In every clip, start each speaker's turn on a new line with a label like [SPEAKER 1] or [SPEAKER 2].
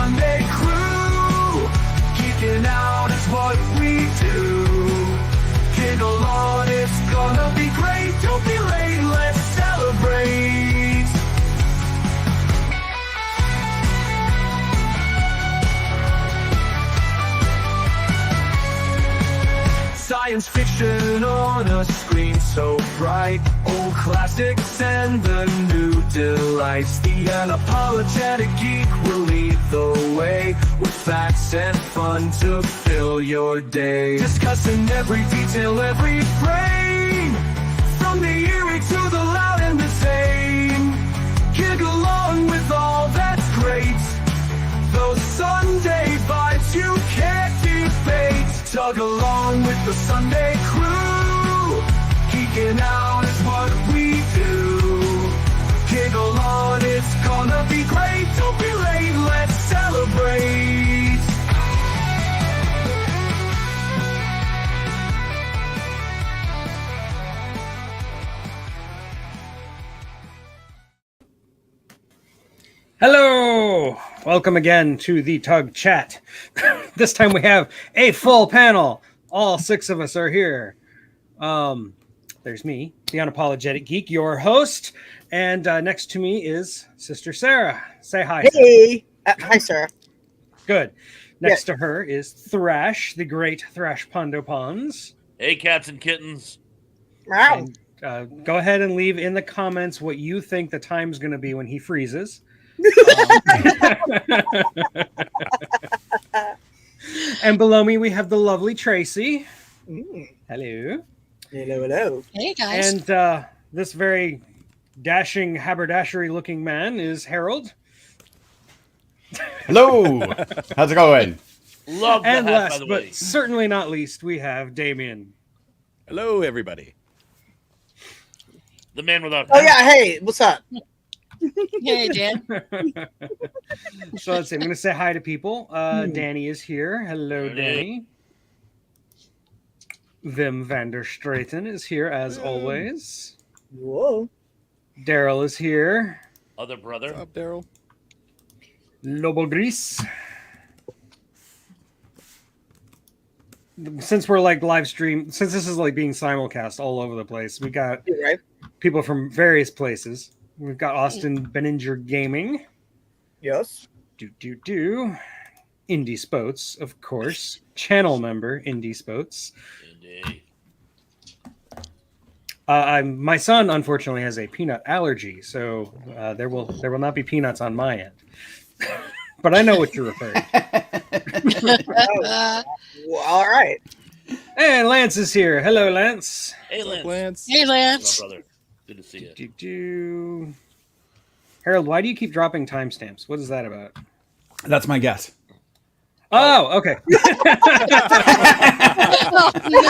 [SPEAKER 1] Sunday crew. Geeking out is what we do. Giggle on, it's gonna be great. Don't be late, let's celebrate. Science fiction on a screen so bright. Old classics and the new delights. The Unapologetic Geek will lead the way, with facts and fun to fill your day. Discussing every detail, every frame, from the eerie to the loud and the tame. Gig along with all that's great. Those Sunday vibes you can't debate. Tug along with the Sunday crew. Geeking out is what we do. Giggle on, it's gonna be great. Don't be late, let's celebrate.
[SPEAKER 2] Hello! Welcome again to the Tug Chat. This time we have a full panel. All six of us are here. There's me, the Unapologetic Geek, your host. And next to me is Sister Sarah. Say hi.
[SPEAKER 3] Hey! Hi, Sarah.
[SPEAKER 2] Good. Next to her is Thrash, the great Thrash Pondo Pons.
[SPEAKER 4] Hey, cats and kittens.
[SPEAKER 3] Wow.
[SPEAKER 2] And, go ahead and leave in the comments what you think the time's going to be when he freezes. And below me we have the lovely Tracy. Hello.
[SPEAKER 3] Hello.
[SPEAKER 5] Hey guys.
[SPEAKER 2] And this very dashing haberdashery looking man is Harold.
[SPEAKER 6] Hello. How's it going?
[SPEAKER 4] Love the
[SPEAKER 2] And
[SPEAKER 4] hat, by
[SPEAKER 2] last
[SPEAKER 4] the way.
[SPEAKER 2] but certainly not least, we have Damien.
[SPEAKER 7] Hello, everybody.
[SPEAKER 4] The man without.
[SPEAKER 3] Oh yeah, hey, what's up?
[SPEAKER 5] Hey Dan.
[SPEAKER 2] So let's see, I'm gonna say hi to people. Danny is here. Hello, Danny. Wim van der Straten is here as always.
[SPEAKER 3] Whoa.
[SPEAKER 2] Daryl is here.
[SPEAKER 4] Other brother.
[SPEAKER 7] What's up, Daryl?
[SPEAKER 2] Lobo Gris. Since we're like live stream, since this is like being simulcast all over the place, we got
[SPEAKER 3] You're right.
[SPEAKER 2] people from various places. We've got Austin Benninger Gaming.
[SPEAKER 3] Yes.
[SPEAKER 2] Indie Spots, of course. Channel member Indie Spots.
[SPEAKER 4] Indeed.
[SPEAKER 2] My son unfortunately has a peanut allergy, so there will not be peanuts on my end. But I know what you're referring to.
[SPEAKER 3] Well, all right.
[SPEAKER 2] And Lance is here. Hello, Lance.
[SPEAKER 4] Hey,
[SPEAKER 7] What's up,
[SPEAKER 4] Lance.
[SPEAKER 7] Lance?
[SPEAKER 5] Hey Lance.
[SPEAKER 4] My brother. Good to see you.
[SPEAKER 2] Harold, why do you keep dropping timestamps? What is that about?
[SPEAKER 6] That's my guess.
[SPEAKER 2] Oh, okay.
[SPEAKER 5] Oh, no.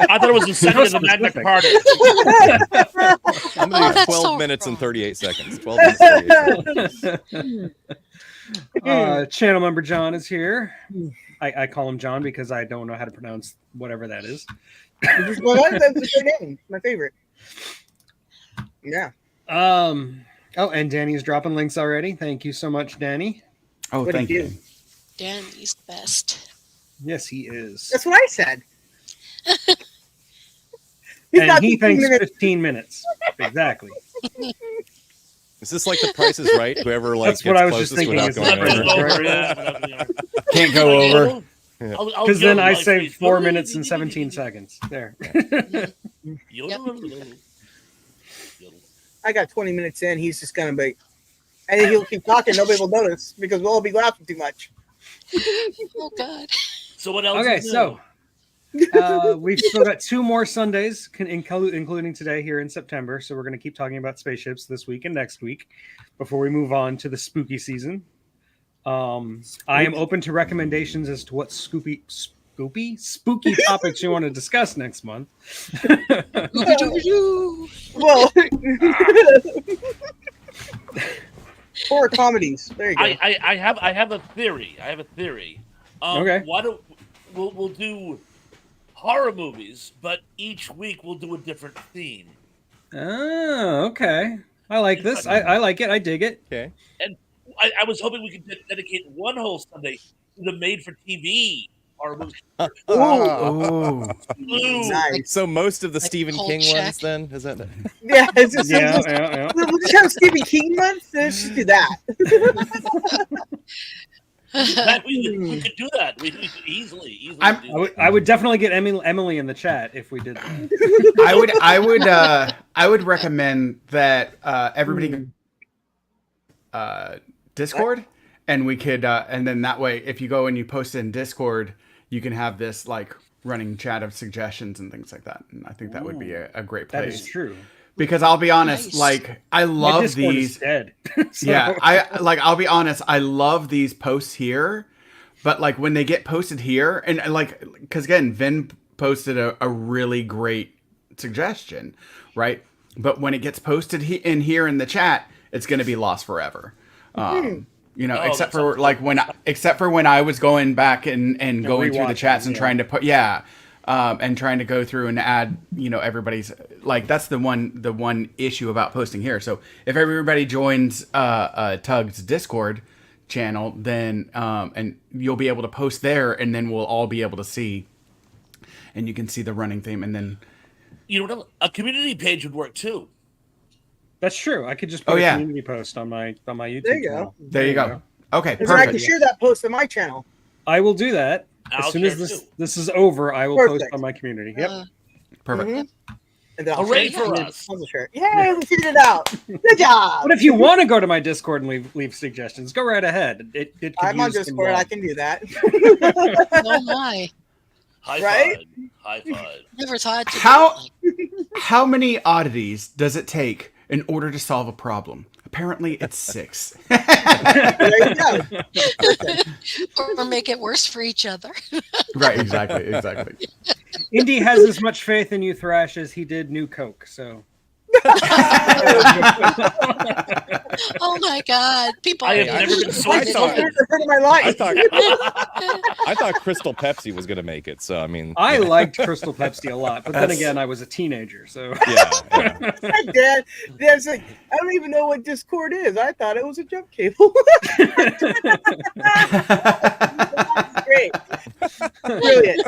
[SPEAKER 4] I thought it was the second of the Magna Carta.
[SPEAKER 7] I'm going to do
[SPEAKER 5] that's
[SPEAKER 7] 12
[SPEAKER 5] so
[SPEAKER 7] minutes and
[SPEAKER 5] wrong.
[SPEAKER 7] 38 seconds. 12 minutes, 38 seconds.
[SPEAKER 2] Channel member John is here. I call him John because I don't know how to pronounce whatever that is.
[SPEAKER 3] Well, that's a good name. My favorite. Yeah.
[SPEAKER 2] Oh, and Danny's dropping links already. Thank you so much, Danny.
[SPEAKER 6] Oh,
[SPEAKER 3] What
[SPEAKER 6] thank
[SPEAKER 3] do you
[SPEAKER 6] you.
[SPEAKER 3] do?
[SPEAKER 5] Danny's the best.
[SPEAKER 2] Yes, he is.
[SPEAKER 3] That's what I said. He's
[SPEAKER 2] And
[SPEAKER 3] got
[SPEAKER 2] he
[SPEAKER 3] 15
[SPEAKER 2] thinks
[SPEAKER 3] minutes.
[SPEAKER 2] 15 minutes. Exactly.
[SPEAKER 7] Is this like the Price is Right? Whoever like
[SPEAKER 2] That's what
[SPEAKER 7] gets
[SPEAKER 2] I was just
[SPEAKER 7] closest
[SPEAKER 2] thinking
[SPEAKER 7] without
[SPEAKER 2] is
[SPEAKER 7] going
[SPEAKER 2] the
[SPEAKER 7] over.
[SPEAKER 6] Can't go over.
[SPEAKER 2] Because then I say 4 minutes and 17 seconds. There.
[SPEAKER 3] I got 20 minutes in. He's just gonna be, and then he'll keep talking. Nobody will notice because we'll all be laughing too much.
[SPEAKER 5] Oh God.
[SPEAKER 4] So what else?
[SPEAKER 2] Okay,
[SPEAKER 4] is
[SPEAKER 2] so
[SPEAKER 4] new?
[SPEAKER 2] we've still got 2 more Sundays, including today here in September. So we're going to keep talking about spaceships this week and next week before we move on to the spooky season. I am open to recommendations as to what spooky topics you want to discuss next month.
[SPEAKER 3] Well, horror comedies. There you go.
[SPEAKER 4] I have a theory.
[SPEAKER 2] Okay.
[SPEAKER 4] Why don't we'll do horror movies, but each week we'll do a different theme.
[SPEAKER 2] Oh, okay. I like this. I like it. I dig it.
[SPEAKER 7] Okay.
[SPEAKER 4] I was hoping we could dedicate one whole Sunday to the made-for-TV horror movies.
[SPEAKER 6] Oh,
[SPEAKER 4] Ooh.
[SPEAKER 3] Nice.
[SPEAKER 7] So most of the
[SPEAKER 5] Like
[SPEAKER 7] Stephen
[SPEAKER 5] Cold
[SPEAKER 7] King
[SPEAKER 5] Check.
[SPEAKER 7] ones, then is that?
[SPEAKER 3] Yeah, it's just,
[SPEAKER 2] Yeah.
[SPEAKER 3] we'll just have Stephen King month. Let's just do that.
[SPEAKER 4] We could do that. We could easily do that.
[SPEAKER 2] I would definitely get Emily in the chat if we did that.
[SPEAKER 6] I would recommend that everybody Discord, and we could and then that way, if you go and you post it in Discord, you can have this like running chat of suggestions and things like that. And I think that would be a great
[SPEAKER 2] That
[SPEAKER 6] place.
[SPEAKER 2] is true.
[SPEAKER 6] Because I'll be honest,
[SPEAKER 5] Nice.
[SPEAKER 6] like I
[SPEAKER 2] My
[SPEAKER 6] love
[SPEAKER 2] Discord
[SPEAKER 6] these.
[SPEAKER 2] is dead. So-
[SPEAKER 6] Yeah, I'll be honest, I love these posts here, but like when they get posted here, and like because again, Vin posted a really great suggestion, right? But when it gets posted in here in the chat, it's going to be lost forever. You know,
[SPEAKER 4] Oh,
[SPEAKER 6] except
[SPEAKER 4] that's
[SPEAKER 6] for like when I was going back and going through the
[SPEAKER 2] rewatching,
[SPEAKER 6] chats and
[SPEAKER 2] yeah.
[SPEAKER 6] trying to put and trying to go through and add, you know, everybody's like that's the one issue about posting here. So if everybody joins Tug's Discord channel, then and you'll be able to post there, and then we'll all be able to see, and you can see the running theme, and then
[SPEAKER 4] You know, a community page would work too.
[SPEAKER 2] That's true. I could just put
[SPEAKER 6] Oh,
[SPEAKER 2] a
[SPEAKER 6] yeah.
[SPEAKER 2] community post on my YouTube
[SPEAKER 3] There you go.
[SPEAKER 2] channel.
[SPEAKER 6] there you go. Okay,
[SPEAKER 3] And then I can
[SPEAKER 6] perfect.
[SPEAKER 3] share that post on my channel.
[SPEAKER 2] I will do that.
[SPEAKER 4] I'll
[SPEAKER 2] As soon as
[SPEAKER 4] share
[SPEAKER 2] this
[SPEAKER 4] too.
[SPEAKER 2] this is over, I will post
[SPEAKER 3] Perfect.
[SPEAKER 2] on my community. Yep.
[SPEAKER 6] Perfect.
[SPEAKER 3] Mhm. And then I'll
[SPEAKER 4] Hooray
[SPEAKER 3] share it.
[SPEAKER 4] for
[SPEAKER 3] And
[SPEAKER 4] us.
[SPEAKER 3] I'll share it. Yay, we figured it out. Good job.
[SPEAKER 2] But if you want to go to my Discord and leave suggestions, go right ahead. It could
[SPEAKER 3] I'm on
[SPEAKER 2] use some
[SPEAKER 3] Discord.
[SPEAKER 2] love.
[SPEAKER 3] I can do that.
[SPEAKER 5] Oh my!
[SPEAKER 4] High
[SPEAKER 3] Right?
[SPEAKER 4] five. High five.
[SPEAKER 5] Never thought to.
[SPEAKER 6] How how many oddities does it take in order to solve a problem? Apparently, it's 6.
[SPEAKER 3] There you go.
[SPEAKER 5] Or make it worse for each other.
[SPEAKER 6] Right, exactly.
[SPEAKER 2] Indy has as much faith in you, Thrash, as he did New Coke. So
[SPEAKER 5] Oh my God! People.
[SPEAKER 4] I have never been so
[SPEAKER 7] I
[SPEAKER 3] It's
[SPEAKER 7] thought-
[SPEAKER 3] the hurt of my
[SPEAKER 7] I
[SPEAKER 3] life.
[SPEAKER 7] thought I thought Crystal Pepsi was gonna make it. So I mean,
[SPEAKER 2] I liked Crystal Pepsi a lot, but then
[SPEAKER 6] That's-
[SPEAKER 2] again, I was a teenager. So
[SPEAKER 7] yeah.
[SPEAKER 3] Dad's like, I don't even know what Discord is. I thought it was a jump cable. Great. Brilliant.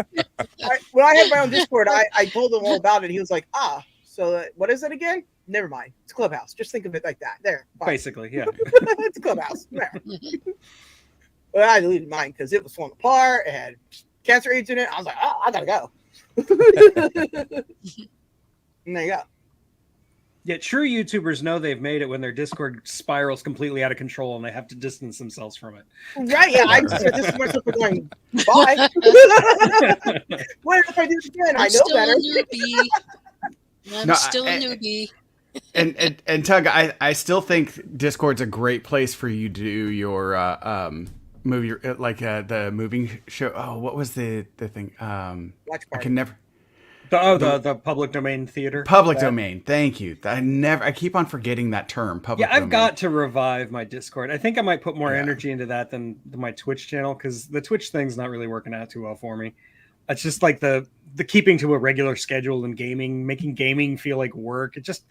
[SPEAKER 3] When I had my own Discord, I told him all about it. He was like, so what is it again? Never mind. It's Clubhouse. Just think of it like that. There. Fine.
[SPEAKER 2] basically, yeah.
[SPEAKER 3] It's a Clubhouse. There. Well, I deleted mine because it was falling apart. It had cancer AIDS in it. I was like, I gotta go. And there you go.
[SPEAKER 2] Yeah, true YouTubers know they've made it when their Discord spirals completely out of control and they have to distance themselves from it.
[SPEAKER 3] Right, yeah, I just said this is myself going, bye. What if I do it again? I
[SPEAKER 5] I'm
[SPEAKER 3] know
[SPEAKER 5] still
[SPEAKER 3] better.
[SPEAKER 5] a newbie. I'm
[SPEAKER 6] No,
[SPEAKER 5] still a
[SPEAKER 6] I-
[SPEAKER 5] newbie.
[SPEAKER 6] And Tug, I still think Discord's a great place for you to do your movie, like the moving show. Oh, what was the thing?
[SPEAKER 3] Watch
[SPEAKER 6] I
[SPEAKER 3] party.
[SPEAKER 6] can never.
[SPEAKER 2] The public domain theater.
[SPEAKER 6] Public
[SPEAKER 2] That-
[SPEAKER 6] domain. Thank you. I keep on forgetting that term. Public.
[SPEAKER 2] Yeah, I've
[SPEAKER 6] domain.
[SPEAKER 2] got to revive my Discord. I think I might put more
[SPEAKER 6] Yeah.
[SPEAKER 2] energy into that than my Twitch channel because the Twitch thing's not really working out too well for me. It's just like the keeping to a regular schedule and gaming, making gaming feel like work. It just,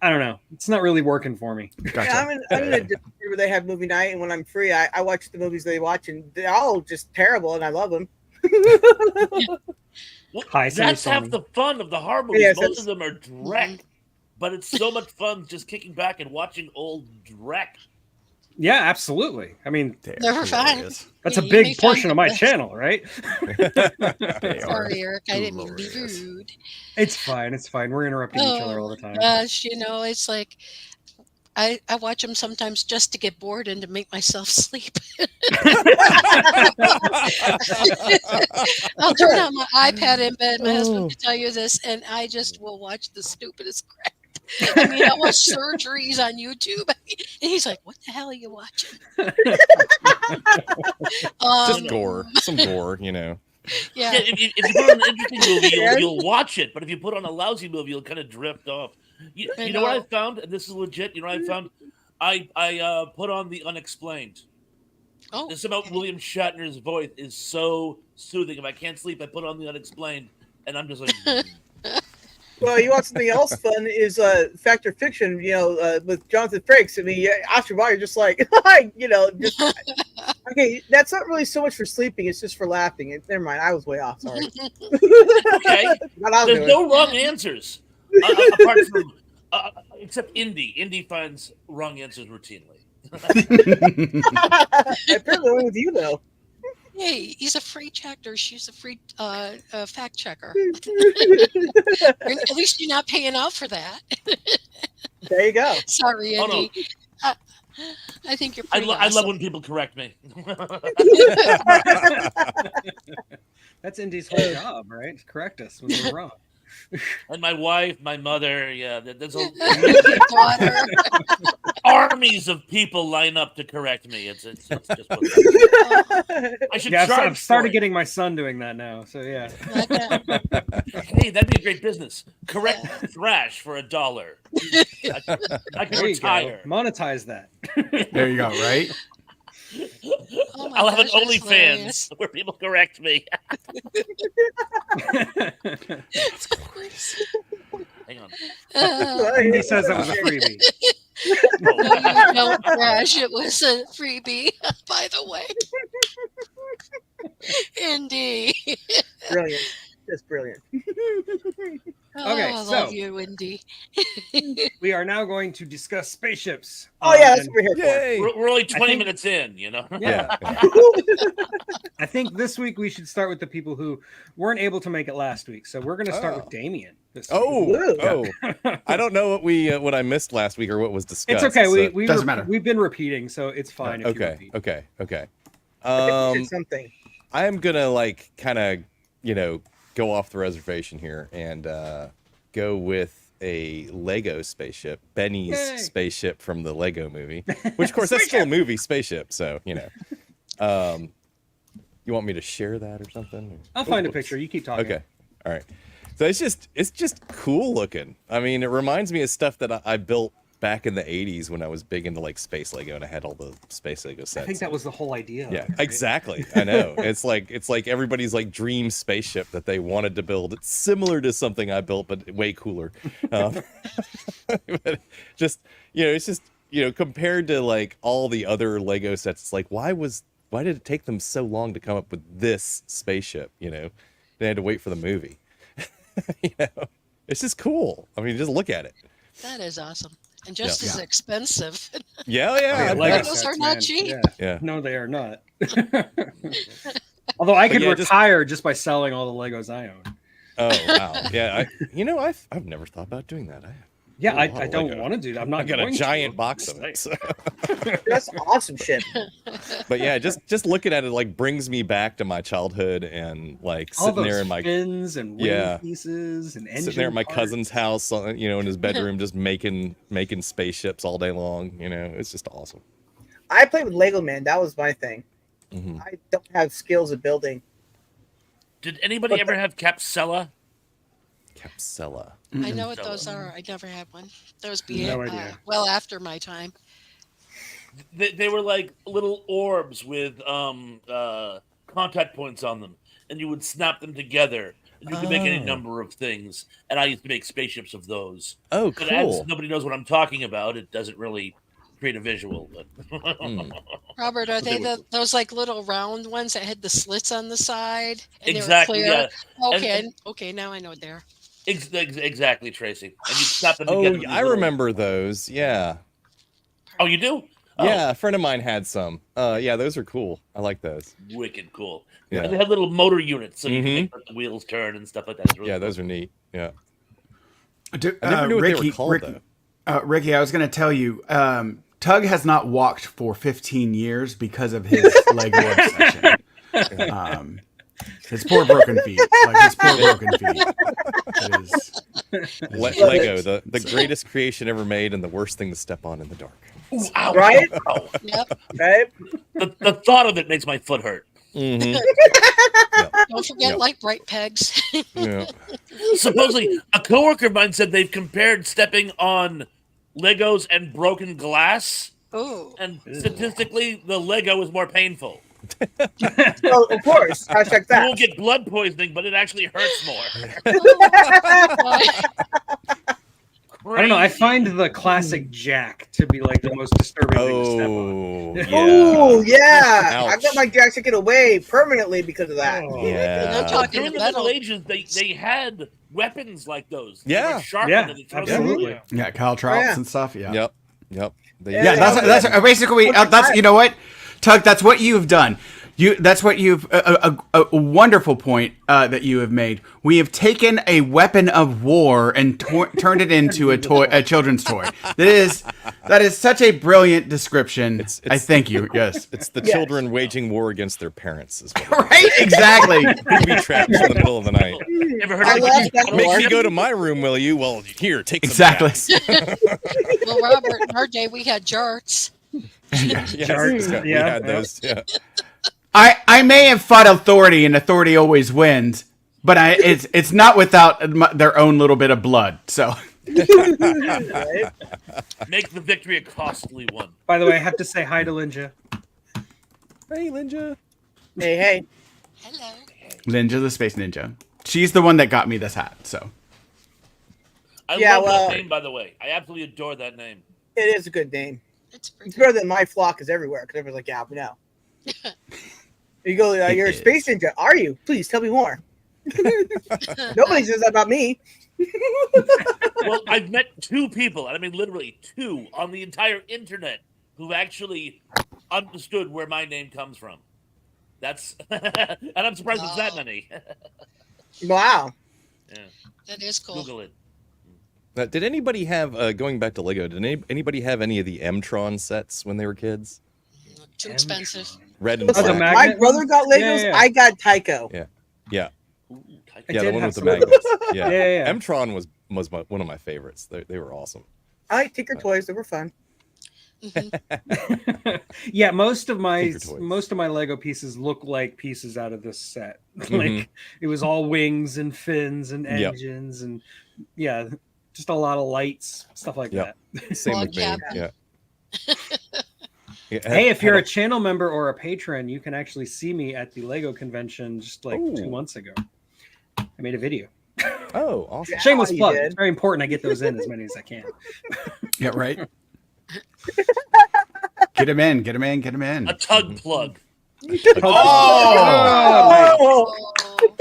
[SPEAKER 2] I don't know. It's not really working for me.
[SPEAKER 6] Gotcha.
[SPEAKER 3] Yeah, I'm in a Discord where they have movie night, and when I'm free, I watch the movies they watch, and they're all just terrible, and I love them.
[SPEAKER 2] Hi, Sammy
[SPEAKER 4] That's half
[SPEAKER 2] Sony.
[SPEAKER 4] the fun of the horror movies.
[SPEAKER 3] Yes,
[SPEAKER 4] Most
[SPEAKER 3] that's-
[SPEAKER 4] of them are Drek, but it's so much fun just kicking back and watching old Drek.
[SPEAKER 2] Yeah, absolutely. I mean,
[SPEAKER 6] They're
[SPEAKER 5] Never fun.
[SPEAKER 6] hilarious.
[SPEAKER 2] that's
[SPEAKER 5] Yeah,
[SPEAKER 2] a
[SPEAKER 5] you
[SPEAKER 2] big
[SPEAKER 5] make
[SPEAKER 2] portion
[SPEAKER 5] time
[SPEAKER 2] of my
[SPEAKER 5] for this.
[SPEAKER 2] channel, right?
[SPEAKER 6] They are
[SPEAKER 5] Sorry, Eric. I didn't mean to be
[SPEAKER 6] glorious.
[SPEAKER 5] rude.
[SPEAKER 2] It's fine. It's fine. We're interrupting each other all the time.
[SPEAKER 5] Gosh, it's like I watch them sometimes just to get bored and to make myself sleep. I'll turn on my iPad in bed. My husband can tell you this, and I just will watch the stupidest crap. I mean, I watch surgeries on YouTube, and he's like, "What the hell are you watching?"
[SPEAKER 7] Just gore, some gore,
[SPEAKER 4] Yeah,
[SPEAKER 5] Yeah.
[SPEAKER 4] if you put on an interesting movie,
[SPEAKER 3] Yes.
[SPEAKER 4] you'll watch it. But if you put on a lousy movie, you'll kind of drift off. You
[SPEAKER 5] I
[SPEAKER 4] know what I
[SPEAKER 5] know.
[SPEAKER 4] found? And this is legit. You know what I found? I put on The Unexplained.
[SPEAKER 5] Oh,
[SPEAKER 4] This about
[SPEAKER 5] okay.
[SPEAKER 4] William Shatner's voice is so soothing. If I can't sleep, I put on The Unexplained, and I'm just like,
[SPEAKER 3] Well, you want something else fun is Fact or Fiction, with Jonathan Frakes. I mean, after a while, you're just like, just okay. That's not really so much for sleeping; it's just for laughing. Never mind, I was way off. Sorry.
[SPEAKER 4] Okay.
[SPEAKER 3] What I was
[SPEAKER 4] There's
[SPEAKER 3] doing.
[SPEAKER 4] no wrong ansers. Apart from, except Indy. Indy finds wrong answers routinely.
[SPEAKER 3] Apparently, only with you though.
[SPEAKER 5] Hey, he's a free checker. She's a free fact checker. At least you're not paying out for that.
[SPEAKER 3] There you go.
[SPEAKER 5] Sorry,
[SPEAKER 4] Oh, no.
[SPEAKER 5] Andy. I think you're
[SPEAKER 4] I
[SPEAKER 5] pretty
[SPEAKER 4] love
[SPEAKER 5] awesome.
[SPEAKER 4] when people correct me.
[SPEAKER 2] That's Indy's whole job, right? To correct us when we're wrong.
[SPEAKER 4] And my wife, my mother, yeah, there's
[SPEAKER 5] Daughter.
[SPEAKER 4] armies of people line up to correct me. It's just what I should
[SPEAKER 2] Yeah,
[SPEAKER 4] charge.
[SPEAKER 2] I've started
[SPEAKER 4] for it.
[SPEAKER 2] getting my son doing that now. So yeah.
[SPEAKER 5] I bet.
[SPEAKER 4] Hey, that'd be a great business. Correct thrash for $1. I can
[SPEAKER 2] There you go.
[SPEAKER 4] retire.
[SPEAKER 2] Monetize that.
[SPEAKER 6] There you go. Right.
[SPEAKER 5] Oh my
[SPEAKER 4] I'll have an
[SPEAKER 5] gosh, that's hilarious.
[SPEAKER 4] OnlyFans where people correct me. Hang on.
[SPEAKER 2] Indy says that was a freebie.
[SPEAKER 5] No, you don't crash. It was a freebie, by the way. Indy.
[SPEAKER 3] Brilliant. Just brilliant.
[SPEAKER 5] Oh,
[SPEAKER 2] Okay,
[SPEAKER 5] I love
[SPEAKER 2] so-
[SPEAKER 5] you, Indy.
[SPEAKER 2] We are now going to discuss spaceships.
[SPEAKER 3] Oh yeah, that's
[SPEAKER 2] and
[SPEAKER 3] what we're here
[SPEAKER 7] Yay!
[SPEAKER 4] We're only 20
[SPEAKER 2] think-
[SPEAKER 4] minutes in, you know?
[SPEAKER 2] Yeah.
[SPEAKER 3] for.
[SPEAKER 2] I think this week we should start with the people who weren't able to make it last week. So we're going to start
[SPEAKER 7] Oh.
[SPEAKER 2] with Damien. This
[SPEAKER 7] Oh,
[SPEAKER 2] week.
[SPEAKER 7] I don't know what I missed last week or what was discussed.
[SPEAKER 2] It's okay.
[SPEAKER 7] so-
[SPEAKER 6] Doesn't matter.
[SPEAKER 2] We've been repeating, so it's fine. If you
[SPEAKER 7] Okay,
[SPEAKER 2] repeat.
[SPEAKER 7] okay.
[SPEAKER 3] I think something.
[SPEAKER 7] I am gonna kind of go off the reservation here and go with a Lego spaceship, Benny's
[SPEAKER 2] Yay.
[SPEAKER 7] spaceship from the Lego movie, which of course that's still a movie spaceship. So you want me to share that or something?
[SPEAKER 2] I'll find a
[SPEAKER 7] Oops.
[SPEAKER 2] picture. You keep talking.
[SPEAKER 7] Okay, all right. So it's just cool looking. I mean, it reminds me of stuff that I built back in the 80s when I was big into like space Lego and I had all the space Lego sets.
[SPEAKER 2] I think that was the whole idea.
[SPEAKER 7] Yeah,
[SPEAKER 2] right?
[SPEAKER 7] exactly. I know. It's like everybody's like dream spaceship that they wanted to build. It's similar to something I built, but way cooler. But just it's just compared to like all the other Lego sets, it's like why did it take them so long to come up with this spaceship? They had to wait for the movie. It's just cool. I mean, just look at it.
[SPEAKER 5] That is awesome. And just
[SPEAKER 7] Yeah.
[SPEAKER 5] as expensive.
[SPEAKER 7] Yeah.
[SPEAKER 2] Lego
[SPEAKER 5] Legos
[SPEAKER 2] sets,
[SPEAKER 5] are not cheap.
[SPEAKER 2] Yeah.
[SPEAKER 7] Yeah.
[SPEAKER 2] No, they are not. Although I could
[SPEAKER 7] yeah, just-
[SPEAKER 2] retire just by selling all the Legos I own.
[SPEAKER 7] Oh wow. Yeah. I've never thought about doing that.
[SPEAKER 2] Yeah,
[SPEAKER 7] Oh,
[SPEAKER 2] I
[SPEAKER 7] wow,
[SPEAKER 2] don't
[SPEAKER 7] Lego.
[SPEAKER 2] want to do that. I'm not.
[SPEAKER 7] I got a
[SPEAKER 2] going to.
[SPEAKER 7] giant box of it.
[SPEAKER 2] Just
[SPEAKER 7] so-
[SPEAKER 3] That's awesome shit.
[SPEAKER 7] But yeah, just looking at it like brings me back to my childhood and like
[SPEAKER 2] all
[SPEAKER 7] sitting
[SPEAKER 2] those
[SPEAKER 7] there in my
[SPEAKER 2] fins and wing
[SPEAKER 7] Yeah.
[SPEAKER 2] pieces and engine
[SPEAKER 7] sitting there at my
[SPEAKER 2] parts.
[SPEAKER 7] cousin's house, in his bedroom, just making spaceships all day long. It's just awesome.
[SPEAKER 3] I played with Lego Man. That was my thing.
[SPEAKER 7] Mhm.
[SPEAKER 3] I don't have skills of building.
[SPEAKER 4] Did anybody ever have Capsella?
[SPEAKER 7] Capsella.
[SPEAKER 5] I know what those are. I never had one. Those be
[SPEAKER 2] No idea.
[SPEAKER 5] well after my time.
[SPEAKER 4] They were like little orbs with contact points on them, and you would snap them together. And you could make any
[SPEAKER 7] Oh.
[SPEAKER 4] number of things. And I used to make spaceships of those.
[SPEAKER 7] Oh,
[SPEAKER 4] But as
[SPEAKER 7] cool.
[SPEAKER 4] nobody knows what I'm talking about, it doesn't really create a visual. But
[SPEAKER 7] Mm.
[SPEAKER 5] Robert, are
[SPEAKER 4] They
[SPEAKER 5] they
[SPEAKER 4] were-
[SPEAKER 5] those like little round ones that had the slits on the side? And
[SPEAKER 4] exactly,
[SPEAKER 5] They were
[SPEAKER 4] yeah,
[SPEAKER 5] clear? Okay,
[SPEAKER 4] And-
[SPEAKER 5] okay, now I know what they are.
[SPEAKER 4] exactly, Tracy. And you snap them
[SPEAKER 7] Oh,
[SPEAKER 4] together. with
[SPEAKER 7] I
[SPEAKER 4] these little-
[SPEAKER 7] remember those. Yeah.
[SPEAKER 4] Oh, you do? Oh,
[SPEAKER 7] Yeah, a friend of mine had some. Yeah, those are cool. I like those.
[SPEAKER 4] wicked cool.
[SPEAKER 7] Yeah.
[SPEAKER 4] And they had little motor units, so you
[SPEAKER 7] Mhm.
[SPEAKER 4] can make the wheels turn and stuff like that. It's really
[SPEAKER 7] Yeah,
[SPEAKER 4] cool.
[SPEAKER 7] those are neat. Yeah.
[SPEAKER 6] Do-
[SPEAKER 7] I never knew what
[SPEAKER 6] Ricky,
[SPEAKER 7] they were called
[SPEAKER 6] Ricky,
[SPEAKER 7] though.
[SPEAKER 6] Ricky, I was going to tell you, Tug has not walked for 15 years because of his Lego obsession. His poor broken feet. Like his poor broken feet. It is-
[SPEAKER 7] Lego, the greatest creation ever made and the worst thing to step on in the dark.
[SPEAKER 4] Ooh, ow,
[SPEAKER 3] Right?
[SPEAKER 4] ow, ow.
[SPEAKER 5] Yep.
[SPEAKER 3] Right?
[SPEAKER 4] The thought of it makes my foot hurt.
[SPEAKER 7] Mm-hmm.
[SPEAKER 5] Don't forget
[SPEAKER 7] Yep.
[SPEAKER 5] light bright pegs.
[SPEAKER 7] Yeah.
[SPEAKER 4] Supposedly, a coworker of mine said they've compared stepping on Legos and broken glass,
[SPEAKER 5] Oh,
[SPEAKER 4] and statistically, the Lego is more painful.
[SPEAKER 3] So, of course, hashtag
[SPEAKER 4] You
[SPEAKER 3] that.
[SPEAKER 4] won't get blood poisoning, but it actually hurts more.
[SPEAKER 2] I don't know. I find the classic Jack to be like the most disturbing thing to step on.
[SPEAKER 7] Oh, yeah.
[SPEAKER 3] Oh yeah, I
[SPEAKER 7] Ouch.
[SPEAKER 3] got my jack taken away permanently because of that.
[SPEAKER 2] Oh.
[SPEAKER 5] They're
[SPEAKER 7] Yeah.
[SPEAKER 5] talking
[SPEAKER 4] During the
[SPEAKER 5] metal.
[SPEAKER 4] Middle Ages, they had weapons like those. They
[SPEAKER 7] Yeah.
[SPEAKER 4] were sharpened
[SPEAKER 2] Yeah,
[SPEAKER 4] and they throw
[SPEAKER 2] absolutely.
[SPEAKER 4] them
[SPEAKER 6] Yeah, caltrops
[SPEAKER 3] yeah.
[SPEAKER 6] and stuff. Yeah.
[SPEAKER 7] Yep. Yep. They,
[SPEAKER 3] Yeah,
[SPEAKER 6] Yeah, that's basically that's you know what, Tug. That's what you've done. That's what you've a wonderful point that you have made. We have taken a weapon of war and turned it into a children's toy. That is such a brilliant description. I thank you. Yes.
[SPEAKER 7] It's the
[SPEAKER 3] Yes.
[SPEAKER 7] children waging war against their parents. Is what
[SPEAKER 6] Right. Exactly.
[SPEAKER 7] booby traps in the middle of the night.
[SPEAKER 4] Ever heard
[SPEAKER 3] I
[SPEAKER 4] of
[SPEAKER 3] love that
[SPEAKER 7] Make
[SPEAKER 3] part.
[SPEAKER 7] me go to my room, will you? Well, here, take some
[SPEAKER 6] Exactly.
[SPEAKER 7] traps.
[SPEAKER 5] Well, Robert, in our day, we had jarts.
[SPEAKER 7] Yes,
[SPEAKER 2] Charts,
[SPEAKER 7] we
[SPEAKER 2] yeah.
[SPEAKER 7] had those. Yeah.
[SPEAKER 6] I may have fought authority, and authority always wins. But it's not without their own little bit of blood. So
[SPEAKER 3] Right?
[SPEAKER 4] Make the victory a costly one.
[SPEAKER 2] By the way, I have to say hi to Linja.
[SPEAKER 7] Hey, Linja.
[SPEAKER 3] Hey, hey.
[SPEAKER 5] Hello.
[SPEAKER 6] Ninja the Space Ninja. She's the one that got me this hat. So
[SPEAKER 4] I
[SPEAKER 3] Yeah,
[SPEAKER 4] love
[SPEAKER 3] well-
[SPEAKER 4] that name, by the way. I absolutely adore that name.
[SPEAKER 3] It is a good name.
[SPEAKER 5] It's pretty
[SPEAKER 3] It's better than My Flock is Everywhere because everyone's like, yeah, we know. You go, you're a space ninja. Are you? Please tell me more. Nobody says that about me.
[SPEAKER 4] Well, I've met two people, and I mean literally two, on the entire internet who actually understood where my name comes from. That's and I'm surprised it's that many.
[SPEAKER 3] Wow.
[SPEAKER 5] That is cool.
[SPEAKER 4] Google it.
[SPEAKER 7] Now, did anybody have going back to Lego? Did anybody have any of the Mtron sets when they were kids?
[SPEAKER 5] Too expensive.
[SPEAKER 7] Red and
[SPEAKER 2] Oh, the
[SPEAKER 7] black.
[SPEAKER 2] mag-
[SPEAKER 3] My
[SPEAKER 2] magnet
[SPEAKER 3] brother
[SPEAKER 2] ones?
[SPEAKER 3] got Legos.
[SPEAKER 2] Yeah, yeah.
[SPEAKER 3] I got Tycho.
[SPEAKER 7] Yeah,
[SPEAKER 4] Ooh, type
[SPEAKER 2] I
[SPEAKER 7] yeah,
[SPEAKER 2] did
[SPEAKER 7] the one
[SPEAKER 2] have
[SPEAKER 7] with the
[SPEAKER 2] some of
[SPEAKER 7] magnets. Yeah.
[SPEAKER 2] Yeah.
[SPEAKER 7] Mtron was one of my favorites. They were awesome.
[SPEAKER 3] I like Tinker Toys. They were fun.
[SPEAKER 5] Mhm.
[SPEAKER 2] Yeah, most of my
[SPEAKER 7] Tinker Toys.
[SPEAKER 2] Lego pieces look like pieces out of this set.
[SPEAKER 7] Mhm.
[SPEAKER 2] Like it was all wings and fins and
[SPEAKER 7] Yep.
[SPEAKER 2] engines and yeah, just a lot of lights, stuff like
[SPEAKER 7] Yep.
[SPEAKER 2] that.
[SPEAKER 7] Same
[SPEAKER 5] Log
[SPEAKER 7] with me.
[SPEAKER 5] cabin.
[SPEAKER 7] Yeah. Yeah,
[SPEAKER 2] Hey, if
[SPEAKER 7] had
[SPEAKER 2] you're
[SPEAKER 7] a-
[SPEAKER 2] a channel member or a patron, you can actually see me at the Lego convention just like
[SPEAKER 7] Ooh.
[SPEAKER 2] 2 months ago. I made a video.
[SPEAKER 7] oh, awesome.
[SPEAKER 3] Yeah.
[SPEAKER 2] Shameless
[SPEAKER 3] you
[SPEAKER 2] plug.
[SPEAKER 3] did.
[SPEAKER 2] It's very important I get those in as many as I can.
[SPEAKER 6] yeah, right. Get him in. Get him in. Get him in.
[SPEAKER 4] a tug plug.
[SPEAKER 6] Oh!
[SPEAKER 3] Oh,
[SPEAKER 5] Oh,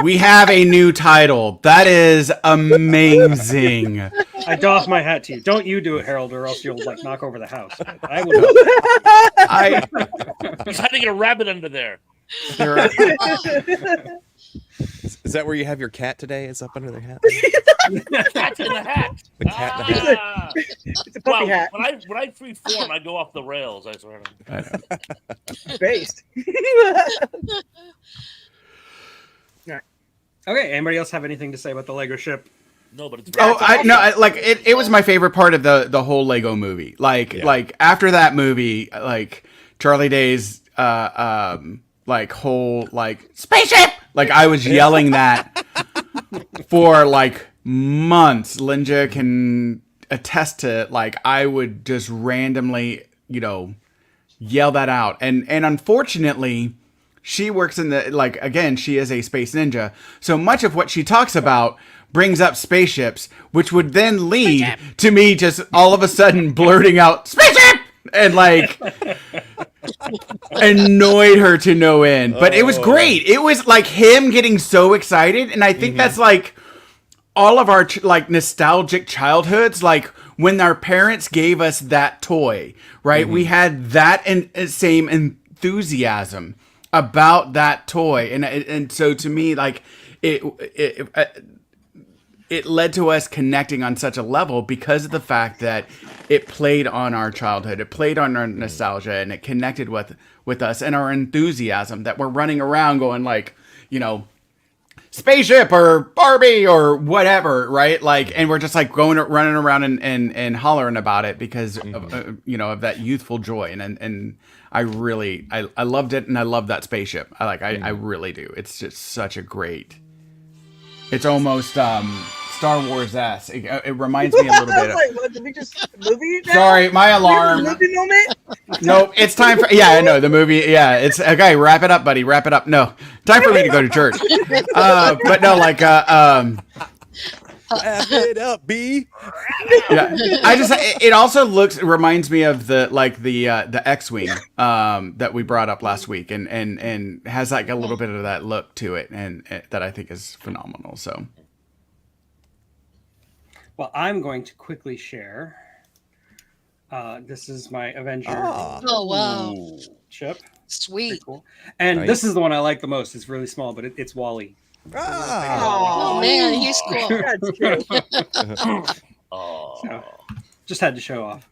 [SPEAKER 6] We have a new title. That is amazing.
[SPEAKER 2] I doff my hat to you. Don't you do it, Harold, or else you'll like knock over the house. But I would.
[SPEAKER 6] I
[SPEAKER 4] He's hiding a rabbit under there.
[SPEAKER 6] there are-
[SPEAKER 7] Is that where you have your cat today? Is up under the hat?
[SPEAKER 4] Cat's in the hat.
[SPEAKER 7] The cat in the hat.
[SPEAKER 4] Ah.
[SPEAKER 3] it's a puppy
[SPEAKER 4] Wow,
[SPEAKER 3] hat.
[SPEAKER 4] when I free form, I go off the rails. I swear.
[SPEAKER 6] I know.
[SPEAKER 3] Based.
[SPEAKER 2] Okay. Anybody else have anything to say about the Lego ship?
[SPEAKER 4] No, but it's
[SPEAKER 6] Oh, like it was my favorite part of the whole Lego movie. Like after that movie, like Charlie Day's like whole like spaceship. Like I was yelling that for like months. Linja can attest to like I would just randomly, yell that out. And unfortunately, she works in the like again, she is a space ninja. So much of what she talks about brings up spaceships, which would then lead to me just all of a sudden blurting out spaceship and like annoyed her to no end. But it was great. It was like him getting so excited, and I think that's like all of our like nostalgic childhoods, like when our parents gave us that toy, right? We had that and same enthusiasm about that toy, and so to me, like it led to us connecting on such a level because of the fact that it played on our childhood, it played on our nostalgia, and it connected with us and our enthusiasm that we're running around going like, spaceship or Barbie or whatever, right? Like, and we're just like running around and hollering about it because of, of that youthful joy. And I really, I loved it. And I love that spaceship. I really do. It's just such a great, it's almost Star Wars-esque. It reminds me a little
[SPEAKER 3] I was
[SPEAKER 6] bit of,
[SPEAKER 3] like, what, did we just movie now?
[SPEAKER 6] sorry, my alarm.
[SPEAKER 3] Movie moment?
[SPEAKER 6] No, it's time for I know the movie. Yeah, it's okay. Wrap it up, buddy. Wrap it up. No, time for me to go to church. But no, like
[SPEAKER 7] Wrap it up, B.
[SPEAKER 6] yeah. It also reminds me of the X-wing that we brought up last week, and has like a little bit of that look to it, and that I think is phenomenal. So,
[SPEAKER 2] Well, I'm going to quickly share. This is my Avenger
[SPEAKER 5] Oh, wow.
[SPEAKER 2] chip.
[SPEAKER 5] Sweet.
[SPEAKER 2] Pretty cool. And
[SPEAKER 7] Nice.
[SPEAKER 2] this is the one I like the most. It's really small, but it's Wally.
[SPEAKER 5] Oh, man, he's cool.
[SPEAKER 3] That's true.
[SPEAKER 4] Oh.
[SPEAKER 2] So, just had to show off.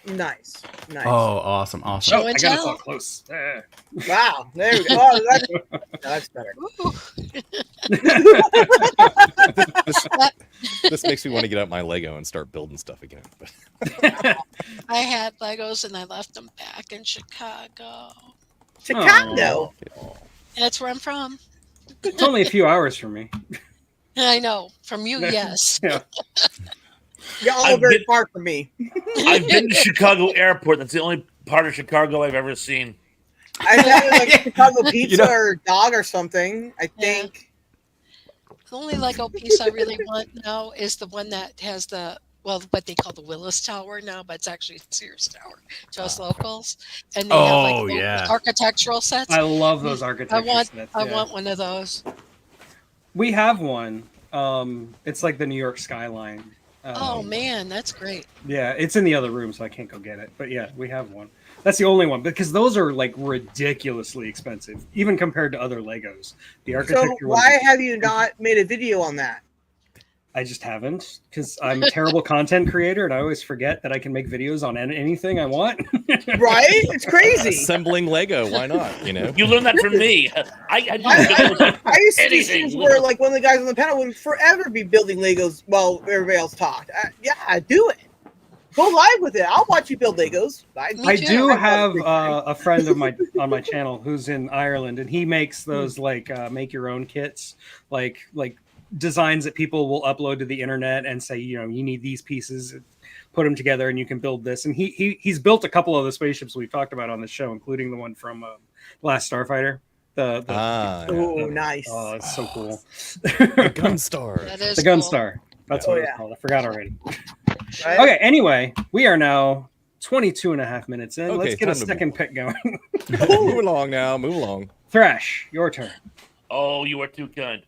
[SPEAKER 3] Nice.
[SPEAKER 6] oh, awesome.
[SPEAKER 5] Show
[SPEAKER 2] Oh, I
[SPEAKER 5] and
[SPEAKER 2] got us
[SPEAKER 5] tell.
[SPEAKER 2] all close.
[SPEAKER 3] Wow. There we go. Oh, that's better.
[SPEAKER 5] Ooh.
[SPEAKER 7] This makes me want to get out my Lego and start building stuff again.
[SPEAKER 5] I had Legos and I left them back in Chicago.
[SPEAKER 3] Chicago.
[SPEAKER 5] That's where I'm from.
[SPEAKER 2] It's only a few hours from me.
[SPEAKER 5] I know. From you, yes.
[SPEAKER 2] Yeah.
[SPEAKER 3] Y'all
[SPEAKER 4] I've
[SPEAKER 3] are very
[SPEAKER 4] been-
[SPEAKER 3] far from me.
[SPEAKER 4] I've been to Chicago Airport. That's the only part of Chicago I've ever seen.
[SPEAKER 3] I had like Chicago pizza
[SPEAKER 6] You know-
[SPEAKER 3] or dog or something. I think.
[SPEAKER 5] The only Lego piece I really want now is the one that has what they call the Willis Tower now, but it's actually Sears Tower to us locals. And they have
[SPEAKER 6] Oh,
[SPEAKER 5] like little
[SPEAKER 6] yeah.
[SPEAKER 5] architectural sets.
[SPEAKER 2] I love those architecture sets.
[SPEAKER 5] I
[SPEAKER 2] yeah.
[SPEAKER 5] want one of those.
[SPEAKER 2] We have one. It's like the New York skyline.
[SPEAKER 5] Oh man, that's great.
[SPEAKER 2] Yeah, it's in the other room, so I can't go get it. But yeah, we have one. That's the only one because those are like ridiculously expensive, even compared to other Legos. The
[SPEAKER 3] So
[SPEAKER 2] architecture. ones
[SPEAKER 3] why
[SPEAKER 2] are-
[SPEAKER 3] have you not made a video on that?
[SPEAKER 2] I just haven't because I'm a terrible content creator and I always forget that I can make videos on anything I want.
[SPEAKER 3] Right? It's crazy.
[SPEAKER 7] Assembling Lego, why not? You know.
[SPEAKER 4] You learned that from me. I do
[SPEAKER 3] I used to do
[SPEAKER 4] anything.
[SPEAKER 3] scenes where like one of the guys on the panel would forever be building Legos while everybody else talked. Yeah, do it. Go live with it. I'll watch you build Legos.
[SPEAKER 5] Me
[SPEAKER 2] I
[SPEAKER 5] too.
[SPEAKER 2] do
[SPEAKER 3] I've got a
[SPEAKER 2] have
[SPEAKER 3] free time.
[SPEAKER 2] a friend of my on my channel who's in Ireland, and he makes those like make your own kits, like designs that people will upload to the internet and say, you need these pieces, put them together, and you can build this. And he's built a couple of the spaceships we've talked about on the show, including the one from Last Starfighter.
[SPEAKER 3] Oh, nice.
[SPEAKER 2] Oh, it's so cool.
[SPEAKER 7] the Gunstar.
[SPEAKER 5] That is
[SPEAKER 2] The
[SPEAKER 5] cool.
[SPEAKER 2] Gunstar. That's
[SPEAKER 3] Oh,
[SPEAKER 2] what it's
[SPEAKER 3] yeah.
[SPEAKER 2] called. I forgot already.
[SPEAKER 3] Right?
[SPEAKER 2] Okay, anyway, we are now 22 and a half minutes in.
[SPEAKER 7] Okay,
[SPEAKER 2] Let's get a
[SPEAKER 7] time to
[SPEAKER 2] second pick going.
[SPEAKER 7] Move along now. Move along.
[SPEAKER 2] Thrash, your turn.
[SPEAKER 4] Oh, you are too kind.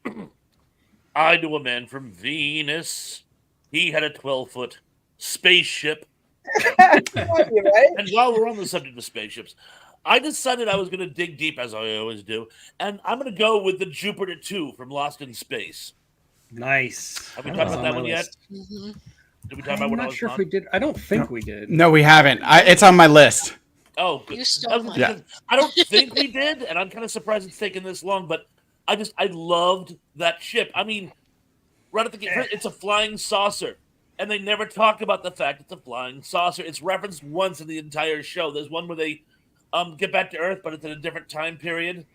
[SPEAKER 4] I knew a man from Venus. He had a 12-foot spaceship.
[SPEAKER 3] Right?
[SPEAKER 4] And while we're on the subject of spaceships, I decided I was going to dig deep, as I always do, and I'm going to go with the Jupiter 2 from Lost in Space.
[SPEAKER 2] Nice.
[SPEAKER 4] Have we
[SPEAKER 2] That
[SPEAKER 4] talked
[SPEAKER 2] was
[SPEAKER 4] about
[SPEAKER 2] on
[SPEAKER 4] that
[SPEAKER 2] my
[SPEAKER 4] one yet?
[SPEAKER 2] list.
[SPEAKER 5] Mhm.
[SPEAKER 4] Did we talk about
[SPEAKER 2] I'm
[SPEAKER 4] when I
[SPEAKER 2] not
[SPEAKER 4] was
[SPEAKER 2] sure if
[SPEAKER 4] gone?
[SPEAKER 2] we did. I don't think we did.
[SPEAKER 6] No, we haven't. It's on my list.
[SPEAKER 4] Oh, good.
[SPEAKER 5] You stole mine.
[SPEAKER 6] Yeah.
[SPEAKER 4] I don't think we did, and I'm kind of surprised it's taken this long, but I loved that ship. I mean, right at the get, it's a flying saucer, and they never talk about the fact it's a flying saucer. It's referenced once in the entire show. There's one where they get back to Earth, but it's in a different time period,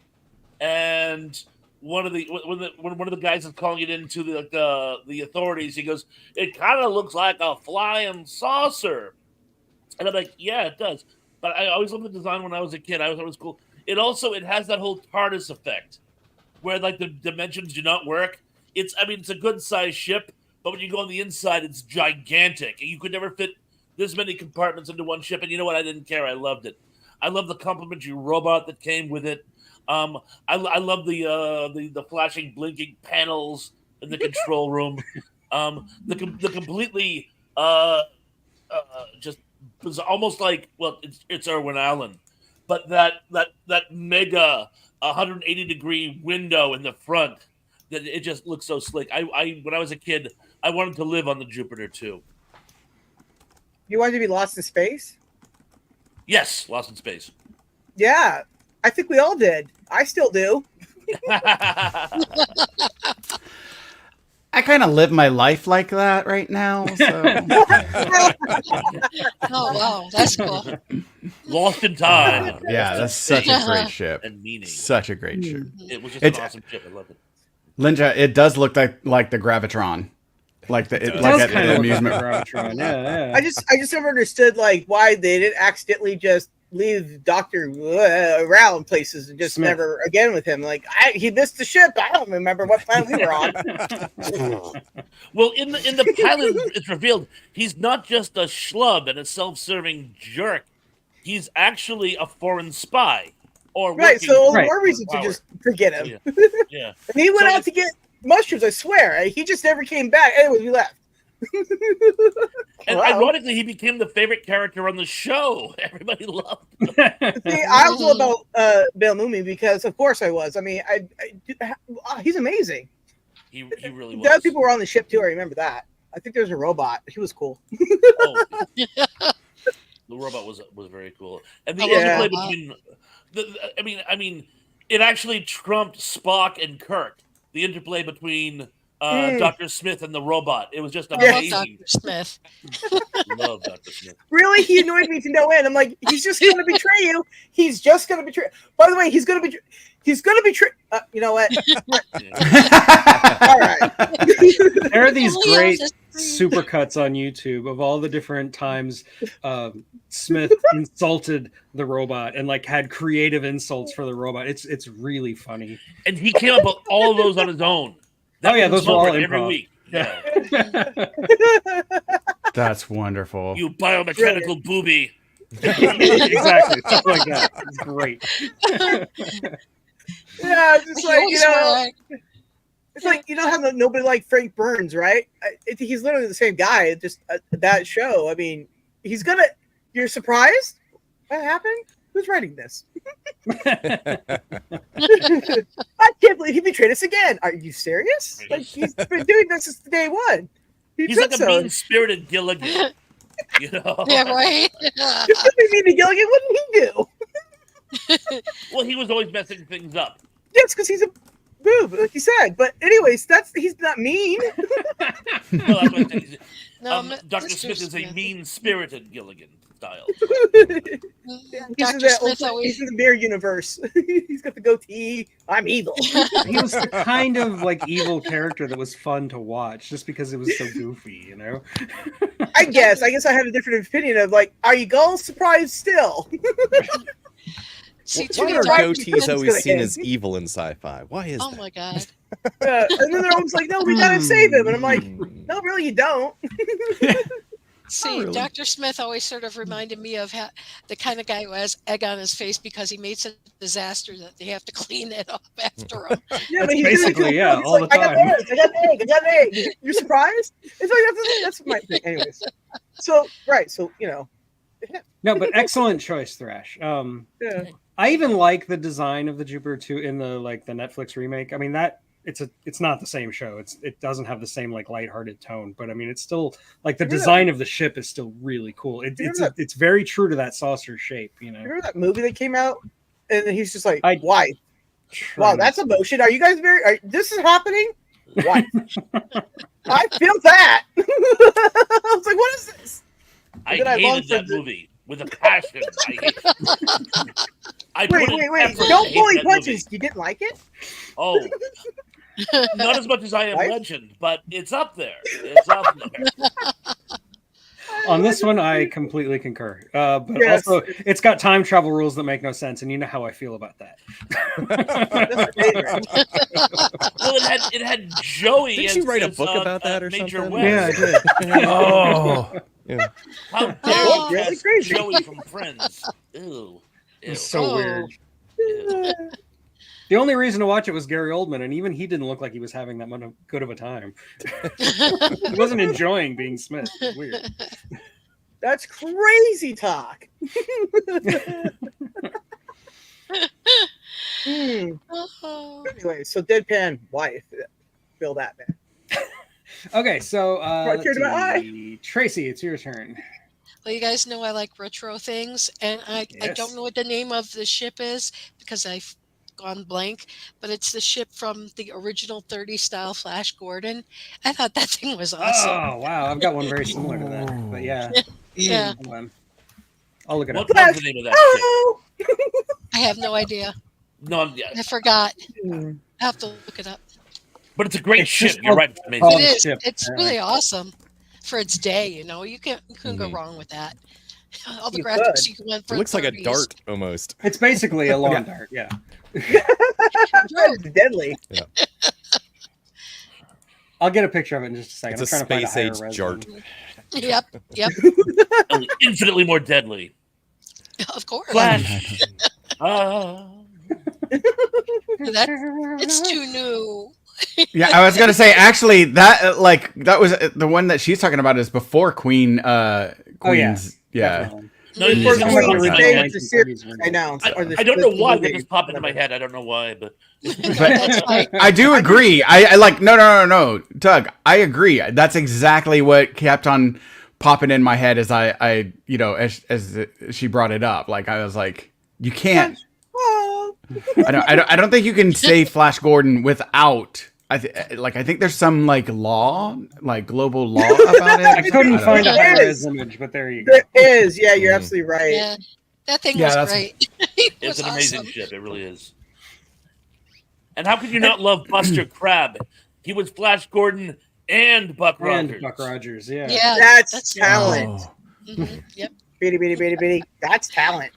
[SPEAKER 4] and one of the guys is calling it into the authorities. He goes, "It kind of looks like a flying saucer," and I'm like, "Yeah, it does." But I always loved the design when I was a kid. I thought it was cool. It has that whole TARDIS effect, where like the dimensions do not work. It's a good sized ship, but when you go on the inside, it's gigantic. You could never fit this many compartments into one ship. And you know what? I didn't care. I loved it. I love the complimentary robot that came with it. I love the flashing, blinking panels in the control room. The completely just was almost like, well, it's Irwin Allen, but that mega 180-degree window in the front, that it just looks so slick. I when I was a kid, I wanted to live on the Jupiter 2.
[SPEAKER 3] You wanted to be lost in space?
[SPEAKER 4] Yes, Lost in Space.
[SPEAKER 3] Yeah, I think we all did. I still do.
[SPEAKER 6] I kind of live my life like that right now. So
[SPEAKER 5] Oh wow, that's cool.
[SPEAKER 4] Lost in time
[SPEAKER 6] yeah, that's such a great ship.
[SPEAKER 4] and meaning.
[SPEAKER 6] Such a great ship.
[SPEAKER 4] It was just
[SPEAKER 6] It's-
[SPEAKER 4] an awesome ship. I love it.
[SPEAKER 6] Linja, it does look like the Gravitron, like the
[SPEAKER 2] It
[SPEAKER 6] like
[SPEAKER 2] does
[SPEAKER 6] at
[SPEAKER 2] kind
[SPEAKER 6] the
[SPEAKER 2] of
[SPEAKER 6] amusement.
[SPEAKER 2] Gravitron. Yeah, yeah.
[SPEAKER 3] I just never understood like why they didn't accidentally just leave Doctor around places and just
[SPEAKER 2] Smith.
[SPEAKER 3] never again with him. Like he missed the ship. I don't remember what planet we were on.
[SPEAKER 4] Well, in the pilot, it's revealed he's not just a schlub and a self-serving jerk. He's actually a foreign spy. Or
[SPEAKER 3] Right,
[SPEAKER 4] working
[SPEAKER 3] so
[SPEAKER 2] Right.
[SPEAKER 3] more reason to
[SPEAKER 4] power.
[SPEAKER 3] just forget him.
[SPEAKER 4] Yeah. Yeah.
[SPEAKER 3] And he went
[SPEAKER 4] So
[SPEAKER 3] out to get mushrooms, I swear. He just never came back. Anyway, we left.
[SPEAKER 4] And
[SPEAKER 3] Wow.
[SPEAKER 4] ironically, he became the favorite character on the show. Everybody loved him.
[SPEAKER 3] See, I was all about Bill Mooney because, of course, I was. I mean, he's amazing.
[SPEAKER 4] He really
[SPEAKER 3] The
[SPEAKER 4] was.
[SPEAKER 3] other people were on the ship too. I remember that. I think there was a robot. He was cool.
[SPEAKER 4] Oh, the robot was very cool, and the
[SPEAKER 3] Yeah.
[SPEAKER 4] interplay between I mean, it actually trumped Spock and Kirk. The interplay between Dr. Smith and the robot. It was just
[SPEAKER 5] I love
[SPEAKER 4] amazing.
[SPEAKER 5] Dr. Smith.
[SPEAKER 4] Love Dr. Smith.
[SPEAKER 3] Really, he annoyed me to no end. I'm like, he's just going to betray you. He's just going to betray. By the way, he's going to betray. He's going to betray. You know what? All right.
[SPEAKER 2] There are these
[SPEAKER 5] Leo
[SPEAKER 2] great
[SPEAKER 5] just-
[SPEAKER 2] supercuts on YouTube of all the different times Smith insulted the robot and like had creative insults for the robot. It's really funny.
[SPEAKER 4] And he came up with all of those on his own.
[SPEAKER 2] Oh, yeah,
[SPEAKER 4] was
[SPEAKER 2] those were all
[SPEAKER 4] every
[SPEAKER 2] improv.
[SPEAKER 4] week. Yeah.
[SPEAKER 6] That's wonderful.
[SPEAKER 4] You biomechanical booby.
[SPEAKER 2] Exactly, stuff like that. It's great.
[SPEAKER 3] Yeah, it's just
[SPEAKER 5] He
[SPEAKER 3] like, you
[SPEAKER 5] always
[SPEAKER 3] know,
[SPEAKER 5] were like,
[SPEAKER 3] it's like, you know how nobody liked Frank Burns, right? He's literally the same guy. Just that show. I mean, he's gonna. You're surprised? What happened? Who's writing this? I can't believe he betrayed us again. Are you serious? Like he's been doing this since day one.
[SPEAKER 4] He's
[SPEAKER 3] said
[SPEAKER 4] like a
[SPEAKER 3] so.
[SPEAKER 4] mean-spirited Gilligan. You know?
[SPEAKER 5] yeah, right.
[SPEAKER 3] If we mean to Gilligan, what did he do?
[SPEAKER 4] Well, he was always messing things up.
[SPEAKER 3] Yes, because he's a boob, like you said. But anyways, he's not mean.
[SPEAKER 4] Well, that's what I'm saying.
[SPEAKER 5] No,
[SPEAKER 4] Dr.
[SPEAKER 5] Mr.
[SPEAKER 4] Smith is a mean-spirited Gilligan style.
[SPEAKER 3] He's in
[SPEAKER 5] Dr.
[SPEAKER 3] that
[SPEAKER 5] Smith
[SPEAKER 3] he's
[SPEAKER 5] always.
[SPEAKER 3] in the mirror universe. He's got the goatee. I'm evil.
[SPEAKER 2] He was the kind of like evil character that was fun to watch just because it was so goofy, you know?
[SPEAKER 3] I guess I had a different opinion of like, are you girls surprised still?
[SPEAKER 5] See,
[SPEAKER 7] Why
[SPEAKER 5] two
[SPEAKER 7] are
[SPEAKER 5] Dr.
[SPEAKER 7] goatees
[SPEAKER 5] Smiths-
[SPEAKER 7] always seen
[SPEAKER 3] end.
[SPEAKER 7] as evil in sci-fi? Why is
[SPEAKER 5] Oh
[SPEAKER 7] that?
[SPEAKER 5] my god.
[SPEAKER 3] And then they're always like, no, we gotta save him. And I'm like,
[SPEAKER 7] Hmm.
[SPEAKER 3] no, really, you don't.
[SPEAKER 5] See,
[SPEAKER 7] really.
[SPEAKER 5] Dr. Smith always sort of reminded me of the kind of guy who has egg on his face because he made such a disaster that they have to clean it up after him.
[SPEAKER 3] Yeah,
[SPEAKER 2] That's
[SPEAKER 3] but he's
[SPEAKER 2] basically,
[SPEAKER 3] really
[SPEAKER 2] yeah,
[SPEAKER 3] cool. He's
[SPEAKER 2] all
[SPEAKER 3] like,
[SPEAKER 2] the
[SPEAKER 3] I got
[SPEAKER 2] time.
[SPEAKER 3] the egg, I got the egg. You're surprised? It's like that's my thing. Anyways, so you know,
[SPEAKER 2] No, but excellent choice, Thrash.
[SPEAKER 3] yeah.
[SPEAKER 2] I even like the design of the Jupiter 2 in the Netflix remake. I mean that it's not the same show. It doesn't have the same like lighthearted tone, but I mean it's still like the
[SPEAKER 3] Remember
[SPEAKER 2] design of the ship is still really cool.
[SPEAKER 3] Remember
[SPEAKER 2] It's very true to that saucer shape, you know.
[SPEAKER 3] Remember that movie that came out? And then he's just like,
[SPEAKER 2] I-
[SPEAKER 3] why? Wow, that's emotion. Are you guys this is happening? Why? I feel that. I was like, what is this?
[SPEAKER 4] I
[SPEAKER 3] then I long
[SPEAKER 4] hated
[SPEAKER 3] for
[SPEAKER 4] that
[SPEAKER 3] the-
[SPEAKER 4] movie with a passion. I put in
[SPEAKER 3] Wait.
[SPEAKER 4] effort to
[SPEAKER 3] Don't
[SPEAKER 4] hate
[SPEAKER 3] pull any
[SPEAKER 4] that movie.
[SPEAKER 3] punches. You didn't like it?
[SPEAKER 4] Oh, not as much as I Am
[SPEAKER 3] Right?
[SPEAKER 4] Legend, but it's up there. It's up there.
[SPEAKER 2] On this one, I completely concur. But
[SPEAKER 3] Yes.
[SPEAKER 2] also, it's got time travel rules that make no sense, and you know how I feel about that.
[SPEAKER 3] That's my favorite.
[SPEAKER 4] Well, it had Joey.
[SPEAKER 7] Didn't you write a
[SPEAKER 4] as,
[SPEAKER 7] book about that or
[SPEAKER 4] Major
[SPEAKER 7] something?
[SPEAKER 4] West.
[SPEAKER 2] did.
[SPEAKER 6] Oh,
[SPEAKER 7] Yeah.
[SPEAKER 4] How dare
[SPEAKER 5] Oh,
[SPEAKER 4] you
[SPEAKER 3] really
[SPEAKER 4] cast
[SPEAKER 3] crazy.
[SPEAKER 4] Joey from Friends? Ew. Ew.
[SPEAKER 2] It's so
[SPEAKER 5] Oh.
[SPEAKER 2] weird.
[SPEAKER 4] Ew.
[SPEAKER 2] The only reason to watch it was Gary Oldman, and even he didn't look like he was having that good of a time. He wasn't enjoying being Smith. It was weird.
[SPEAKER 3] That's crazy talk.
[SPEAKER 5] Oh.
[SPEAKER 3] Anyway, so deadpan wife, Bill that man.
[SPEAKER 2] Okay, so
[SPEAKER 3] Right
[SPEAKER 2] let's
[SPEAKER 3] here to my
[SPEAKER 2] see. Tracy, it's your turn.
[SPEAKER 5] Well, you guys know I like retro things, and I
[SPEAKER 2] Yes.
[SPEAKER 5] don't know what the name of the ship is because I've gone blank, but it's the ship from the original 30 style Flash Gordon. I thought that thing was awesome.
[SPEAKER 2] Oh wow, I've got one very similar to that. But yeah,
[SPEAKER 5] Yeah.
[SPEAKER 2] Hold on. I'll look it up.
[SPEAKER 4] What was the name of that ship?
[SPEAKER 3] Oh!
[SPEAKER 5] I have no idea.
[SPEAKER 4] No,
[SPEAKER 5] I forgot.
[SPEAKER 3] Hmm.
[SPEAKER 5] I have to look it up.
[SPEAKER 4] but it's a great
[SPEAKER 2] It's
[SPEAKER 4] ship.
[SPEAKER 2] just
[SPEAKER 4] You're right. It's amazing.
[SPEAKER 2] called
[SPEAKER 5] It is.
[SPEAKER 2] ship,
[SPEAKER 5] It's
[SPEAKER 2] apparently.
[SPEAKER 5] really awesome for its day. You know, you couldn't go
[SPEAKER 7] Mhm.
[SPEAKER 5] wrong with that. All the
[SPEAKER 3] You
[SPEAKER 5] graphics
[SPEAKER 3] could.
[SPEAKER 5] you went
[SPEAKER 7] It
[SPEAKER 5] for.
[SPEAKER 7] looks like a
[SPEAKER 5] 30s.
[SPEAKER 7] dart almost.
[SPEAKER 2] It's basically a lawn dart. Yeah.
[SPEAKER 3] That's deadly.
[SPEAKER 2] I'll get a picture of it in just a second.
[SPEAKER 7] It's
[SPEAKER 2] I'm
[SPEAKER 7] a
[SPEAKER 2] trying to find
[SPEAKER 7] space
[SPEAKER 2] higher
[SPEAKER 7] age
[SPEAKER 2] res
[SPEAKER 7] jart.
[SPEAKER 2] one.
[SPEAKER 5] Yep.
[SPEAKER 4] Infinitely more deadly.
[SPEAKER 5] Of course.
[SPEAKER 4] Flash. Ah.
[SPEAKER 5] It's too new.
[SPEAKER 6] Yeah, I was gonna say actually that that was the one that she's talking about is before Queen. Queen's. Yeah.
[SPEAKER 2] Definitely.
[SPEAKER 4] No,
[SPEAKER 3] Before
[SPEAKER 4] it's just
[SPEAKER 3] Queen
[SPEAKER 4] popped into my
[SPEAKER 3] stayed
[SPEAKER 4] head.
[SPEAKER 3] with the series, I know. or the-
[SPEAKER 4] I don't know
[SPEAKER 3] the
[SPEAKER 4] why
[SPEAKER 3] movie,
[SPEAKER 4] that just popped into my
[SPEAKER 3] whatever.
[SPEAKER 4] head. I don't know why, but
[SPEAKER 5] That's fine.
[SPEAKER 6] I do agree. I like no, Doug. I agree. That's exactly what kept on popping in my head as I as she brought it up. Like I was like, you can't.
[SPEAKER 3] Oh.
[SPEAKER 6] I don't think you can say Flash Gordon without. I think there's some law, global law about it.
[SPEAKER 2] I couldn't
[SPEAKER 6] don't
[SPEAKER 2] find
[SPEAKER 6] know.
[SPEAKER 2] a high res image, but there you go.
[SPEAKER 3] There is, yeah, you're absolutely right.
[SPEAKER 5] Yeah, that thing
[SPEAKER 6] Yeah,
[SPEAKER 5] was
[SPEAKER 6] that's-
[SPEAKER 5] great. It
[SPEAKER 4] it's
[SPEAKER 5] was
[SPEAKER 4] an amazing
[SPEAKER 5] awesome.
[SPEAKER 4] ship. It really is. And how could you not love Buster Crabbe? He was Flash Gordon and Buck Rogers.
[SPEAKER 2] And Buck Rogers, yeah.
[SPEAKER 5] Yeah,
[SPEAKER 3] That's talent.
[SPEAKER 6] Oh.
[SPEAKER 5] Yep.
[SPEAKER 3] Bitty. That's talent.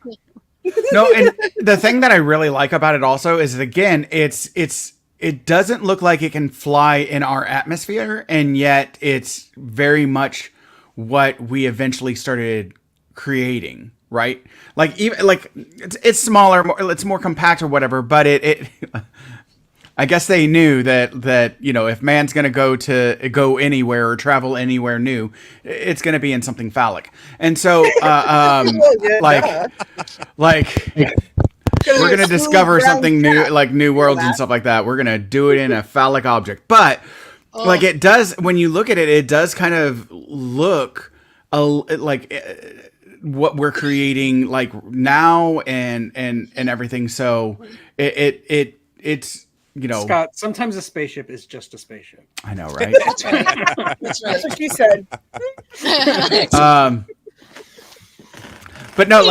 [SPEAKER 6] No, and the thing that I really like about it also is that, again, it doesn't look like it can fly in our atmosphere, and yet it's very much what we eventually started creating, right? Like even it's smaller, it's more compact or whatever, but it I guess they knew that if man's gonna go anywhere or travel anywhere new, it's gonna be in something phallic, and so
[SPEAKER 3] Yeah,
[SPEAKER 6] like we're gonna discover something new, like new worlds and stuff like that. We're gonna do it in a phallic object, but like it does when you look at it, it does kind of look like what we're creating like now and everything. So it's.
[SPEAKER 2] Scott, sometimes a spaceship is just a spaceship.
[SPEAKER 6] I know, right?
[SPEAKER 5] That's right. That's right.
[SPEAKER 3] That's what she said.
[SPEAKER 6] But no,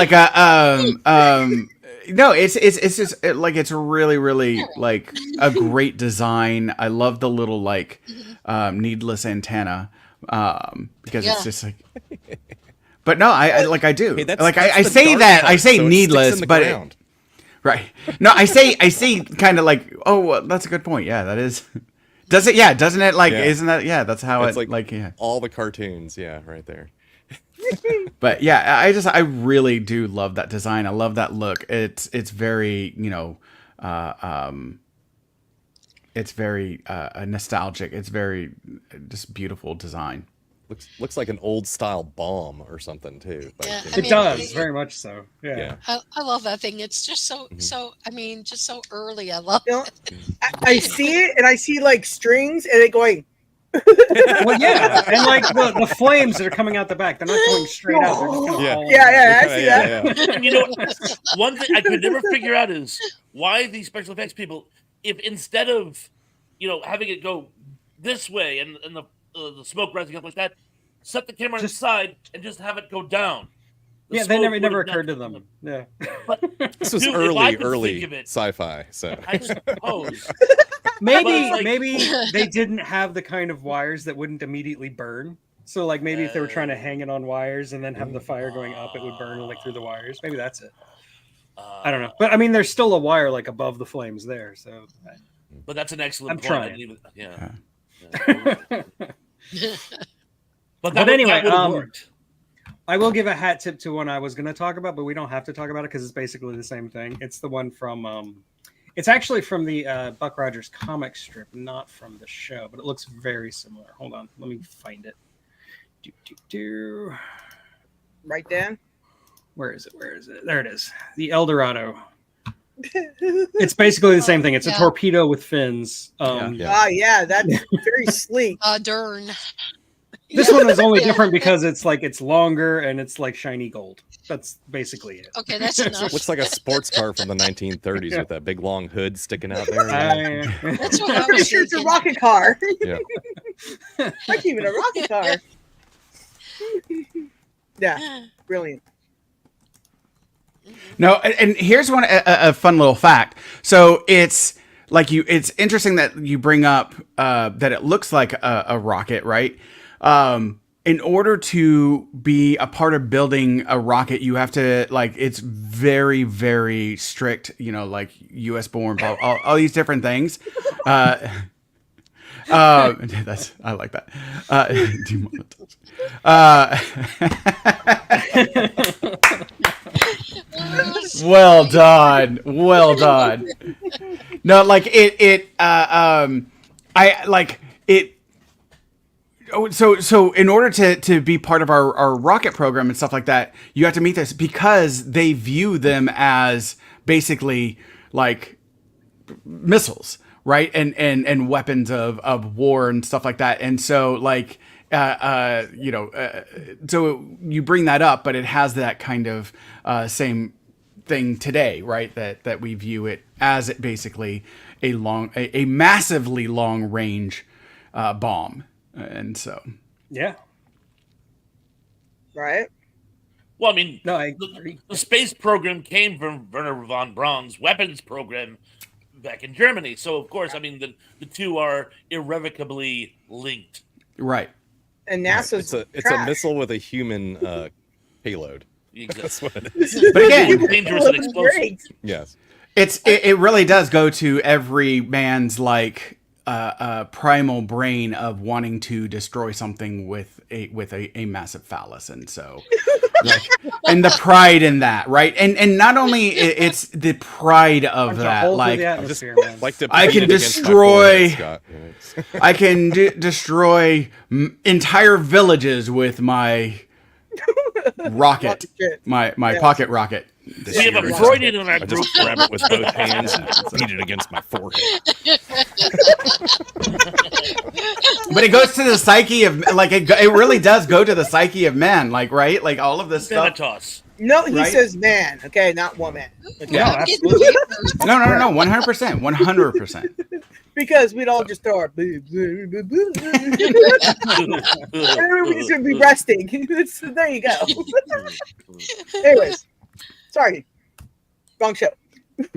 [SPEAKER 6] no, it's just it's really like a great design. I love the little needless antenna because
[SPEAKER 5] Yeah.
[SPEAKER 6] it's just like. But no, I do.
[SPEAKER 7] Hey, that's
[SPEAKER 6] I
[SPEAKER 7] the
[SPEAKER 6] say
[SPEAKER 7] dark
[SPEAKER 6] that
[SPEAKER 7] part,
[SPEAKER 6] I say
[SPEAKER 7] so it sticks
[SPEAKER 6] needless,
[SPEAKER 7] in the
[SPEAKER 6] but
[SPEAKER 7] ground.
[SPEAKER 6] right. No, I say kind of like, oh, well, that's a good point. Yeah, that is. Does it? Yeah, doesn't it? Like,
[SPEAKER 7] Yeah.
[SPEAKER 6] isn't that? Yeah, that's how
[SPEAKER 7] It's
[SPEAKER 6] it.
[SPEAKER 7] like
[SPEAKER 6] Yeah.
[SPEAKER 7] all the cartoons, yeah, right there.
[SPEAKER 6] But yeah, I really do love that design. I love that look. It's very it's very nostalgic. It's very just beautiful design.
[SPEAKER 7] Looks like an old style bomb or something too. Like,
[SPEAKER 5] Yeah,
[SPEAKER 7] you
[SPEAKER 5] I
[SPEAKER 7] know,
[SPEAKER 2] It does, very much so. Yeah.
[SPEAKER 7] yeah.
[SPEAKER 5] I love that thing. It's just so just so early. I love
[SPEAKER 3] You know,
[SPEAKER 5] it.
[SPEAKER 3] I see it, and I see strings, and it going.
[SPEAKER 2] Well, yeah, and the flames that are coming out the back, they're not going straight out. They're just kind of
[SPEAKER 7] Yeah.
[SPEAKER 2] falling.
[SPEAKER 3] Yeah, I see that.
[SPEAKER 7] yeah.
[SPEAKER 4] And you know what? One thing I could never figure out is why these special effects people, if instead of having it go this way and the smoke rising up like that, set the camera on the side and just have it go down. The
[SPEAKER 2] Yeah,
[SPEAKER 4] smoke
[SPEAKER 2] it never
[SPEAKER 4] would've
[SPEAKER 2] occurred to
[SPEAKER 4] not-
[SPEAKER 2] them. Yeah.
[SPEAKER 4] But
[SPEAKER 7] This was
[SPEAKER 4] Dude, if I could
[SPEAKER 7] early
[SPEAKER 4] think of it-
[SPEAKER 7] sci-fi. So
[SPEAKER 4] I suppose
[SPEAKER 2] Maybe
[SPEAKER 4] like-
[SPEAKER 2] they didn't have the kind of wires that wouldn't immediately burn. So maybe if they were trying to hang it on wires and then have the fire going up, it would burn through the wires. Maybe that's it. I don't know. But I mean, there's still a wire above the flames there. So
[SPEAKER 4] But that's an excellent
[SPEAKER 2] I'm
[SPEAKER 4] point.
[SPEAKER 2] trying.
[SPEAKER 4] I didn't even- yeah.
[SPEAKER 2] But
[SPEAKER 4] But
[SPEAKER 2] anyway,
[SPEAKER 4] that would've worked.
[SPEAKER 2] I will give a hat tip to one I was going to talk about, but we don't have to talk about it because it's basically the same thing. It's the one from, it's actually from the Buck Rogers comic strip, not from the show, but it looks very similar. Hold on, let me find it.
[SPEAKER 3] Right, Dan?
[SPEAKER 2] Where is it? There it is. The Eldorado. It's basically the same thing. It's a
[SPEAKER 5] Yeah.
[SPEAKER 2] torpedo with fins.
[SPEAKER 3] Ah, yeah, that's very sleek.
[SPEAKER 5] Darn.
[SPEAKER 2] This one is only different because it's longer and it's shiny gold. That's basically it.
[SPEAKER 5] Okay, that's enough.
[SPEAKER 7] looks like a sports car from the 1930s with that big long hood sticking out there.
[SPEAKER 5] That's what I
[SPEAKER 3] I'm pretty
[SPEAKER 5] was
[SPEAKER 3] sure it's a
[SPEAKER 5] thinking.
[SPEAKER 3] rocket car.
[SPEAKER 7] Yeah.
[SPEAKER 3] Not even a rocket car. Yeah, brilliant.
[SPEAKER 6] No, and here's a fun little fact. So it's it's interesting that you bring up that it looks like a rocket, right? in order to be a part of building a rocket, you have to like it's very, very strict. You know, like U.S. born, all these different things. That's I like that. Demonetized. Well done. Well done. No, like I like it. Oh, so in order to be part of our rocket program and stuff like that, you have to meet this because they view them as basically like missiles, right? And weapons of war and stuff like that. And so like so you bring that up, but it has that kind of same thing today, right? That we view it as basically a massively long range bomb. And so,
[SPEAKER 2] Yeah.
[SPEAKER 3] Right?
[SPEAKER 4] Well, I mean,
[SPEAKER 2] No, I agree.
[SPEAKER 4] the space program came from Werner von Braun's weapons program back in Germany. So, of course, I mean, the two are irrevocably linked.
[SPEAKER 6] right.
[SPEAKER 3] And NASA's
[SPEAKER 7] It's a missile with a human payload.
[SPEAKER 4] Exactly.
[SPEAKER 7] That's what it is.
[SPEAKER 6] But again,
[SPEAKER 4] Dangerous and explosive.
[SPEAKER 3] Great.
[SPEAKER 7] Yes.
[SPEAKER 6] it really does go to every man's like primal brain of wanting to destroy something with a massive phallus, and so like, and the pride in that, right? And not only it's the pride of
[SPEAKER 2] Bunch of
[SPEAKER 6] that,
[SPEAKER 2] holes in
[SPEAKER 6] like
[SPEAKER 2] the
[SPEAKER 7] I'm just
[SPEAKER 2] atmosphere, man.
[SPEAKER 7] like to
[SPEAKER 6] I
[SPEAKER 7] beat
[SPEAKER 6] can
[SPEAKER 7] it against my
[SPEAKER 6] destroy-
[SPEAKER 7] forehead, Scott. You know,
[SPEAKER 6] I can destroy entire villages with my rocket,
[SPEAKER 3] Shit.
[SPEAKER 6] my
[SPEAKER 3] Yes.
[SPEAKER 6] pocket rocket.
[SPEAKER 4] We have a
[SPEAKER 3] Yes.
[SPEAKER 4] Freudian in our
[SPEAKER 7] I
[SPEAKER 4] group.
[SPEAKER 7] just grab it with both hands and beat it against my forehead.
[SPEAKER 6] But it goes to the psyche of like it really does go to the psyche of man, like right, like all of this stuff.
[SPEAKER 4] Thanatos.
[SPEAKER 3] No, he
[SPEAKER 6] Right?
[SPEAKER 3] says man, okay, not woman. Okay?
[SPEAKER 2] Yeah,
[SPEAKER 5] Get
[SPEAKER 2] absolutely.
[SPEAKER 5] papers.
[SPEAKER 6] No, 100%.
[SPEAKER 3] Because we'd all just throw our boobs. And everybody's gonna be resting. There you go. Anyways, sorry. Wrong show.
[SPEAKER 5] More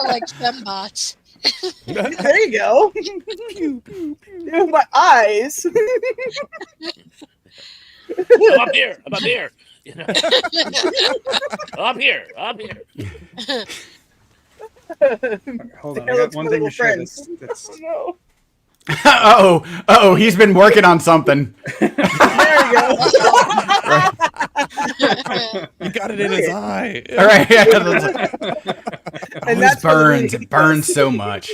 [SPEAKER 5] like fembots.
[SPEAKER 3] There you go. My eyes.
[SPEAKER 4] I'm up here. I'm up here. You know? I'm here. I'm here.
[SPEAKER 2] Hold on,
[SPEAKER 3] Yeah,
[SPEAKER 2] I got
[SPEAKER 3] let's
[SPEAKER 2] one
[SPEAKER 3] go,
[SPEAKER 2] thing to
[SPEAKER 3] little
[SPEAKER 2] share.
[SPEAKER 3] friends.
[SPEAKER 2] That's
[SPEAKER 3] No.
[SPEAKER 6] Uh-oh, he's been working on something.
[SPEAKER 3] There you go.
[SPEAKER 7] You got it in his eye.
[SPEAKER 6] All right, yeah,
[SPEAKER 3] And
[SPEAKER 6] this
[SPEAKER 3] that's what
[SPEAKER 6] burns.
[SPEAKER 3] it
[SPEAKER 6] It burns so much.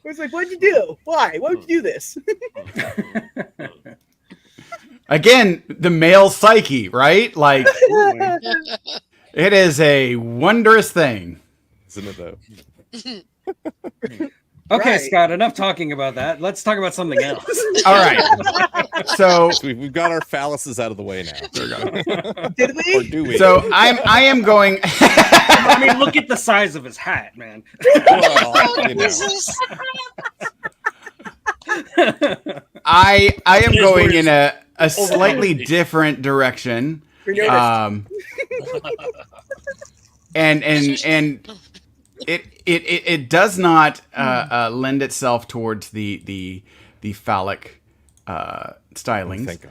[SPEAKER 3] It's like, what'd you do? Why? Why would you do this?
[SPEAKER 6] Again, the male psyche, right? Like it is a wondrous thing.
[SPEAKER 7] Isn't it though?
[SPEAKER 2] okay,
[SPEAKER 3] Right.
[SPEAKER 2] Scott. Enough talking about that. Let's talk about something else.
[SPEAKER 6] All right. So
[SPEAKER 7] We've got our phalluses out of the way now.
[SPEAKER 3] Did
[SPEAKER 7] Or
[SPEAKER 3] we?
[SPEAKER 7] do we?
[SPEAKER 6] I am going.
[SPEAKER 2] I mean, look at the size of his hat, man.
[SPEAKER 7] Well, you know.
[SPEAKER 5] Jesus.
[SPEAKER 6] I am
[SPEAKER 4] It is
[SPEAKER 6] going
[SPEAKER 4] what it
[SPEAKER 6] in
[SPEAKER 4] is.
[SPEAKER 6] a slightly different direction.
[SPEAKER 3] We noticed.
[SPEAKER 6] And it does not lend itself towards the phallic stylings.
[SPEAKER 7] Thank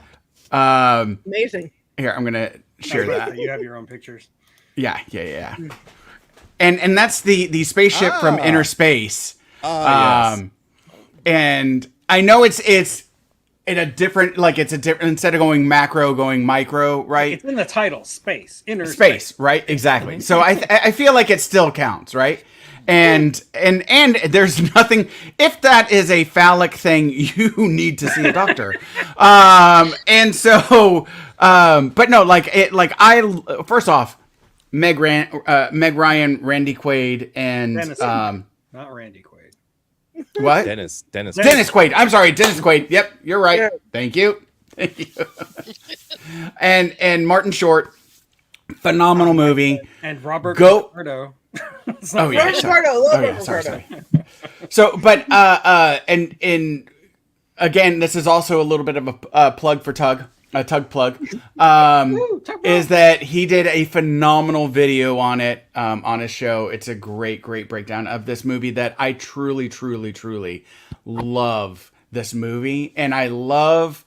[SPEAKER 7] God.
[SPEAKER 3] Amazing.
[SPEAKER 6] Here, I'm gonna share that.
[SPEAKER 2] You have your own pictures.
[SPEAKER 6] Yeah. And that's the spaceship from
[SPEAKER 7] Ah.
[SPEAKER 6] Inner Space.
[SPEAKER 7] Ah, yes.
[SPEAKER 6] And I know it's in a different, like it's a different, instead of going macro, going micro, right?
[SPEAKER 2] It's in the title, space, inner
[SPEAKER 6] Space, right? Exactly. So I feel like it still counts, right? And there's nothing. If that is a phallic thing, you need to see a doctor. And so, but no, first off, Meg Ryan, Randy Quaid, and
[SPEAKER 2] Dennis. Not Randy Quaid.
[SPEAKER 6] what?
[SPEAKER 7] Dennis.
[SPEAKER 6] Dennis Quaid. I'm sorry, Dennis Quaid. Yep, you're right.
[SPEAKER 3] Yeah.
[SPEAKER 6] Thank you. and Martin Short, phenomenal movie.
[SPEAKER 2] And Robert
[SPEAKER 6] Go-
[SPEAKER 2] Ricardo.
[SPEAKER 6] Oh yeah,
[SPEAKER 3] Robert
[SPEAKER 6] sorry.
[SPEAKER 3] Ricardo, love
[SPEAKER 6] Oh, yeah,
[SPEAKER 3] Robert
[SPEAKER 6] sorry,
[SPEAKER 3] Ricardo.
[SPEAKER 6] sorry. So, but and again, this is also a little bit of a plug for Tug. A Tug plug. Is that he did a phenomenal video on it on his show. It's a great breakdown of this movie that I truly love this movie, and I love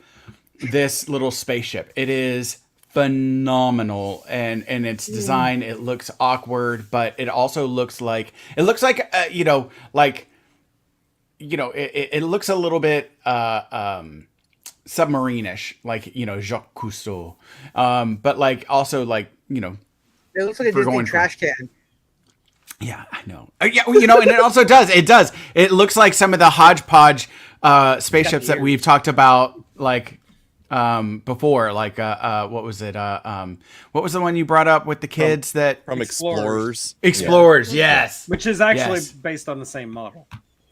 [SPEAKER 6] this little spaceship. It is phenomenal, and its design. It looks awkward, but it also looks like it looks a little bit submarine-ish, like Jacques Cousteau, but like also like
[SPEAKER 3] It looks like a
[SPEAKER 6] For
[SPEAKER 3] Disney
[SPEAKER 6] going for-
[SPEAKER 3] trash can.
[SPEAKER 6] yeah, I know. Yeah, well, and it also does. It does. It looks like some of the hodgepodge spaceships that we've talked about, like before. Like what was it? What was the one you brought up with the kids that
[SPEAKER 7] From
[SPEAKER 2] Explorers.
[SPEAKER 7] Explorers.
[SPEAKER 6] Explorers? Yes.
[SPEAKER 2] Which is actually
[SPEAKER 6] Yes.
[SPEAKER 2] based on the same model.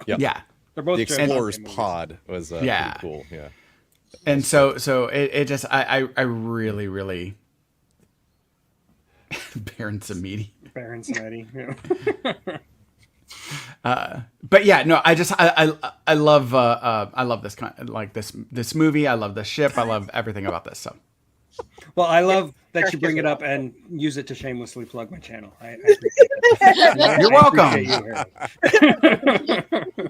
[SPEAKER 7] Yep.
[SPEAKER 6] Yeah.
[SPEAKER 2] They're both
[SPEAKER 7] The
[SPEAKER 2] Joe
[SPEAKER 7] Explorers
[SPEAKER 2] Dante movies.
[SPEAKER 7] pod was
[SPEAKER 6] Yeah.
[SPEAKER 7] pretty cool. Yeah.
[SPEAKER 6] And so it just I really Baron Samedi.
[SPEAKER 2] Baron Samedi. Yeah.
[SPEAKER 6] But yeah, no, I love this kind like this movie. I love the ship. I love everything about this. So
[SPEAKER 2] Well, I love that you bring it up and use it to shamelessly plug my channel. I appreciate that.
[SPEAKER 6] You're
[SPEAKER 2] I
[SPEAKER 6] welcome.
[SPEAKER 2] appreciate you, Harold.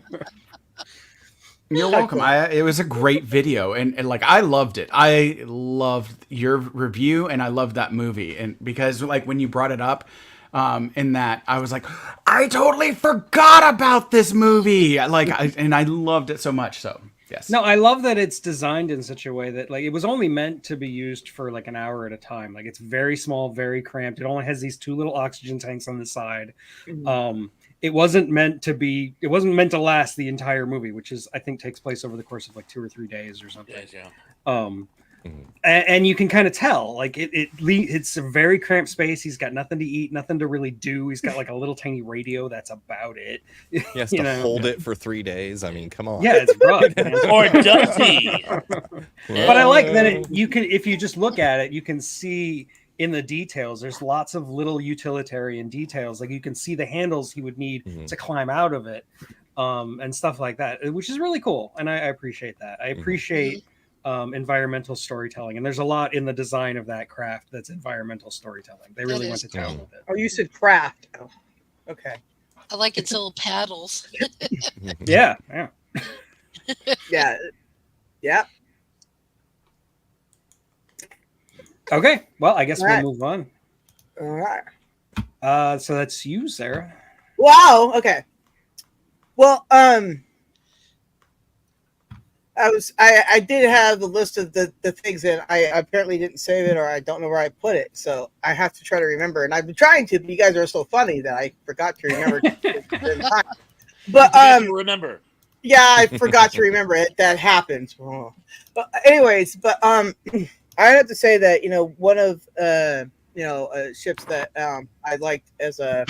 [SPEAKER 6] You're welcome. It was a great video, and like I loved it. I loved your review, and I loved that movie, and because like when you brought it up, in that I was like, I totally forgot about this movie. And I loved it so much. So yes.
[SPEAKER 2] No, I love that it's designed in such a way that like it was only meant to be used for like an hour at a time. Like it's very small, very cramped. It only has these 2 little oxygen tanks on the side. It wasn't meant to last the entire movie, which is I think takes place over the course of like 2 or 3 days or something.
[SPEAKER 4] Yes, yeah.
[SPEAKER 2] And you can kind of tell like it's a very cramped space. He's got nothing to eat, nothing to really do. He's got like a little tiny radio. That's about it.
[SPEAKER 7] He has to hold it for 3 days. I mean, come on.
[SPEAKER 2] Yeah, it's rough. man.
[SPEAKER 4] Or does he?
[SPEAKER 2] But I like that you can, if you just look at it, you can see in the details. There's lots of little utilitarian details. Like you can see the handles he would need to climb out of it, and stuff like that, which is really cool. And I appreciate that. I appreciate environmental storytelling, and there's a lot in the design of that craft that's environmental storytelling. They really went to town with it.
[SPEAKER 3] Oh, you said craft. Oh, okay.
[SPEAKER 5] I like its little paddles.
[SPEAKER 2] Yeah.
[SPEAKER 3] Yeah. Yeah.
[SPEAKER 2] Okay. Well, I guess
[SPEAKER 3] All right.
[SPEAKER 2] we'll move on.
[SPEAKER 3] All right.
[SPEAKER 2] So that's you, Sarah.
[SPEAKER 3] Wow. Okay. Well, I did have the list of the things, and I apparently didn't save it, or I don't know where I put it, so I have to try to remember. And I've been trying to, but you guys are so funny that I forgot to remember. But
[SPEAKER 4] You remember.
[SPEAKER 3] yeah, I forgot to remember it. That happens. Oh. But anyways, I have to say that one of ships that I liked as a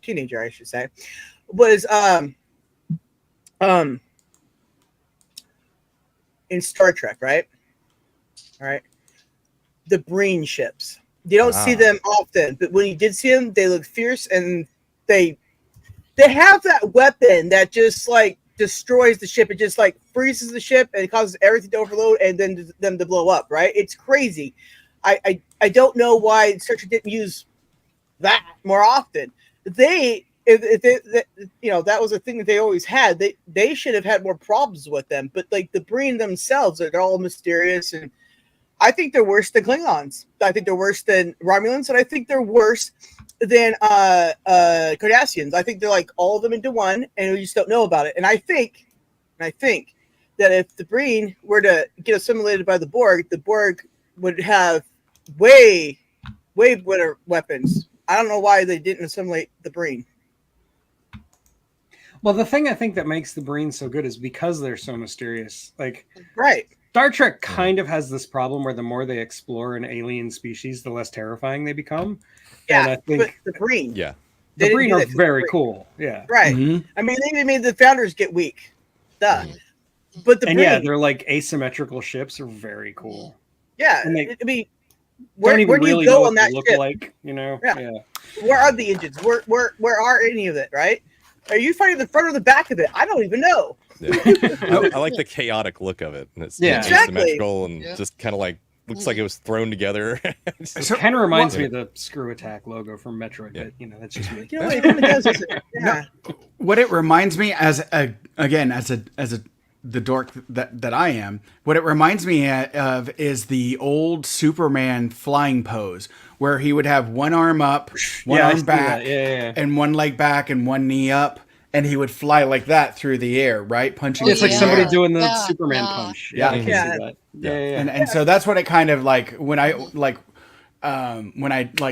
[SPEAKER 3] teenager, I should say, was in Star Trek, right? All right. The Breen ships. You don't see them often, but when you did see them, they look fierce, and they have that weapon that just like destroys the ship. It just like freezes the ship and it causes everything to overload and then them to blow up, right? It's crazy. I don't know why Star Trek didn't use that more often. If that was a thing that they always had. They should have had more problems with them. But like the Breen themselves, they're all mysterious, and I think they're worse than Klingons. I think they're worse than Romulans, and I think they're worse than Cardassians. I think they're like all of them into one, and we just don't know about it. And I think that if the Breen were to get assimilated by the Borg would have way better weapons. I don't know why they didn't assimilate the Breen.
[SPEAKER 2] Well, the thing I think that makes the Breen so good is because they're so mysterious. Like,
[SPEAKER 3] Right.
[SPEAKER 2] Star Trek kind of has this problem where the more they explore an alien species, the less terrifying they become.
[SPEAKER 3] Yeah,
[SPEAKER 2] and I think
[SPEAKER 3] but the Breen.
[SPEAKER 7] Yeah.
[SPEAKER 3] they
[SPEAKER 2] the
[SPEAKER 3] didn't
[SPEAKER 2] Breen
[SPEAKER 3] do
[SPEAKER 2] are
[SPEAKER 3] that to the
[SPEAKER 2] very
[SPEAKER 3] Breen.
[SPEAKER 2] cool. Yeah.
[SPEAKER 3] Right.
[SPEAKER 6] Mhm.
[SPEAKER 3] I mean, they even made the founders get weak. Duh. But the
[SPEAKER 2] And
[SPEAKER 3] Breen,
[SPEAKER 2] yeah, they're like asymmetrical ships are very cool.
[SPEAKER 3] yeah.
[SPEAKER 2] and they
[SPEAKER 3] I mean,
[SPEAKER 2] Don't
[SPEAKER 3] where
[SPEAKER 2] even
[SPEAKER 3] do you
[SPEAKER 2] really
[SPEAKER 3] go
[SPEAKER 2] know
[SPEAKER 3] on
[SPEAKER 2] what
[SPEAKER 3] that
[SPEAKER 2] they look
[SPEAKER 3] ship?
[SPEAKER 2] like, Yeah.
[SPEAKER 3] Yeah. Where are the engines? Where are any of it? Right? Are you fighting the front or the back of it? I don't even know.
[SPEAKER 7] Yeah. I like the chaotic look of it. And it's
[SPEAKER 2] Yeah.
[SPEAKER 3] Exactly.
[SPEAKER 7] asymmetrical and
[SPEAKER 5] Yeah.
[SPEAKER 7] just kind of like looks like it was thrown together.
[SPEAKER 2] It kind of reminds
[SPEAKER 7] Well-
[SPEAKER 2] me of the Screw Attack logo from Metroid,
[SPEAKER 7] Yeah.
[SPEAKER 2] but that's just me.
[SPEAKER 3] You know, it kind of does. Isn't it? Yeah.
[SPEAKER 6] What it reminds me as again, as the dork that I am, what it reminds me of is the old Superman flying pose, where he would have one arm up, one
[SPEAKER 2] I
[SPEAKER 6] arm
[SPEAKER 2] see
[SPEAKER 6] back,
[SPEAKER 2] that. Yeah.
[SPEAKER 6] and one leg back and one knee up, and he would fly like that through the air, right? Punching.
[SPEAKER 2] It's like
[SPEAKER 6] through the
[SPEAKER 2] somebody
[SPEAKER 6] air.
[SPEAKER 2] doing the
[SPEAKER 5] Yeah,
[SPEAKER 2] Superman
[SPEAKER 5] yeah.
[SPEAKER 2] punch.
[SPEAKER 6] Yeah.
[SPEAKER 2] I can
[SPEAKER 3] Yeah.
[SPEAKER 2] see that. Yeah.
[SPEAKER 6] And so that's what it kind of like when I like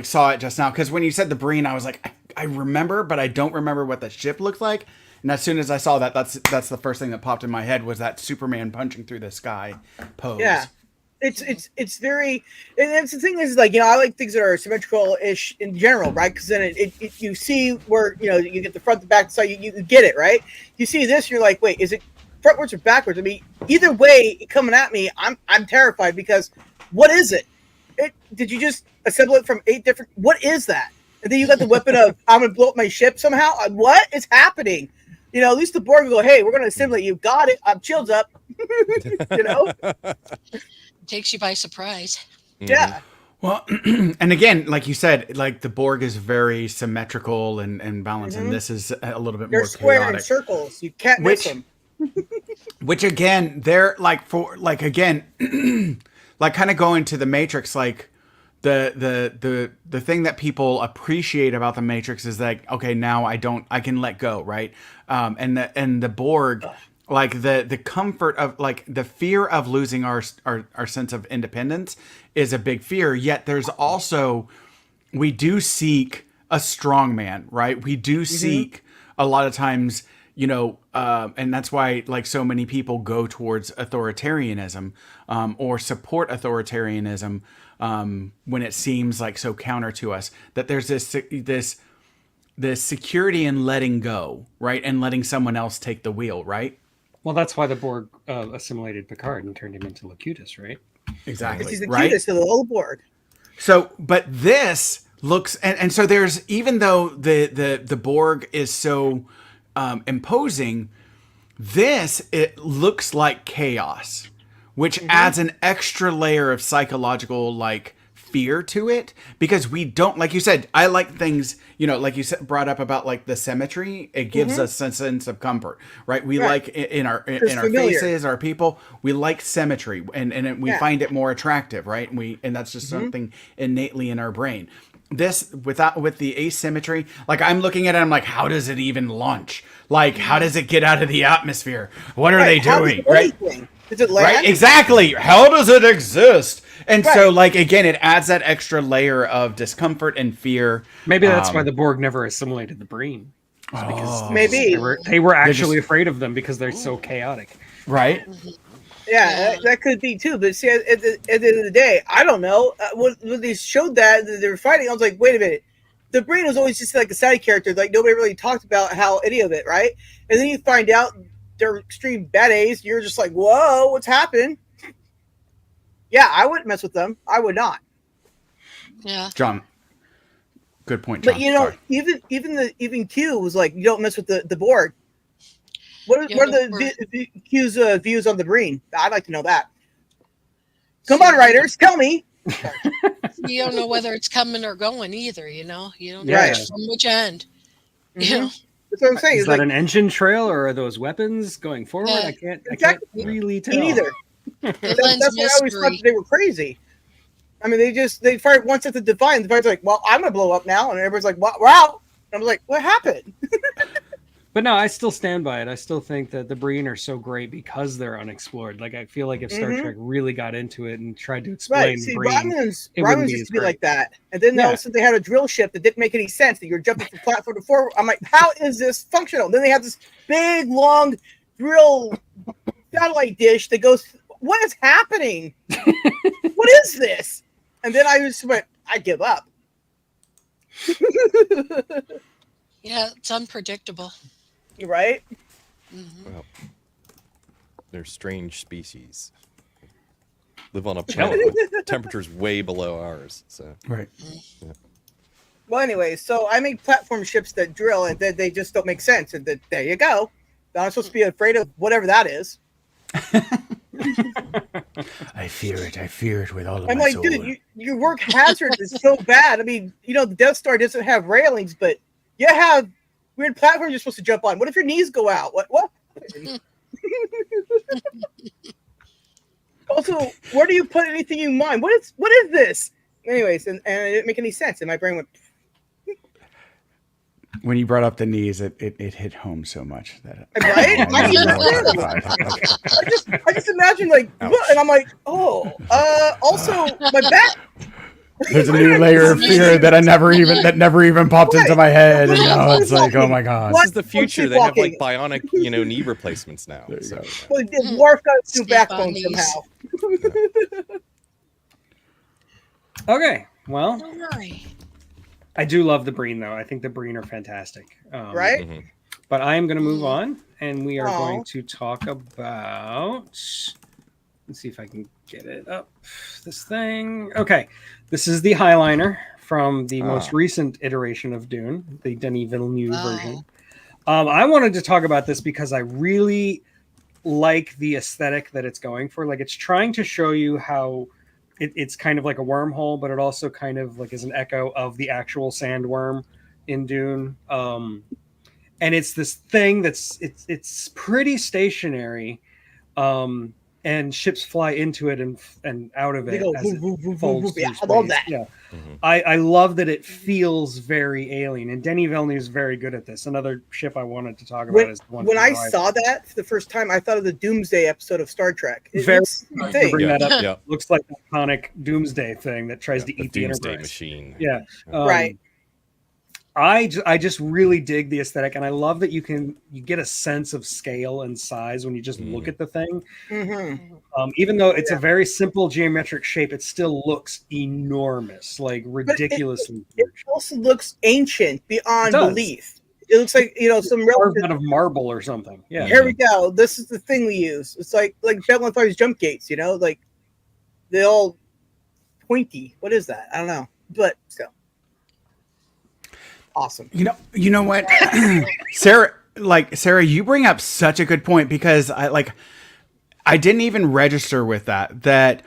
[SPEAKER 6] saw it just now, because when you said the Breen, I was like, I remember, but I don't remember what the ship looked like. And as soon as I saw that, that's the first thing that popped in my head was that Superman punching through the sky pose.
[SPEAKER 3] Yeah. It's very, and it's the thing is, like, you know, I like things that are symmetrical-ish in general, right? Because then it you see where, you know, you get the front, the back, so you get it, right? You see this, you're like, wait, is it frontwards or backwards? I mean, either way coming at me, I'm terrified, because what is it? Did you just assemble it from 8 different? What is that? And then you got the weapon of I'm gonna blow up my ship somehow. What is happening? You know, at least the Borg will go, hey, we're gonna assimilate you. Got it. I'm chilled up. You know?
[SPEAKER 5] Takes you by surprise.
[SPEAKER 3] Yeah.
[SPEAKER 6] Well, and again, like you said, like the Borg is very symmetrical and balanced, and this is a little bit
[SPEAKER 3] They're
[SPEAKER 6] more
[SPEAKER 3] square
[SPEAKER 6] chaotic.
[SPEAKER 3] in circles. You can't miss them.
[SPEAKER 6] Which again, they're like again, like kind of going to the Matrix, like the thing that people appreciate about the Matrix is like, okay, now I can let go, right? And the Borg, like the comfort of, like, the fear of losing our sense of independence is a big fear. Yet there's also, we do seek a strong man, right? We do seek a lot of times, you know, and that's why, like, so many people go towards authoritarianism, or support authoritarianism, when it seems like so counter to us, that there's this security in letting go, right? And letting someone else take the wheel, right?
[SPEAKER 2] Well, that's why the Borg assimilated Picard and turned him into Locutus, right?
[SPEAKER 6] Exactly.
[SPEAKER 3] He's the
[SPEAKER 6] right?
[SPEAKER 3] cutest of the whole Borg.
[SPEAKER 6] So, but this looks, and so there's, even though the Borg is so imposing, it looks like chaos, which adds an extra layer of psychological, like, fear to it, because we don't, like you said, I like things, you know, like you said, brought up about, like, the symmetry. It gives us a sense of comfort, right? We like in our
[SPEAKER 3] familiar.
[SPEAKER 6] faces, our people, we like symmetry, and we find it more attractive, right? And that's just something innately in our brain. This, with the asymmetry, like, I'm looking at it, I'm like, how does it even launch? Like, how does it get out of the atmosphere? What are they
[SPEAKER 3] How does
[SPEAKER 6] doing?
[SPEAKER 3] it do
[SPEAKER 6] Right?
[SPEAKER 3] anything? Does it land?
[SPEAKER 6] Right? Exactly. How does it exist? And so, like, again, it adds that extra layer of discomfort and fear.
[SPEAKER 2] Maybe that's why the Borg never assimilated the Breen.
[SPEAKER 3] Maybe.
[SPEAKER 2] They were actually afraid of them because they're so chaotic.
[SPEAKER 6] Right?
[SPEAKER 3] Yeah, that could be too. But see, at the end of the day, I don't know. When they showed that they were fighting, I was like, wait a minute. The Breen was always just like a side character. Like, nobody really talked about how any of it, right? And then you find out they're extreme bad A's. You're just like, whoa, what's happened? Yeah, I wouldn't mess with them. I would not.
[SPEAKER 5] Yeah.
[SPEAKER 6] John. Good point, John.
[SPEAKER 3] But you know,
[SPEAKER 6] Sorry.
[SPEAKER 3] even Q was like, you don't mess with the Borg. What are the Q's views on the Breen? I'd like to know that. Come on, writers, tell me.
[SPEAKER 5] You don't know whether it's coming or going either, you know? You don't know
[SPEAKER 2] Yeah.
[SPEAKER 5] from which end. You know?
[SPEAKER 3] That's what I'm saying.
[SPEAKER 2] Is
[SPEAKER 3] It's
[SPEAKER 2] that
[SPEAKER 3] like,
[SPEAKER 2] an engine trail, or are those weapons going forward?
[SPEAKER 5] Yeah.
[SPEAKER 2] I can't
[SPEAKER 3] Exactly.
[SPEAKER 2] really tell.
[SPEAKER 3] me neither.
[SPEAKER 5] It
[SPEAKER 3] That's
[SPEAKER 5] lends
[SPEAKER 3] why I always thought
[SPEAKER 5] mystery.
[SPEAKER 3] that they were crazy. I mean, they fired once at the Defiant. The Defiant's like, well, I'm gonna blow up now, and everybody's like, we're out. And I was like, what happened?
[SPEAKER 2] But no, I still stand by it. I still think that the Breen are so great because they're unexplored. Like, I feel like if Star Trek really got into it and tried to explain
[SPEAKER 3] Right. See,
[SPEAKER 2] Breen,
[SPEAKER 3] Romulans
[SPEAKER 2] it wouldn't be
[SPEAKER 3] used
[SPEAKER 2] as
[SPEAKER 3] to be
[SPEAKER 2] great.
[SPEAKER 3] like that, and then all of a sudden they had a drill ship that didn't make any sense. That you're jumping from platform to forward. I'm like, how is this functional? Then they have this big, long drill satellite dish that goes. What is happening? What is this? And then I just went, I give up.
[SPEAKER 5] Yeah, it's unpredictable.
[SPEAKER 3] You're right.
[SPEAKER 7] Well, they're strange species. Live on a planet with temperatures way below ours. So
[SPEAKER 6] Right.
[SPEAKER 3] Well, anyway, so I make platform ships that drill, and then they just don't make sense. And then, there you go. I'm supposed to be afraid of whatever that is.
[SPEAKER 6] I fear it with all of
[SPEAKER 3] I'm
[SPEAKER 6] my
[SPEAKER 3] like,
[SPEAKER 6] soul.
[SPEAKER 3] dude, your work hazard is so bad. I mean, you know, the Death Star doesn't have railings, but you have weird platforms you're supposed to jump on. What if your knees go out? What? happen? Also, where do you put anything you mine? What is this? Anyways, and it didn't make any sense. And my brain went,
[SPEAKER 6] When you brought up the knees, it hit home so much that
[SPEAKER 3] right? I just imagine like, what? And I'm like, oh, also my back.
[SPEAKER 6] there's a new layer of fear that never even popped into my head, and now it's like, oh my god.
[SPEAKER 7] This is the future. They have like
[SPEAKER 3] Sleepwalking.
[SPEAKER 7] bionic, knee replacements now.
[SPEAKER 6] There you
[SPEAKER 7] So
[SPEAKER 6] go.
[SPEAKER 3] Well, Worf got his new
[SPEAKER 5] Sleep
[SPEAKER 3] backbone
[SPEAKER 5] on these.
[SPEAKER 3] somehow.
[SPEAKER 2] Okay, well,
[SPEAKER 5] All right.
[SPEAKER 2] I do love the Breen though. I think the Breen are fantastic.
[SPEAKER 3] Right?
[SPEAKER 7] mhm.
[SPEAKER 2] But I am going to move on, and we are
[SPEAKER 3] Aw.
[SPEAKER 2] going to talk about. Let's see if I can get it up. This thing. Okay, this is the Highliner from the most recent iteration of Dune, the Denis Villeneuve
[SPEAKER 5] Wow.
[SPEAKER 2] version. I wanted to talk about this because I really like the aesthetic that it's going for. Like, it's trying to show you how it's kind of like a wormhole, but it also kind of like is an echo of the actual sandworm in Dune. And it's this thing that's it's pretty stationary, and ships fly into it and out of
[SPEAKER 3] They
[SPEAKER 2] it
[SPEAKER 3] go,
[SPEAKER 2] as
[SPEAKER 3] woo,
[SPEAKER 2] it
[SPEAKER 3] woo, woo, woo,
[SPEAKER 2] folds
[SPEAKER 3] woo.
[SPEAKER 2] through
[SPEAKER 3] Yeah, I love
[SPEAKER 2] space.
[SPEAKER 3] that.
[SPEAKER 2] Yeah,
[SPEAKER 7] Mhm.
[SPEAKER 2] I love that it feels very alien, and Denis Villeneuve is very good at this. Another ship I wanted to talk about is the one
[SPEAKER 3] When
[SPEAKER 2] from
[SPEAKER 3] I
[SPEAKER 2] Horizon.
[SPEAKER 3] saw that for the first time, I thought of the Doomsday episode of Star Trek.
[SPEAKER 2] Very
[SPEAKER 3] It's the
[SPEAKER 2] to
[SPEAKER 3] thing.
[SPEAKER 2] bring that up.
[SPEAKER 7] Yeah.
[SPEAKER 2] Looks like the iconic Doomsday thing that tries to
[SPEAKER 7] The
[SPEAKER 2] eat the
[SPEAKER 7] Doomsday
[SPEAKER 2] Enterprise.
[SPEAKER 7] machine.
[SPEAKER 2] Yeah,
[SPEAKER 3] Right.
[SPEAKER 2] I just really dig the aesthetic, and I love that you get a sense of scale and size when you just look at the thing.
[SPEAKER 3] Mm-hmm.
[SPEAKER 2] Even though it's a very simple geometric shape, it still looks enormous, like ridiculously
[SPEAKER 3] It
[SPEAKER 2] huge.
[SPEAKER 3] also looks ancient beyond
[SPEAKER 2] It does.
[SPEAKER 3] belief. It looks like some real.
[SPEAKER 2] Carved out of marble or something. Yeah,
[SPEAKER 3] Here we go. This is the thing we use. It's like Bell Fire's jump gates. Like they all pointy. What is that? I don't know, but still awesome.
[SPEAKER 6] You know what, Sarah? Sarah, you bring up such a good point, because I didn't even register with that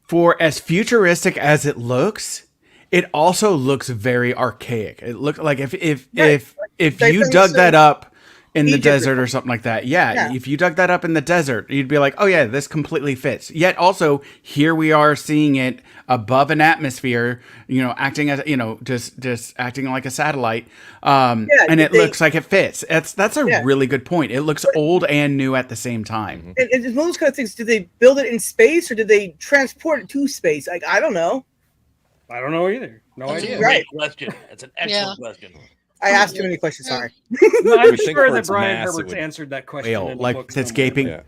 [SPEAKER 6] for as futuristic as it looks, it also looks very archaic. It looked like if
[SPEAKER 3] They
[SPEAKER 6] you
[SPEAKER 3] bring
[SPEAKER 6] dug
[SPEAKER 3] some
[SPEAKER 6] that up in the
[SPEAKER 3] Egypt
[SPEAKER 6] desert or something like that, yeah, if you dug that up in the desert, you'd be like, oh yeah, this completely fits. Yet also here we are seeing it above an atmosphere, acting as just acting like a satellite, and it looks like it fits. That's a really good point. It looks old and new at the same time.
[SPEAKER 3] And it's one of those kind of things. Did they build it in space or did they transport it to space? Like I don't know.
[SPEAKER 2] I don't know either. No
[SPEAKER 5] That's
[SPEAKER 2] idea.
[SPEAKER 3] Right.
[SPEAKER 4] Great question. That's an excellent question.
[SPEAKER 3] I asked too many questions. Sorry.
[SPEAKER 2] No,
[SPEAKER 7] You
[SPEAKER 2] I'm
[SPEAKER 7] would think
[SPEAKER 2] sure
[SPEAKER 7] for
[SPEAKER 2] that
[SPEAKER 7] its
[SPEAKER 2] Brian
[SPEAKER 7] mass, it
[SPEAKER 2] Herbert's
[SPEAKER 7] would-
[SPEAKER 2] answered that question.
[SPEAKER 6] Whale,
[SPEAKER 2] in the
[SPEAKER 6] like
[SPEAKER 2] book
[SPEAKER 6] it's
[SPEAKER 2] somewhere.
[SPEAKER 6] gaping.
[SPEAKER 7] Yeah.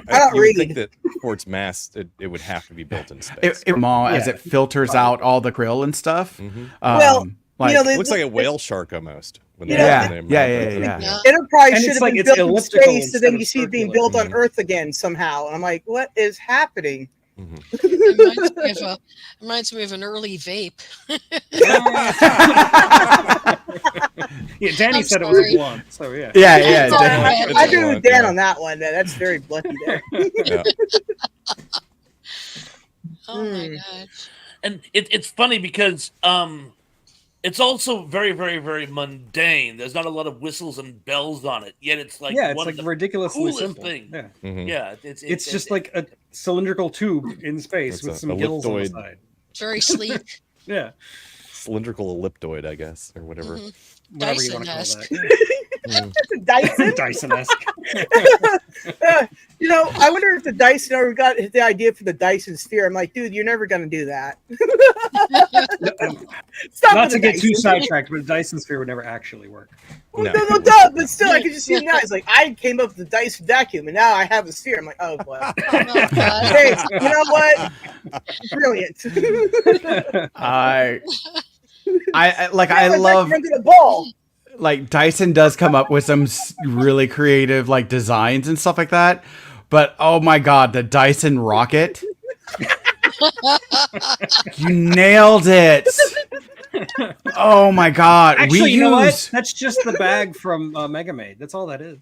[SPEAKER 3] I don't
[SPEAKER 7] You would
[SPEAKER 3] read.
[SPEAKER 7] think that for its mass, it would have to be built in space.
[SPEAKER 6] As
[SPEAKER 2] Yeah.
[SPEAKER 6] it filters out all the krill and stuff.
[SPEAKER 7] Mhm.
[SPEAKER 3] Well,
[SPEAKER 6] like,
[SPEAKER 3] they-
[SPEAKER 7] It looks like a whale shark almost. When they
[SPEAKER 6] Yeah.
[SPEAKER 7] when
[SPEAKER 6] Yeah,
[SPEAKER 7] they
[SPEAKER 6] yeah,
[SPEAKER 7] mount it.
[SPEAKER 6] yeah.
[SPEAKER 5] Yeah.
[SPEAKER 3] Enterprise
[SPEAKER 2] And
[SPEAKER 3] should
[SPEAKER 2] it's
[SPEAKER 3] have
[SPEAKER 2] like
[SPEAKER 3] been
[SPEAKER 2] it's
[SPEAKER 3] built in
[SPEAKER 2] elliptical
[SPEAKER 3] space, so
[SPEAKER 2] instead
[SPEAKER 3] then
[SPEAKER 2] of
[SPEAKER 3] you see it being
[SPEAKER 2] circular.
[SPEAKER 3] built on Earth again somehow. And I'm like, what is happening?
[SPEAKER 5] Reminds me of an early vape.
[SPEAKER 2] Yeah, Danny
[SPEAKER 5] I'm
[SPEAKER 2] said it was
[SPEAKER 5] sorry.
[SPEAKER 2] a blunt, so yeah.
[SPEAKER 6] yeah,
[SPEAKER 5] It's all
[SPEAKER 6] definitely.
[SPEAKER 5] right.
[SPEAKER 3] I agree with Dan
[SPEAKER 7] Yeah.
[SPEAKER 3] on that one. That's very bluffy there.
[SPEAKER 7] Yeah.
[SPEAKER 5] Oh my
[SPEAKER 3] Hmm.
[SPEAKER 5] gosh.
[SPEAKER 4] And it's funny because it's also very, very, very mundane. There's not a lot of whistles and bells on it. Yet it's like
[SPEAKER 2] Yeah, it's
[SPEAKER 4] one
[SPEAKER 2] like
[SPEAKER 4] of the
[SPEAKER 2] ridiculously
[SPEAKER 4] coolest
[SPEAKER 2] simple.
[SPEAKER 4] thing.
[SPEAKER 2] Yeah.
[SPEAKER 7] Mhm.
[SPEAKER 4] Yeah,
[SPEAKER 2] It's just like a cylindrical tube in space
[SPEAKER 7] It's
[SPEAKER 2] with
[SPEAKER 7] a
[SPEAKER 2] some gills on the
[SPEAKER 7] elliptoid.
[SPEAKER 2] side.
[SPEAKER 5] Very sleek.
[SPEAKER 2] Yeah,
[SPEAKER 7] Cylindrical elliptoid, I guess, or whatever.
[SPEAKER 5] Mhm.
[SPEAKER 2] whatever you want to call
[SPEAKER 5] Dyson-esque.
[SPEAKER 2] that.
[SPEAKER 3] Dyson?
[SPEAKER 2] Dyson-esque.
[SPEAKER 3] I wonder if the Dyson ever got the idea for the Dyson sphere. I'm like, dude, you're never going to do that. Stop
[SPEAKER 2] Not
[SPEAKER 3] with
[SPEAKER 2] to
[SPEAKER 3] the
[SPEAKER 2] get too
[SPEAKER 3] Dyson.
[SPEAKER 2] sidetracked, but a Dyson sphere would never actually work.
[SPEAKER 3] Well,
[SPEAKER 7] No.
[SPEAKER 3] no, duh, but still, I can just see it now. It's like, I came up with the Dyson vacuum, and now I have a sphere. I'm like, oh, boy.
[SPEAKER 5] Oh, God.
[SPEAKER 3] Hey, you know what? Brilliant.
[SPEAKER 6] I
[SPEAKER 3] I
[SPEAKER 6] love
[SPEAKER 3] rented a ball.
[SPEAKER 6] like Dyson does come up with some really creative like designs and stuff like that. But oh my god, the Dyson rocket. You nailed it. Oh my god.
[SPEAKER 2] Actually, you know what? That's just the bag from Mega Maid. That's all that is.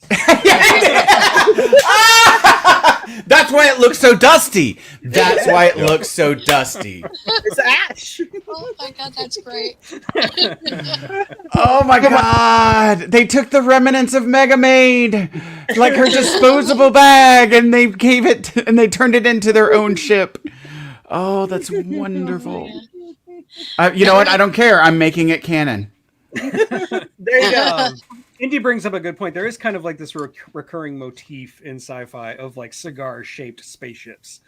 [SPEAKER 6] That's why it looks so dusty. That's why it looks so dusty.
[SPEAKER 3] It's Ash.
[SPEAKER 5] Oh my god, that's great.
[SPEAKER 6] Oh my god! They took the remnants of Mega Maid, like her disposable bag, and they gave it and they turned it into their own ship. Oh, that's wonderful. You know what? I don't care. I'm making it canon.
[SPEAKER 3] There you go.
[SPEAKER 2] Indy brings up a good point. There is kind of like this recurring motif in sci-fi of like cigar-shaped spaceships.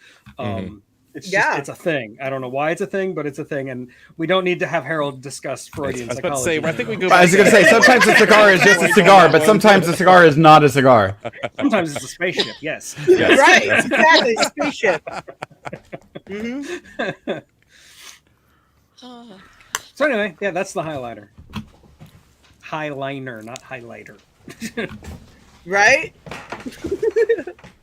[SPEAKER 2] It's just, it's a thing. I don't know why it's a thing, but it's a thing, and we don't need to have Harold discuss Freudian
[SPEAKER 7] I was about to
[SPEAKER 2] psychology.
[SPEAKER 7] say, I think we go.
[SPEAKER 6] I was going to say, sometimes a cigar is just a cigar, but sometimes a cigar is not a cigar.
[SPEAKER 2] Sometimes it's a spaceship. Yes.
[SPEAKER 7] Yes.
[SPEAKER 3] Right, exactly. Spaceship.
[SPEAKER 5] Oh,
[SPEAKER 2] So anyway, yeah, that's the highlighter. Highliner, not highlighter.
[SPEAKER 3] Right?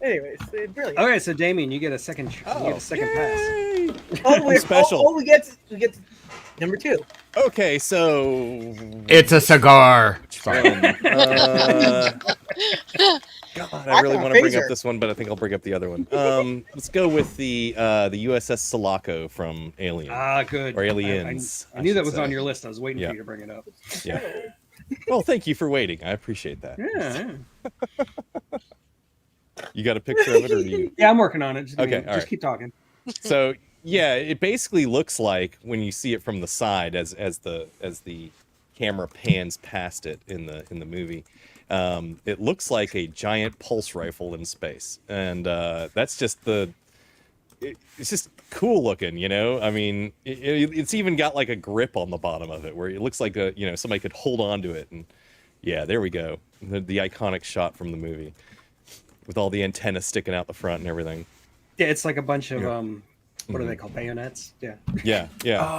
[SPEAKER 3] Anyways, brilliant.
[SPEAKER 2] Okay, so Damien, you get a second. You get a second pass.
[SPEAKER 3] we're
[SPEAKER 7] special.
[SPEAKER 3] we get number 2.
[SPEAKER 7] Okay, so
[SPEAKER 6] It's a cigar.
[SPEAKER 7] God, I really want to bring up
[SPEAKER 3] Phaser.
[SPEAKER 7] this one, but I think I'll bring up the other one. Let's go with the USS Sulaco from Alien.
[SPEAKER 2] Ah, good.
[SPEAKER 7] Or Aliens,
[SPEAKER 2] I knew
[SPEAKER 7] I
[SPEAKER 2] that
[SPEAKER 7] should
[SPEAKER 2] was
[SPEAKER 7] say.
[SPEAKER 2] on your list. I was waiting
[SPEAKER 7] Yeah.
[SPEAKER 2] for you to bring it up.
[SPEAKER 7] Yeah. Well, thank you for waiting. I appreciate that.
[SPEAKER 2] Yeah.
[SPEAKER 7] You got a picture of it, or do you?
[SPEAKER 2] Yeah, I'm working on it. Just,
[SPEAKER 7] Okay, all right.
[SPEAKER 2] keep talking.
[SPEAKER 7] So yeah, it basically looks like when you see it from the side, as the camera pans past it in the movie, it looks like a giant pulse rifle in space, and that's just it's just cool looking, you know. I mean, it's even got like a grip on the bottom of it, where it looks like somebody could hold on to it, and yeah, there we go, the iconic shot from the movie with all the antennas sticking out the front and everything.
[SPEAKER 2] Yeah, it's like a bunch of
[SPEAKER 7] Yeah.
[SPEAKER 2] what are they called? Bayonets. Yeah.
[SPEAKER 7] Yeah.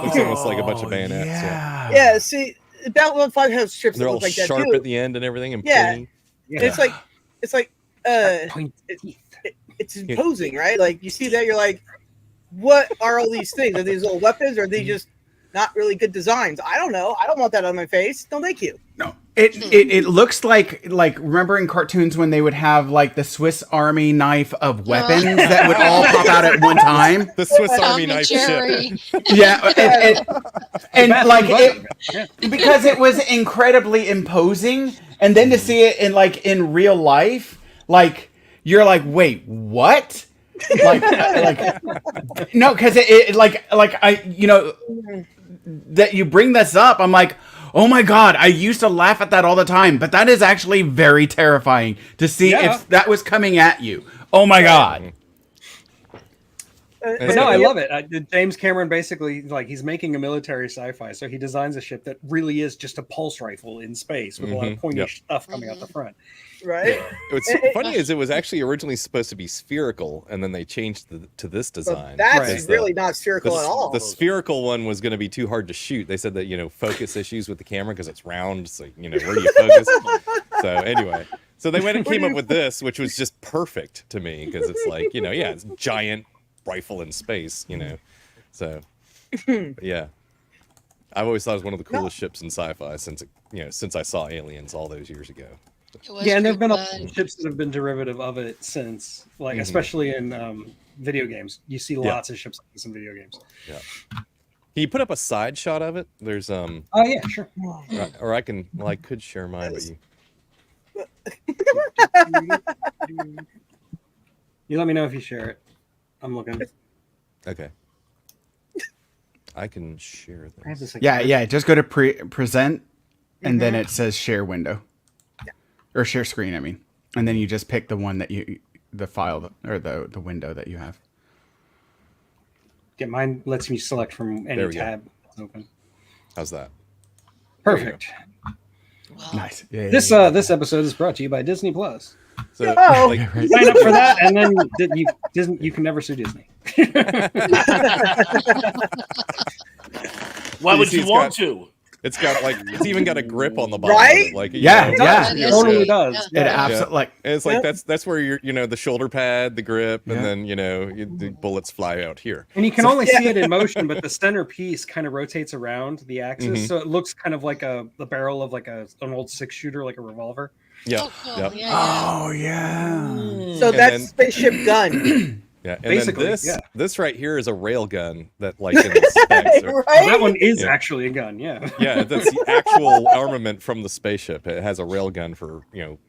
[SPEAKER 7] Looks almost like a bunch of bayonets. Yeah.
[SPEAKER 3] Yeah, see, Battlefield 5 has strips
[SPEAKER 7] They're
[SPEAKER 3] that
[SPEAKER 7] all
[SPEAKER 3] look like that
[SPEAKER 7] sharp
[SPEAKER 3] too.
[SPEAKER 7] at the end and everything, and
[SPEAKER 3] Yeah.
[SPEAKER 7] pointy.
[SPEAKER 2] Yeah.
[SPEAKER 3] It's like
[SPEAKER 2] Pointy teeth.
[SPEAKER 3] it's imposing, right? Like you see that, you're like, what are all these things? Are these little weapons? Or are they just not really good designs? I don't know. I don't want that on my face. No, thank you.
[SPEAKER 6] No, it looks like remember in cartoons when they would have like the Swiss Army knife of weapons that would all pop out at one time.
[SPEAKER 7] The Swiss
[SPEAKER 5] Tom
[SPEAKER 7] Army
[SPEAKER 5] and
[SPEAKER 7] knife
[SPEAKER 5] Jerry.
[SPEAKER 7] ship.
[SPEAKER 6] Yeah, and like it,
[SPEAKER 2] Yeah.
[SPEAKER 6] because it was incredibly imposing, and then to see it in real life, like you're like, wait, what? Like no, because it like I that you bring this up, I'm like, oh my god, I used to laugh at that all the time, but that is actually very terrifying to see if that was coming at you. Oh my god.
[SPEAKER 2] But no, I love it. James Cameron basically, like, he's making a military sci-fi, so he designs a ship that really is just a pulse rifle in space with a lot of pointy stuff coming out the front.
[SPEAKER 3] Right?
[SPEAKER 7] What's funny is it was actually originally supposed to be spherical, and then they changed to this
[SPEAKER 3] But
[SPEAKER 7] design.
[SPEAKER 3] that's
[SPEAKER 7] because
[SPEAKER 3] really not spherical at all.
[SPEAKER 7] The spherical one was going to be too hard to shoot. They said that focus issues with the camera because it's round. So where do you focus? So anyway, so they went and came up with this, which was just perfect to me because it's like it's giant rifle in space. So yeah, I've always thought it was one of the coolest ships in sci-fi since I saw Aliens all those years ago.
[SPEAKER 5] It was
[SPEAKER 2] Yeah, and there have been a
[SPEAKER 5] pretty
[SPEAKER 2] lot
[SPEAKER 5] fun.
[SPEAKER 2] of ships that have been derivative of it since, like especially in video games. You see lots of ships like this in video games.
[SPEAKER 7] Yeah. Can you put up a side shot of it? There's
[SPEAKER 2] Oh yeah, sure.
[SPEAKER 7] or I could share mine, but
[SPEAKER 2] You let me know if you share it. I'm looking.
[SPEAKER 7] okay. I can share
[SPEAKER 2] I have
[SPEAKER 7] this.
[SPEAKER 2] this, like,
[SPEAKER 6] Yeah. Just go to present, and then it says share window, or share screen. I mean, and then you just pick the one that the file or the window that you have.
[SPEAKER 2] Yeah, mine lets me select from
[SPEAKER 7] There
[SPEAKER 2] any
[SPEAKER 7] we go.
[SPEAKER 2] tab that's open.
[SPEAKER 7] How's that?
[SPEAKER 2] Perfect.
[SPEAKER 5] Wow.
[SPEAKER 6] Nice. Yeah,
[SPEAKER 2] This episode is brought to you by Disney Plus.
[SPEAKER 7] So
[SPEAKER 3] Oh.
[SPEAKER 7] like,
[SPEAKER 2] Sign up for that, and then you can never sue Disney.
[SPEAKER 4] Why
[SPEAKER 7] You
[SPEAKER 4] would
[SPEAKER 7] see
[SPEAKER 4] you
[SPEAKER 7] it's
[SPEAKER 4] want
[SPEAKER 7] got-
[SPEAKER 4] to?
[SPEAKER 7] It's got like it's even got a grip on the bottom.
[SPEAKER 3] Right?
[SPEAKER 7] Of it. Like
[SPEAKER 6] Yeah, yeah.
[SPEAKER 2] It totally does.
[SPEAKER 6] It
[SPEAKER 2] Yeah.
[SPEAKER 6] absolutely like
[SPEAKER 7] And it's like
[SPEAKER 3] Yeah.
[SPEAKER 7] that's where you're the shoulder pad, the grip,
[SPEAKER 6] Yeah.
[SPEAKER 7] and then the bullets fly out here.
[SPEAKER 2] And you can only see it in motion, but the center piece kind of rotates around the axis,
[SPEAKER 7] Mhm.
[SPEAKER 2] so it looks kind of like the barrel of like an old 6-shooter, like a revolver.
[SPEAKER 7] Yeah,
[SPEAKER 5] Oh, cool.
[SPEAKER 7] yep.
[SPEAKER 5] Yeah,
[SPEAKER 6] oh yeah.
[SPEAKER 3] So
[SPEAKER 7] And
[SPEAKER 3] that's
[SPEAKER 7] then-
[SPEAKER 3] spaceship gun.
[SPEAKER 7] yeah. And
[SPEAKER 2] Basically,
[SPEAKER 7] then this
[SPEAKER 2] yeah.
[SPEAKER 7] this right here is a rail gun that like in the specs are-
[SPEAKER 2] Well,
[SPEAKER 3] right?
[SPEAKER 2] that one is
[SPEAKER 7] Yeah.
[SPEAKER 2] actually a gun, yeah.
[SPEAKER 7] yeah, that's the actual armament from the spaceship. It has a rail gun for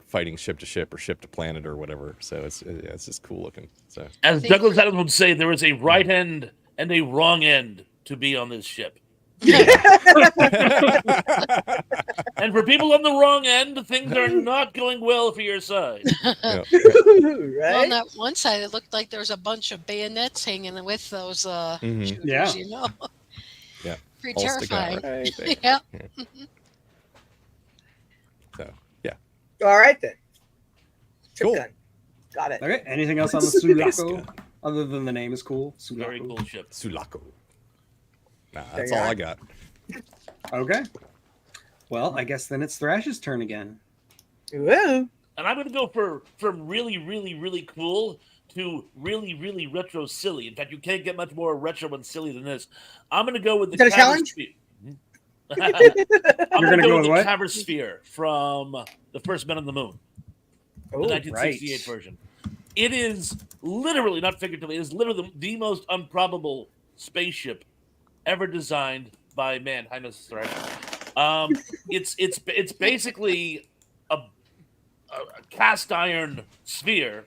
[SPEAKER 7] fighting ship to ship or ship to planet or whatever. So it's just cool looking. So
[SPEAKER 4] As
[SPEAKER 5] Thank
[SPEAKER 4] Douglas
[SPEAKER 5] you.
[SPEAKER 4] Adams would say, there is a right end and a wrong end to be on this ship. And for people on the wrong end, things are not going well for your side.
[SPEAKER 7] yeah.
[SPEAKER 5] Well, on
[SPEAKER 3] right?
[SPEAKER 5] that one side, it looked like there was a bunch of bayonets hanging with those
[SPEAKER 7] Mhm.
[SPEAKER 5] shooters,
[SPEAKER 2] Yeah.
[SPEAKER 7] Yeah.
[SPEAKER 5] Pretty
[SPEAKER 7] All stick out
[SPEAKER 5] terrifying.
[SPEAKER 7] right there.
[SPEAKER 5] Yeah.
[SPEAKER 7] So yeah.
[SPEAKER 3] All right then. Ship
[SPEAKER 7] Cool.
[SPEAKER 3] gun. Got it.
[SPEAKER 2] Okay, anything else on the
[SPEAKER 7] Space
[SPEAKER 2] Sulaco?
[SPEAKER 7] gun.
[SPEAKER 2] Other than the name is cool.
[SPEAKER 4] Very
[SPEAKER 2] Sulaco.
[SPEAKER 4] cool ship.
[SPEAKER 7] Sulaco. Nah,
[SPEAKER 3] There
[SPEAKER 7] that's
[SPEAKER 3] you
[SPEAKER 7] all
[SPEAKER 3] are.
[SPEAKER 7] I got.
[SPEAKER 2] Okay. Well, I guess then it's Thrash's turn again.
[SPEAKER 3] Woo.
[SPEAKER 4] And I'm going to go from really, really, really cool to really, really retro silly. In fact, you can't get much more retro and silly than this. I'm going to go with the
[SPEAKER 3] Is that a challenge?
[SPEAKER 4] I'm
[SPEAKER 2] You're
[SPEAKER 4] going
[SPEAKER 2] gonna
[SPEAKER 4] to
[SPEAKER 2] go
[SPEAKER 4] with the
[SPEAKER 2] with what?
[SPEAKER 4] Caversphere from The First Men on the Moon, the
[SPEAKER 3] Oh,
[SPEAKER 4] 1968
[SPEAKER 2] right.
[SPEAKER 4] version. It is literally, not figuratively, it is literally the most improbable spaceship ever designed by man, Highness Thrash. It's basically a cast iron sphere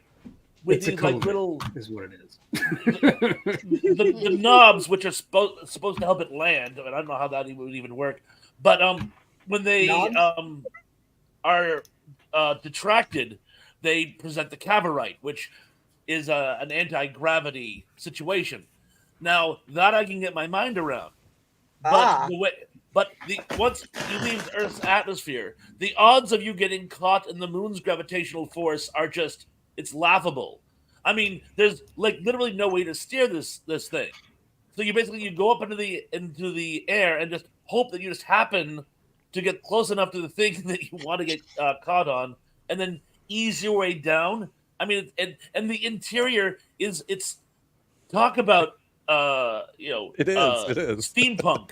[SPEAKER 4] with
[SPEAKER 2] It's a
[SPEAKER 4] these like
[SPEAKER 2] COVID.
[SPEAKER 4] little
[SPEAKER 2] Is what it is.
[SPEAKER 4] the knobs which are supposed to help it land. I mean, I don't know how that would even work, but when they
[SPEAKER 3] Knobs?
[SPEAKER 4] are detracted, they present the Cavorite, which is an anti-gravity situation. Now that I can get my mind around, but once you leave Earth's atmosphere, the odds of you getting caught in the moon's gravitational force are just, it's laughable. I mean, there's like literally no way to steer this thing. So you go up into the air and just hope that you just happen to get close enough to the thing that you want to get caught on, and then ease your way down. I mean, and the interior it's talk about
[SPEAKER 7] It is.
[SPEAKER 4] steampunk.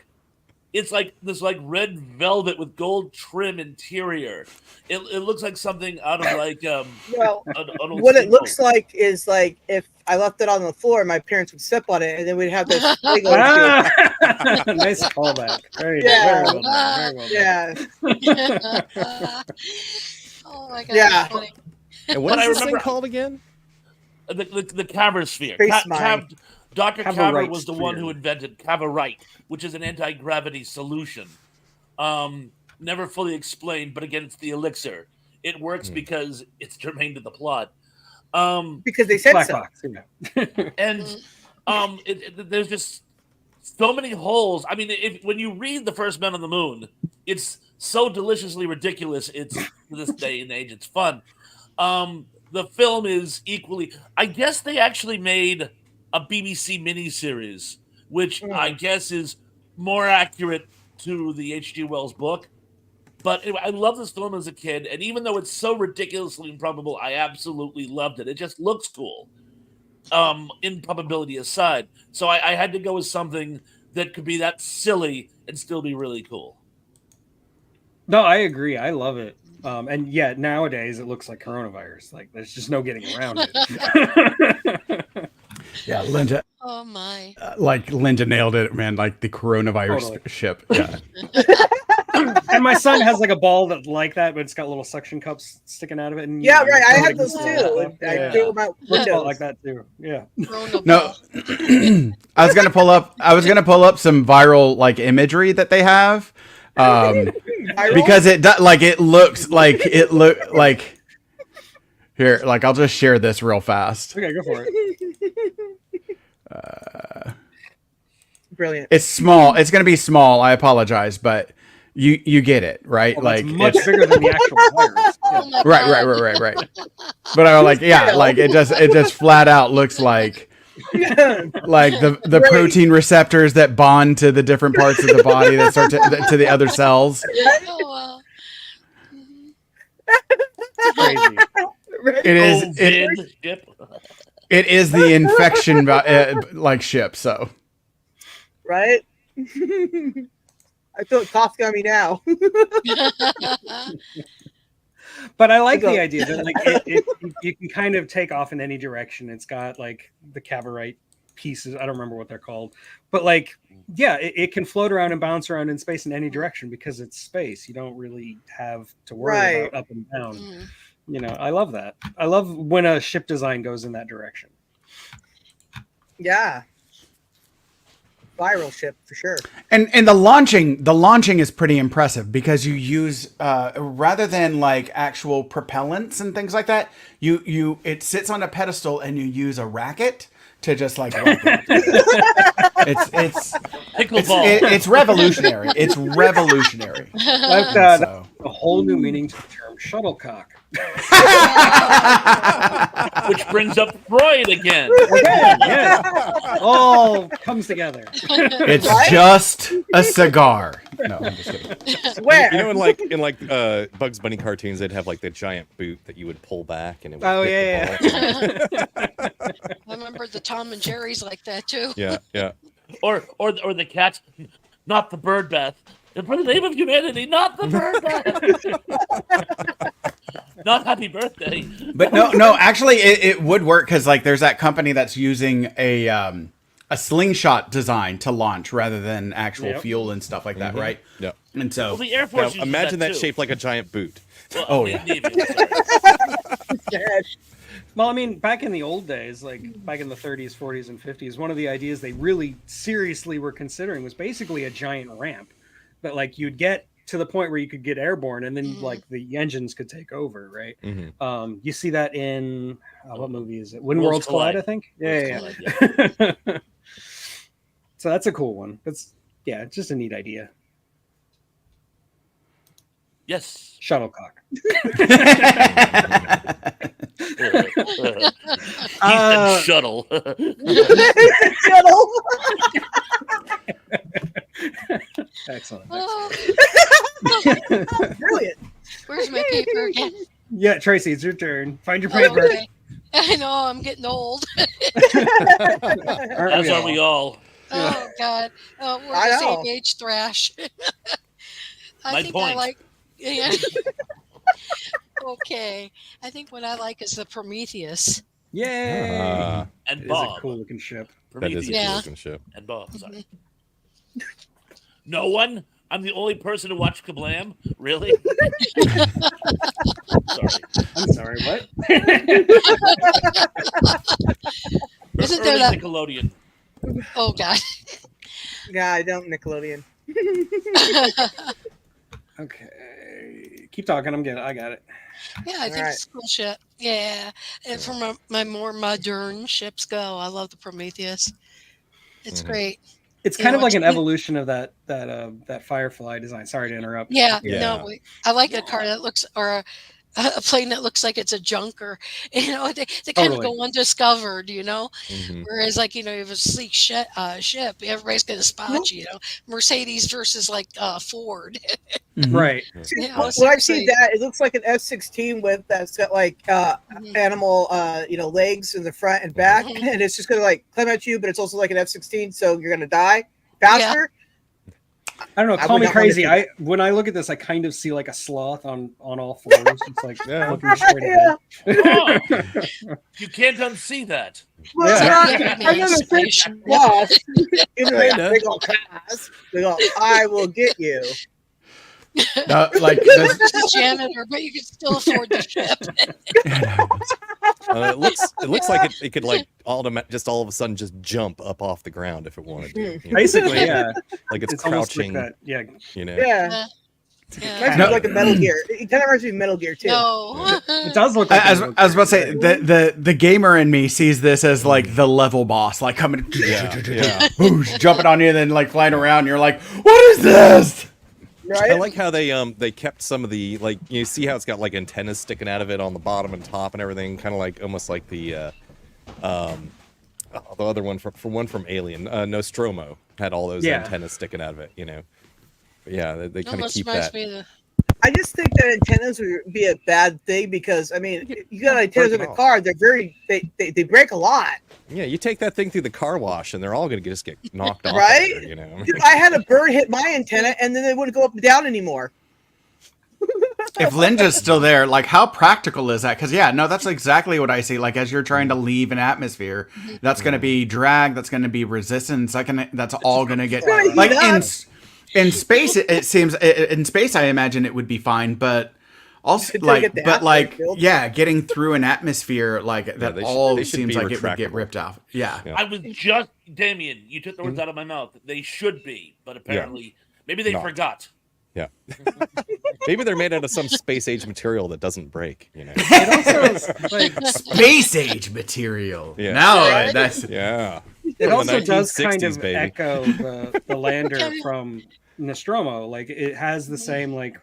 [SPEAKER 4] It's like this like red velvet with gold trim interior. It looks like something out of like
[SPEAKER 3] Well,
[SPEAKER 4] an old
[SPEAKER 3] what it
[SPEAKER 4] steamboat.
[SPEAKER 3] looks like is like if I left it on the floor, my parents would step on it, and then we'd have this Lego
[SPEAKER 2] Ah! Nice callback. Very,
[SPEAKER 3] Yeah.
[SPEAKER 2] very well done. Very well
[SPEAKER 3] Yeah.
[SPEAKER 5] Oh my god.
[SPEAKER 3] Yeah.
[SPEAKER 5] that's funny.
[SPEAKER 7] And what
[SPEAKER 4] But
[SPEAKER 7] is
[SPEAKER 4] I
[SPEAKER 7] this thing
[SPEAKER 4] remember-
[SPEAKER 7] called again?
[SPEAKER 4] The Caversphere.
[SPEAKER 3] Space mine.
[SPEAKER 4] Dr.
[SPEAKER 2] Cavorite
[SPEAKER 4] Caver was the one
[SPEAKER 2] sphere.
[SPEAKER 4] who invented Cavorite, which is an anti-gravity solution. Never fully explained, but again, it's the elixir. It works because it's germane to the plot.
[SPEAKER 3] Because they said
[SPEAKER 2] Black
[SPEAKER 3] so.
[SPEAKER 2] box. Yeah.
[SPEAKER 4] And there's just so many holes. I mean, when you read The First Men on the Moon, it's so deliciously ridiculous. It's to this day and age, it's fun. The film is equally. I guess they actually made a BBC miniseries, which I guess is more accurate to the H.G. Wells book. But anyway, I loved this film as a kid, and even though it's so ridiculously improbable, I absolutely loved it. It just looks cool. Improbability aside. So I had to go with something that could be that silly and still be really cool.
[SPEAKER 2] No, I agree. I love it. And yet nowadays it looks like coronavirus. Like there's just no getting around it.
[SPEAKER 6] Yeah, Linda,
[SPEAKER 5] Oh my.
[SPEAKER 6] Linda nailed it, man. Like the coronavirus
[SPEAKER 2] Totally.
[SPEAKER 6] ship. Yeah.
[SPEAKER 2] And my son has like a ball that like that, but it's got little suction cups sticking out of it. And
[SPEAKER 3] Yeah,
[SPEAKER 2] you know,
[SPEAKER 3] right. I
[SPEAKER 2] you
[SPEAKER 3] had
[SPEAKER 2] throw
[SPEAKER 3] those
[SPEAKER 2] it against
[SPEAKER 3] too.
[SPEAKER 2] the wall.
[SPEAKER 3] I
[SPEAKER 2] Yeah.
[SPEAKER 3] threw them out
[SPEAKER 2] Looks a lot
[SPEAKER 3] windows.
[SPEAKER 2] like that too. Yeah.
[SPEAKER 5] Corona
[SPEAKER 6] No,
[SPEAKER 5] ball.
[SPEAKER 6] I was gonna pull up some viral like imagery that they have,
[SPEAKER 3] Viral?
[SPEAKER 6] because it looks like here. Like I'll just share this real fast.
[SPEAKER 2] Okay, go for it.
[SPEAKER 3] Brilliant.
[SPEAKER 6] It's small. It's gonna be small. I apologize, but you get it, right?
[SPEAKER 2] Well,
[SPEAKER 6] like
[SPEAKER 2] it's much
[SPEAKER 6] it's-
[SPEAKER 2] bigger than the actual virus.
[SPEAKER 5] Oh my
[SPEAKER 6] right. But I was like, yeah, like it just flat out looks like Like the
[SPEAKER 3] Great.
[SPEAKER 6] protein receptors that bond to the different parts of the body that start to the other cells.
[SPEAKER 5] Oh, mhm.
[SPEAKER 2] Crazy.
[SPEAKER 6] It is
[SPEAKER 4] COVID ship.
[SPEAKER 6] it is the infection like ship. So
[SPEAKER 3] Right? I feel it coughing on me now.
[SPEAKER 2] But I like
[SPEAKER 3] Go.
[SPEAKER 2] the idea that like you can kind of take off in any direction. It's got like the cavorite pieces. I don't remember what they're called, but like yeah, it can float around and bounce around in space in any direction because it's space. You don't really have to worry
[SPEAKER 3] Right.
[SPEAKER 2] about up and down.
[SPEAKER 5] Mm.
[SPEAKER 2] You know, I love that. I love when a ship design goes in that direction.
[SPEAKER 3] Yeah. Viral ship for sure.
[SPEAKER 6] and the launching is pretty impressive because you use rather than like actual propellants and things like that, it sits on a pedestal and you use a racket to just like rocket. it's revolutionary. It's revolutionary.
[SPEAKER 2] That's
[SPEAKER 6] So.
[SPEAKER 2] a whole new meaning to the term shuttlecock.
[SPEAKER 4] Which brings up Freud again.
[SPEAKER 2] Yeah, all comes together.
[SPEAKER 6] It's just a cigar. No, I'm just kidding.
[SPEAKER 3] Where?
[SPEAKER 7] You know, in like Bugs Bunny cartoons, they'd have like the giant boot that you would pull back, and it would
[SPEAKER 2] Oh,
[SPEAKER 7] hit the ball.
[SPEAKER 5] I remember the Tom and Jerry's like that too.
[SPEAKER 7] Yeah, yeah.
[SPEAKER 4] Or the cats, not the bird bath. And for the name of humanity, not the bird bath. Not happy birthday.
[SPEAKER 6] But no, actually, it would work because like there's that company that's using a slingshot design to launch rather than actual
[SPEAKER 2] Yep.
[SPEAKER 6] fuel and stuff like that, right?
[SPEAKER 7] Yeah.
[SPEAKER 6] And so
[SPEAKER 4] Well, the Air
[SPEAKER 7] Now,
[SPEAKER 4] Force uses
[SPEAKER 7] imagine that
[SPEAKER 4] too.
[SPEAKER 7] shaped like a giant boot.
[SPEAKER 4] Well,
[SPEAKER 6] Oh,
[SPEAKER 4] the
[SPEAKER 6] yeah.
[SPEAKER 4] Navy, sorry.
[SPEAKER 3] Dead.
[SPEAKER 2] Well, I mean, back in the old days, like back in the 30s, 40s, and 50s, one of the ideas they really seriously were considering was basically a giant ramp that, like, you'd get to the point where you could get airborne, and then
[SPEAKER 5] Mhm.
[SPEAKER 2] like the engines could take over, right?
[SPEAKER 7] Mhm.
[SPEAKER 2] You see that in what movie is it? When
[SPEAKER 4] Worlds
[SPEAKER 2] Worlds Collide,
[SPEAKER 4] Collide.
[SPEAKER 2] I think. Yeah.
[SPEAKER 4] Worlds
[SPEAKER 2] yeah. So that's a cool one. That's it's just a neat idea.
[SPEAKER 4] Yes.
[SPEAKER 2] Shuttlecock.
[SPEAKER 4] He
[SPEAKER 2] Uh,
[SPEAKER 4] said shuttle.
[SPEAKER 3] Shuttle.
[SPEAKER 2] Excellent.
[SPEAKER 5] Oh,
[SPEAKER 3] Brilliant.
[SPEAKER 5] where's my paper again?
[SPEAKER 2] Yeah, Tracy, it's your turn. Find your
[SPEAKER 5] Oh,
[SPEAKER 2] paper.
[SPEAKER 5] okay. I know I'm getting old.
[SPEAKER 2] Aren't
[SPEAKER 4] As are we all.
[SPEAKER 5] Oh God. Oh, we're
[SPEAKER 3] I
[SPEAKER 5] the same
[SPEAKER 3] know.
[SPEAKER 5] age, Thrash. I
[SPEAKER 4] My
[SPEAKER 5] think
[SPEAKER 4] point.
[SPEAKER 5] I like. Yeah. Okay. I think what I like is the Prometheus.
[SPEAKER 2] Yay!
[SPEAKER 7] Ah,
[SPEAKER 4] And
[SPEAKER 2] It is a
[SPEAKER 4] Bob.
[SPEAKER 2] cool looking ship.
[SPEAKER 7] that is a
[SPEAKER 5] Yeah.
[SPEAKER 7] cool looking ship.
[SPEAKER 4] And Bob. Sorry. No one? I'm the only person to watch Kablam? Really? Sorry.
[SPEAKER 2] I'm sorry, what?
[SPEAKER 5] Isn't there
[SPEAKER 4] Early
[SPEAKER 5] that?
[SPEAKER 4] Nickelodeon.
[SPEAKER 5] Oh God.
[SPEAKER 3] Yeah, I don't Nickelodeon.
[SPEAKER 2] Okay. Keep talking. I got it.
[SPEAKER 5] Yeah, I think
[SPEAKER 3] Alright.
[SPEAKER 5] it's a cool ship. Yeah, and from my more modern ships go, I love the Prometheus. It's
[SPEAKER 7] Mhm.
[SPEAKER 5] great.
[SPEAKER 2] It's
[SPEAKER 5] You
[SPEAKER 2] kind
[SPEAKER 5] know
[SPEAKER 2] of like
[SPEAKER 5] what
[SPEAKER 2] an
[SPEAKER 5] you-
[SPEAKER 2] evolution of that Firefly design. Sorry to interrupt.
[SPEAKER 5] Yeah,
[SPEAKER 7] Yeah.
[SPEAKER 5] no, I like a car that looks or a plane that looks like it's a junker. You know, they kind of
[SPEAKER 2] Totally.
[SPEAKER 5] go undiscovered. You know,
[SPEAKER 7] Mhm.
[SPEAKER 5] whereas like you have a sleek ship, everybody's gonna spot you. You know, Mercedes versus like Ford.
[SPEAKER 6] Mhm.
[SPEAKER 2] Right.
[SPEAKER 5] Yeah,
[SPEAKER 3] When
[SPEAKER 5] it's
[SPEAKER 3] I
[SPEAKER 5] like-
[SPEAKER 3] see that, it looks like an F-16 with that's got like
[SPEAKER 5] Mhm.
[SPEAKER 3] animal, legs in the front and back,
[SPEAKER 5] Mhm.
[SPEAKER 3] and it's just gonna like climb at you. But it's also like an F-16, so you're gonna die faster.
[SPEAKER 2] I don't know.
[SPEAKER 3] I
[SPEAKER 2] Call
[SPEAKER 3] would
[SPEAKER 2] me
[SPEAKER 3] not wanna
[SPEAKER 2] crazy.
[SPEAKER 3] see-
[SPEAKER 2] When I look at this, I kind of see like a sloth on all fours. It's like
[SPEAKER 7] Yeah.
[SPEAKER 2] looking straight
[SPEAKER 3] Yeah.
[SPEAKER 2] ahead.
[SPEAKER 4] Oh, you can't unsee that.
[SPEAKER 3] Well,
[SPEAKER 2] Yeah.
[SPEAKER 3] it's not-
[SPEAKER 5] Give me
[SPEAKER 3] I never said
[SPEAKER 5] inspiration.
[SPEAKER 3] sloth. Even though they
[SPEAKER 7] Kinda.
[SPEAKER 3] big old class, they go, I will get you.
[SPEAKER 6] Like
[SPEAKER 5] You're just a janitor, but you can still afford the ship.
[SPEAKER 7] It looks like it could like just all of a sudden just jump up off the ground if it wanted to. You know?
[SPEAKER 2] Basically, yeah.
[SPEAKER 7] Like it's,
[SPEAKER 2] almost like
[SPEAKER 7] crouching.
[SPEAKER 2] that. Yeah.
[SPEAKER 7] You know.
[SPEAKER 3] Yeah,
[SPEAKER 5] Yeah.
[SPEAKER 3] reminds me
[SPEAKER 6] No.
[SPEAKER 3] of like a Metal Gear. It kind of reminds me of Metal Gear too.
[SPEAKER 5] No.
[SPEAKER 2] It does look like.
[SPEAKER 6] I was about to say the gamer in me sees this as like the level boss, like coming,
[SPEAKER 7] Yeah.
[SPEAKER 6] whoosh, jumping on you, and then like flying around. And you're like, what is this?
[SPEAKER 3] Right?
[SPEAKER 7] I like how they kept some of the like you see how it's got like antennas sticking out of it on the bottom and top and everything, kind of like almost like the the other one from Alien, Nostromo had all those
[SPEAKER 2] Yeah.
[SPEAKER 7] antennas sticking out of it. But yeah, they kind of
[SPEAKER 5] Almost
[SPEAKER 7] keep
[SPEAKER 5] reminds
[SPEAKER 7] that.
[SPEAKER 5] me of the
[SPEAKER 3] I just think that antennas would be a bad thing because I mean, you got antennas
[SPEAKER 7] break
[SPEAKER 3] in
[SPEAKER 7] it
[SPEAKER 3] a
[SPEAKER 7] off.
[SPEAKER 3] car. They're they break a lot.
[SPEAKER 7] Yeah, you take that thing through the car wash, and they're all going to just get knocked off.
[SPEAKER 3] Right?
[SPEAKER 7] Of there,
[SPEAKER 3] Dude, I had a bird hit my antenna, and then they wouldn't go up and down anymore.
[SPEAKER 6] If Linja's still there, like how practical is that? Because yeah, no, that's exactly what I see. Like as you're trying to leave an atmosphere, that's going to be drag, that's going to be resistance, that's all going to get
[SPEAKER 3] Right,
[SPEAKER 6] like
[SPEAKER 3] yeah.
[SPEAKER 6] in space. It seems in space, I imagine it would be fine, but also
[SPEAKER 3] Until you get the asteroid field.
[SPEAKER 6] yeah, getting through an atmosphere like that
[SPEAKER 7] they should-
[SPEAKER 6] all
[SPEAKER 7] they should
[SPEAKER 6] seems
[SPEAKER 7] be
[SPEAKER 6] like it would get
[SPEAKER 7] retractable.
[SPEAKER 6] ripped off. Yeah.
[SPEAKER 7] Yeah.
[SPEAKER 4] I was just Damien. You took the words out of my mouth. They should be, but apparently maybe they
[SPEAKER 7] Not.
[SPEAKER 4] forgot.
[SPEAKER 7] Yeah. Maybe they're made out of some space age material that doesn't break.
[SPEAKER 2] It also like
[SPEAKER 6] Space age material.
[SPEAKER 7] Yeah.
[SPEAKER 6] Now
[SPEAKER 5] Right?
[SPEAKER 6] that's
[SPEAKER 7] Yeah.
[SPEAKER 2] it
[SPEAKER 7] From the
[SPEAKER 2] also does kind
[SPEAKER 7] 1960s,
[SPEAKER 2] of
[SPEAKER 7] baby.
[SPEAKER 2] echo the lander
[SPEAKER 5] Okay.
[SPEAKER 2] from Nostromo. Like it has the same like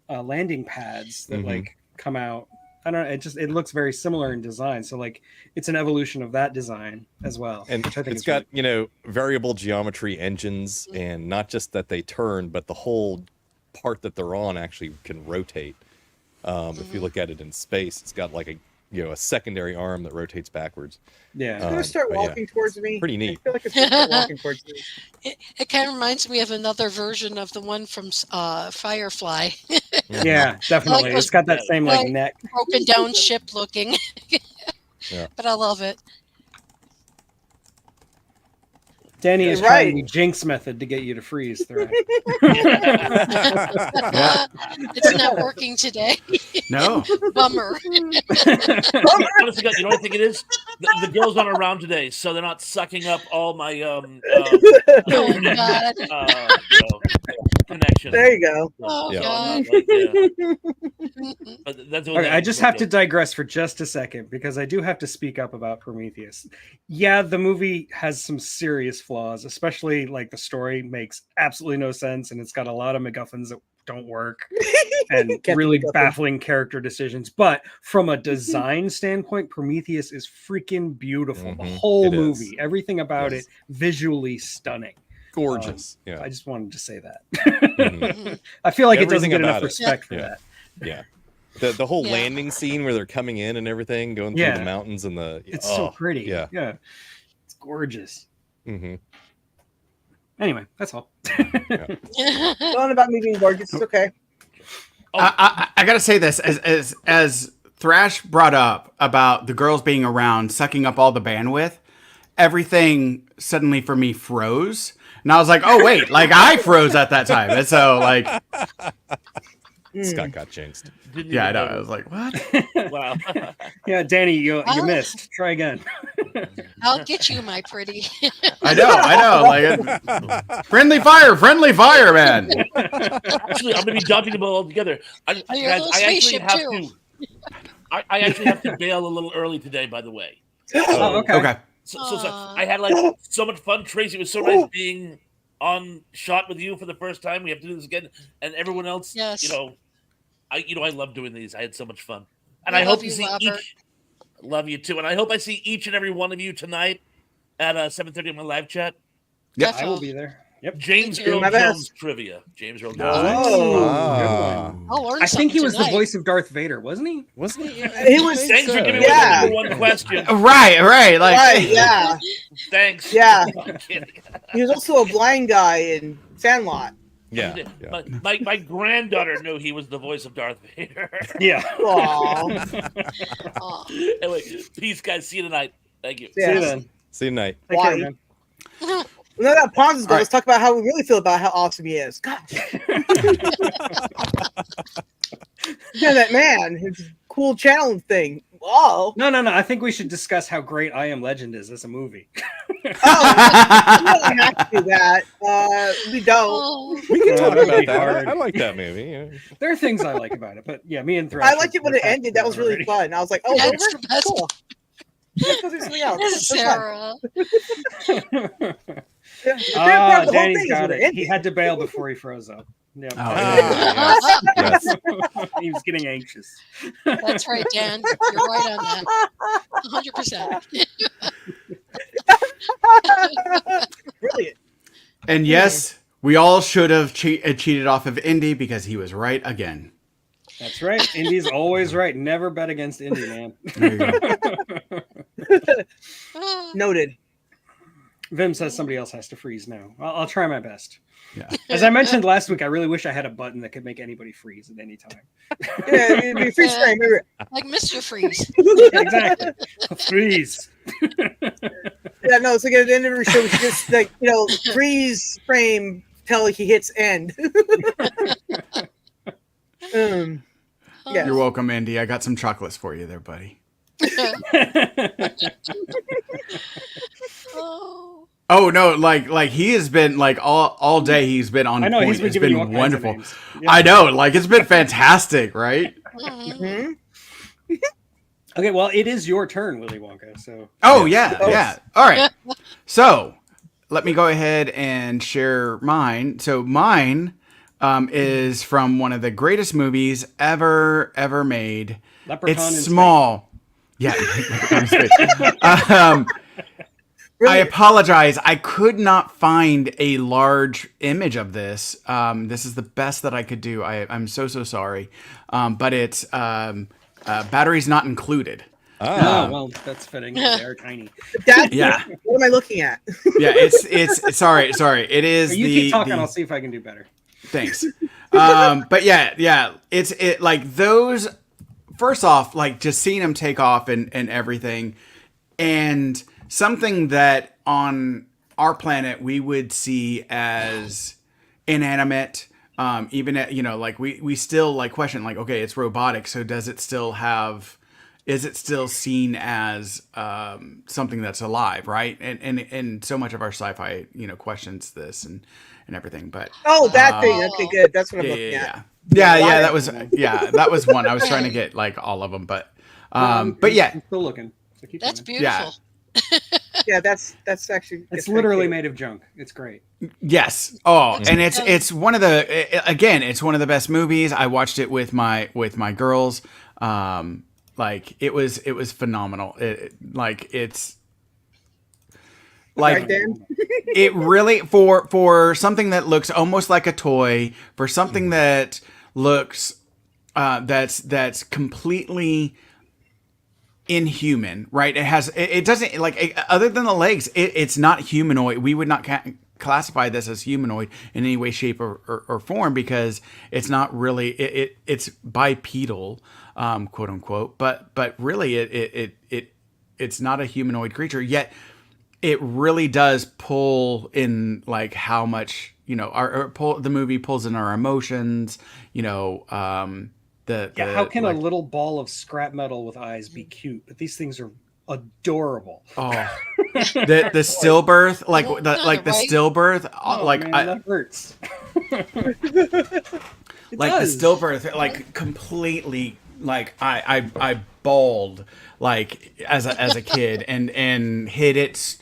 [SPEAKER 2] landing pads that
[SPEAKER 7] Mhm.
[SPEAKER 2] like come out. I don't know. It looks very similar in design. So like it's an evolution of that design as well.
[SPEAKER 7] And
[SPEAKER 2] which I think
[SPEAKER 7] it's
[SPEAKER 2] is
[SPEAKER 7] got,
[SPEAKER 2] really-
[SPEAKER 7] variable geometry engines, and not just that they turn, but the whole part that they're on actually can rotate. If you look at it in space, it's got like a secondary arm that rotates backwards.
[SPEAKER 2] yeah.
[SPEAKER 3] It's gonna start
[SPEAKER 7] but yeah.
[SPEAKER 3] walking towards me.
[SPEAKER 7] Pretty neat.
[SPEAKER 3] I feel like it's gonna start walking towards me.
[SPEAKER 5] It kind of reminds me of another version of the one from Firefly,
[SPEAKER 2] Yeah, definitely.
[SPEAKER 5] Like
[SPEAKER 2] It's got that same like
[SPEAKER 5] like-
[SPEAKER 2] neck.
[SPEAKER 5] broken down ship looking.
[SPEAKER 7] Yeah.
[SPEAKER 5] But I love it.
[SPEAKER 2] Danny is
[SPEAKER 3] You're
[SPEAKER 2] trying
[SPEAKER 3] right.
[SPEAKER 2] the Jinx method to get you to freeze through.
[SPEAKER 5] It's not working today.
[SPEAKER 6] no.
[SPEAKER 5] Bummer.
[SPEAKER 4] Honestly, God, you know what I think it is? The girls aren't around today, so they're not sucking up all my
[SPEAKER 5] Oh God.
[SPEAKER 4] connection.
[SPEAKER 3] There you go.
[SPEAKER 5] Oh
[SPEAKER 7] Yeah.
[SPEAKER 5] God.
[SPEAKER 4] But that's
[SPEAKER 2] Okay, I just have to digress for just a second because I do have to speak up about Prometheus. Yeah, the movie has some serious flaws, especially like the story makes absolutely no sense and it's got a lot of MacGuffins that don't work and
[SPEAKER 3] Captain
[SPEAKER 2] really
[SPEAKER 3] MacGuffin.
[SPEAKER 2] baffling character decisions. But from a design standpoint, Prometheus is freaking beautiful. The
[SPEAKER 7] Mhm,
[SPEAKER 2] whole
[SPEAKER 7] it is.
[SPEAKER 2] movie, everything about
[SPEAKER 7] Yes.
[SPEAKER 2] it, visually stunning.
[SPEAKER 7] Gorgeous. Yeah.
[SPEAKER 2] I just wanted to say that.
[SPEAKER 7] Mhm.
[SPEAKER 2] I feel like it doesn't
[SPEAKER 7] Everything
[SPEAKER 2] get enough
[SPEAKER 7] about it.
[SPEAKER 2] respect for
[SPEAKER 7] Yeah.
[SPEAKER 2] that.
[SPEAKER 7] Yeah. The whole
[SPEAKER 5] Yeah.
[SPEAKER 7] landing scene where they're coming in and everything, going through
[SPEAKER 2] Yeah.
[SPEAKER 7] the mountains and the.
[SPEAKER 2] It's so pretty.
[SPEAKER 7] Yeah.
[SPEAKER 2] Yeah. It's gorgeous.
[SPEAKER 7] hmm
[SPEAKER 2] Anyway, that's all.
[SPEAKER 3] Going about me being gorgeous. It's okay.
[SPEAKER 6] I gotta say this as Thrash brought up about the girls being around sucking up all the bandwidth, everything suddenly for me froze, and I was like, oh wait, like I froze at that time, and so like
[SPEAKER 7] Scott got jinxed.
[SPEAKER 4] Didn't
[SPEAKER 6] yeah, I
[SPEAKER 4] even
[SPEAKER 6] know, I
[SPEAKER 4] notice.
[SPEAKER 6] was like what?
[SPEAKER 4] Wow.
[SPEAKER 2] Yeah, Danny, you
[SPEAKER 5] Oh.
[SPEAKER 2] missed. Try again.
[SPEAKER 5] I'll get you, my pretty.
[SPEAKER 6] I know, like friendly fire, man.
[SPEAKER 4] Actually, I'm gonna be dodging the ball altogether.
[SPEAKER 5] You're a
[SPEAKER 4] Guys,
[SPEAKER 5] little
[SPEAKER 4] I actually
[SPEAKER 5] spaceship,
[SPEAKER 4] have
[SPEAKER 5] too.
[SPEAKER 4] to. I actually have to bail a little early today. By the way,
[SPEAKER 2] Oh, okay.
[SPEAKER 6] Okay,
[SPEAKER 4] so
[SPEAKER 5] Aw.
[SPEAKER 4] I had like so much fun. Tracy, it was so nice being on shot with you for the first time. We have to do this again, and everyone else.
[SPEAKER 5] Yes.
[SPEAKER 4] I love doing these. I had so much fun, and
[SPEAKER 5] We
[SPEAKER 4] I
[SPEAKER 5] love
[SPEAKER 4] hope
[SPEAKER 5] you,
[SPEAKER 4] to see
[SPEAKER 5] Robert.
[SPEAKER 4] each. Love you too, and I hope I see each and every one of you tonight at 7:30 on my live chat.
[SPEAKER 6] Yep.
[SPEAKER 2] I will be there. Yep.
[SPEAKER 4] James
[SPEAKER 5] Me too.
[SPEAKER 4] Earl
[SPEAKER 3] My
[SPEAKER 4] Jones
[SPEAKER 3] best.
[SPEAKER 4] trivia. James Earl Jones.
[SPEAKER 6] Nice.
[SPEAKER 3] Oh,
[SPEAKER 7] Ah.
[SPEAKER 5] I'll learn
[SPEAKER 2] I think he
[SPEAKER 5] something
[SPEAKER 2] was the
[SPEAKER 5] tonight.
[SPEAKER 2] voice of Darth Vader, wasn't he?
[SPEAKER 7] Wasn't he?
[SPEAKER 3] He was-
[SPEAKER 4] Thanks for giving
[SPEAKER 3] Yeah.
[SPEAKER 4] me one question.
[SPEAKER 6] right, like
[SPEAKER 3] right. Yeah.
[SPEAKER 4] Thanks.
[SPEAKER 3] Yeah.
[SPEAKER 4] I'm kidding.
[SPEAKER 3] He was also a blind guy in Sandlot.
[SPEAKER 7] Yeah. Yeah.
[SPEAKER 4] My granddaughter knew he was the voice of Darth Vader.
[SPEAKER 2] Yeah.
[SPEAKER 3] Aww.
[SPEAKER 5] Aw.
[SPEAKER 4] Anyway, peace, guys. See you tonight. Thank you.
[SPEAKER 2] See you
[SPEAKER 3] Yes.
[SPEAKER 2] then.
[SPEAKER 7] See you tonight.
[SPEAKER 2] Take
[SPEAKER 3] Why?
[SPEAKER 2] care, man.
[SPEAKER 3] Now that Pons is
[SPEAKER 6] All
[SPEAKER 3] gone,
[SPEAKER 6] right.
[SPEAKER 3] let's talk about how we really feel about how awesome he is. God. Yeah, that man, his cool channel thing. Whoa.
[SPEAKER 2] No. I think we should discuss how great I Am Legend is as a movie.
[SPEAKER 3] Oh, we don't have to do that. We don't.
[SPEAKER 5] Oh,
[SPEAKER 7] We can talk
[SPEAKER 2] that'd
[SPEAKER 7] about
[SPEAKER 2] be
[SPEAKER 7] that.
[SPEAKER 2] hard.
[SPEAKER 7] I like that movie. Yeah.
[SPEAKER 2] There are things I like about it, but yeah, me and Thrash.
[SPEAKER 3] I liked it when
[SPEAKER 2] we're
[SPEAKER 3] it ended. That was really
[SPEAKER 2] already.
[SPEAKER 3] fun. I was like, oh,
[SPEAKER 5] That's
[SPEAKER 3] over?
[SPEAKER 5] the best.
[SPEAKER 3] Cool. Let's go do something else. That's fun.
[SPEAKER 5] Sarah.
[SPEAKER 3] Yeah, the favorite part
[SPEAKER 2] Ah,
[SPEAKER 3] of the whole
[SPEAKER 2] Danny's
[SPEAKER 3] thing is
[SPEAKER 2] got
[SPEAKER 3] when
[SPEAKER 2] it.
[SPEAKER 3] ended.
[SPEAKER 2] He had to bail before he froze up. Yep.
[SPEAKER 6] Oh,
[SPEAKER 7] Ah, yes. Yes.
[SPEAKER 2] He was getting anxious.
[SPEAKER 5] That's right, Dan. You're right on that. 100%.
[SPEAKER 3] Brilliant.
[SPEAKER 6] And yes, we all should have cheated off of Indy because he was right again.
[SPEAKER 2] That's right. Indy's always right. Never bet against Indy, man.
[SPEAKER 6] There you go.
[SPEAKER 3] Noted.
[SPEAKER 2] Vim says somebody else has to freeze now. I'll try my best.
[SPEAKER 6] Yeah.
[SPEAKER 2] As I mentioned last week, I really wish I had a button that could make anybody freeze at any time.
[SPEAKER 3] Yeah, it'd be freeze frame. Remember?
[SPEAKER 5] Like Mr. Freeze.
[SPEAKER 2] Exactly. Freeze.
[SPEAKER 3] Yeah, no, it's like at the end of every show, we should just like freeze frame till he hits end. Yeah.
[SPEAKER 6] You're welcome, Indy. I got some chocolates for you there, buddy.
[SPEAKER 5] Oh.
[SPEAKER 6] Oh no, like he has been like all day he's been on
[SPEAKER 2] I know
[SPEAKER 6] point.
[SPEAKER 2] he's been
[SPEAKER 6] It's
[SPEAKER 2] giving you all
[SPEAKER 6] been
[SPEAKER 2] kinds of
[SPEAKER 6] wonderful.
[SPEAKER 2] names. Yeah.
[SPEAKER 6] I know, like it's been fantastic, right?
[SPEAKER 5] Mhm.
[SPEAKER 3] Hmm?
[SPEAKER 2] Okay, well, it is your turn, Willy Wonka. So
[SPEAKER 6] Oh yeah,
[SPEAKER 3] Oh.
[SPEAKER 6] yeah. All right. So let me go ahead and share mine. So mine is from one of the greatest movies ever made.
[SPEAKER 2] Leprechaun in
[SPEAKER 6] It's
[SPEAKER 2] Spain.
[SPEAKER 6] small. Yeah. Leprechaun in Spain. I
[SPEAKER 3] Brilliant.
[SPEAKER 6] apologize. I could not find a large image of this. This is the best that I could do. I'm so sorry. But it's batteries not included.
[SPEAKER 2] Oh, well, that's fitting. They're tiny.
[SPEAKER 3] That's
[SPEAKER 6] Yeah.
[SPEAKER 3] What am I looking at?
[SPEAKER 6] Yeah, it's sorry. It is
[SPEAKER 2] You
[SPEAKER 6] the
[SPEAKER 2] keep talking.
[SPEAKER 6] the-
[SPEAKER 2] I'll see if I can do better.
[SPEAKER 6] Thanks. But yeah, it's like those. First off, like just seeing him take off and everything, and something that on our planet we would see as inanimate. Even at, like we still like question like, okay, it's robotic, so does it still have? Is it still seen as something that's alive, right? And so much of our sci-fi, questions this and everything. But
[SPEAKER 3] Oh, that thing. Okay, good. That's what I'm looking at.
[SPEAKER 6] yeah. That was one. I was trying to get like all of them, but yeah,
[SPEAKER 2] I'm still looking. So keep
[SPEAKER 5] That's
[SPEAKER 2] going.
[SPEAKER 5] beautiful.
[SPEAKER 3] Yeah, that's actually.
[SPEAKER 2] It's literally made of junk. It's great.
[SPEAKER 6] yes. Oh, and it's one of it's one of the best movies. I watched it with my girls. Like it was phenomenal. It's like
[SPEAKER 3] Right, Dan?
[SPEAKER 6] it really for something that looks almost like a toy, for something that looks that's completely inhuman, right? It doesn't like other than the legs, it's not humanoid. We would not classify this as humanoid in any way, shape, or form because it's not really it's bipedal, quote unquote. But really, it's not a humanoid creature. Yet it really does pull in like how much the movie pulls in our emotions.
[SPEAKER 2] How can a little ball of scrap metal with eyes be cute? But these things are adorable.
[SPEAKER 6] Oh, the stillbirth, like the
[SPEAKER 5] Right?
[SPEAKER 6] stillbirth,
[SPEAKER 2] Oh,
[SPEAKER 6] like
[SPEAKER 2] man, that hurts. It
[SPEAKER 6] like
[SPEAKER 2] does.
[SPEAKER 6] the stillbirth, like completely, like I bawled like as a kid and hit it.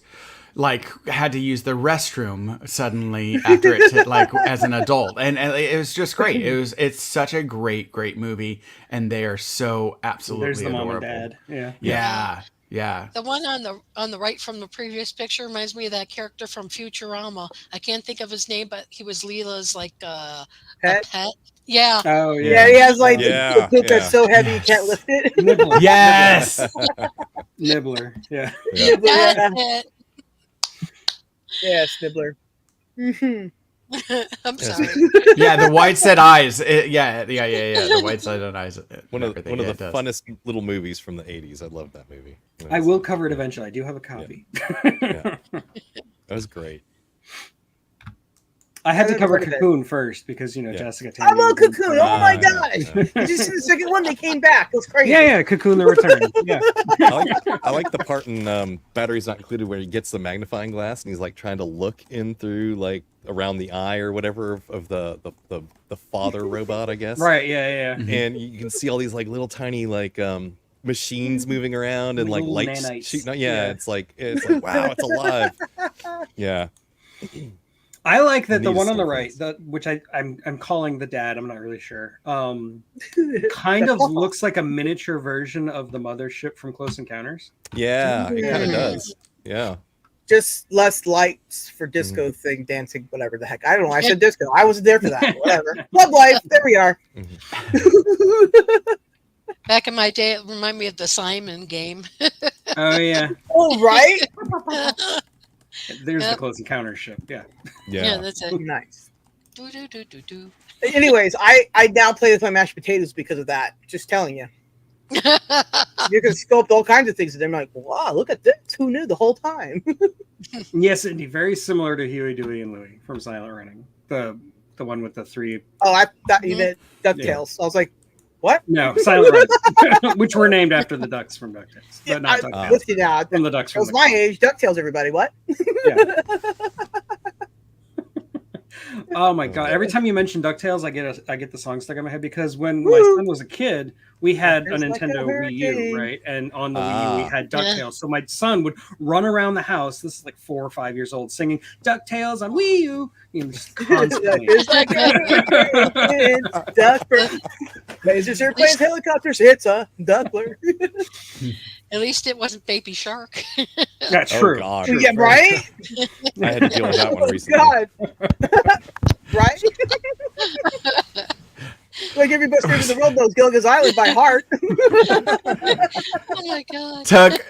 [SPEAKER 6] Like had to use the restroom suddenly after it like as an adult, and it was just great. It's such a great movie, and they are so absolutely
[SPEAKER 2] There's the
[SPEAKER 6] adorable.
[SPEAKER 2] mom and dad. Yeah.
[SPEAKER 6] Yeah.
[SPEAKER 5] The one on the right from the previous picture reminds me of that character from Futurama. I can't think of his name, but he was Leela's like a
[SPEAKER 3] Pet?
[SPEAKER 5] pet. Yeah.
[SPEAKER 2] Oh
[SPEAKER 3] Yeah, he has like
[SPEAKER 7] Yeah,
[SPEAKER 3] the poop that's
[SPEAKER 7] yeah.
[SPEAKER 3] so heavy you can't lift it.
[SPEAKER 2] Nibbler.
[SPEAKER 6] Yes.
[SPEAKER 2] Nibbler. Yeah.
[SPEAKER 7] Yeah.
[SPEAKER 5] That's it.
[SPEAKER 3] Yeah, Snibbler. Mhm.
[SPEAKER 5] I'm sorry.
[SPEAKER 6] Yeah, the white set eyes. Yeah. The white set eyes.
[SPEAKER 7] One of
[SPEAKER 6] everything,
[SPEAKER 7] the
[SPEAKER 6] yeah, it does.
[SPEAKER 7] funnest little movies from the 80s. I love that movie.
[SPEAKER 2] I will cover it eventually. I do have a copy.
[SPEAKER 7] Yeah. That was great.
[SPEAKER 2] I had to
[SPEAKER 3] haven't
[SPEAKER 2] cover
[SPEAKER 3] heard of it.
[SPEAKER 2] Cocoon first because
[SPEAKER 7] Yeah.
[SPEAKER 2] Jessica.
[SPEAKER 3] I
[SPEAKER 2] Tandy
[SPEAKER 3] love
[SPEAKER 2] was in-
[SPEAKER 3] Cocoon. Oh my
[SPEAKER 7] yeah,
[SPEAKER 3] gosh!
[SPEAKER 7] yeah.
[SPEAKER 3] Did you see the second one? They came back. It was crazy.
[SPEAKER 2] Yeah, Cocoon the Return. Yeah.
[SPEAKER 7] I like the part in Batteries Not Included where he gets the magnifying glass and he's like trying to look in through like around the eye or whatever of the father robot, I guess.
[SPEAKER 2] Right. Yeah.
[SPEAKER 7] And you can see all these like little tiny like machines moving around and like
[SPEAKER 2] Little
[SPEAKER 7] lights
[SPEAKER 2] nanites.
[SPEAKER 7] shooting out.
[SPEAKER 2] Yeah.
[SPEAKER 7] It's like wow, it's alive. Yeah.
[SPEAKER 2] I like that the
[SPEAKER 7] Neat
[SPEAKER 2] one on the
[SPEAKER 7] stuff,
[SPEAKER 2] right,
[SPEAKER 7] yes.
[SPEAKER 2] which I'm calling the dad. I'm not really sure. Kind of looks like a miniature version of the mothership from Close Encounters.
[SPEAKER 7] Yeah, it kind of
[SPEAKER 3] Yeah.
[SPEAKER 7] does. Yeah.
[SPEAKER 3] just less lights for disco thing, dancing, whatever the heck. I don't know. I said disco. I wasn't there for that. Whatever. Love life. There we are.
[SPEAKER 5] Back in my day, it reminded me of the Simon game.
[SPEAKER 2] Oh yeah,
[SPEAKER 3] Oh, right.
[SPEAKER 2] there's the
[SPEAKER 5] Yep.
[SPEAKER 2] Close Encounters ship. Yeah.
[SPEAKER 5] Yeah, that's it.
[SPEAKER 3] Nice.
[SPEAKER 5] Do, do, do, do, do.
[SPEAKER 3] Anyways, I now play with my mashed potatoes because of that. Just telling you. You can sculpt all kinds of things, and they're like, wow, look at this. Who knew the whole time?
[SPEAKER 2] Yes, indeed. Very similar to Huey, Dewey, and Louie from Silent Running. The one with the three.
[SPEAKER 3] Oh, I thought you meant DuckTales. I was like, what?
[SPEAKER 2] No, Silent Running, which were named after the ducks from DuckTales, but not
[SPEAKER 3] I'm
[SPEAKER 2] DuckTales.
[SPEAKER 3] with you now.
[SPEAKER 2] From the ducks
[SPEAKER 3] It
[SPEAKER 2] from
[SPEAKER 3] was my age. DuckTales, everybody. What?
[SPEAKER 2] Yeah. Oh my god! Every time you mention DuckTales, I get the song stuck in my head because when my
[SPEAKER 3] Woo!
[SPEAKER 2] son was a kid, we had a
[SPEAKER 3] It's like
[SPEAKER 2] Nintendo
[SPEAKER 3] a
[SPEAKER 2] Wii U,
[SPEAKER 3] hurricane.
[SPEAKER 2] right? And on the Wii U, we
[SPEAKER 7] Ah.
[SPEAKER 2] had DuckTales. So my son would run around the house. This is like 4 or 5 years old, singing DuckTales on Wii U. You know, just constantly.
[SPEAKER 3] It's like a hurricane. Duckler. Lasers, airplanes, helicopters. It's a Duckler.
[SPEAKER 5] At least it wasn't Baby Shark.
[SPEAKER 2] That's
[SPEAKER 7] Oh,
[SPEAKER 2] true.
[SPEAKER 7] God.
[SPEAKER 2] True.
[SPEAKER 3] Yeah, right?
[SPEAKER 7] I had to deal with that one
[SPEAKER 3] Oh,
[SPEAKER 7] recently.
[SPEAKER 3] God. Right? Like every bus in the world knows Gilligan's Island by heart.
[SPEAKER 5] Oh my god.
[SPEAKER 6] Tug's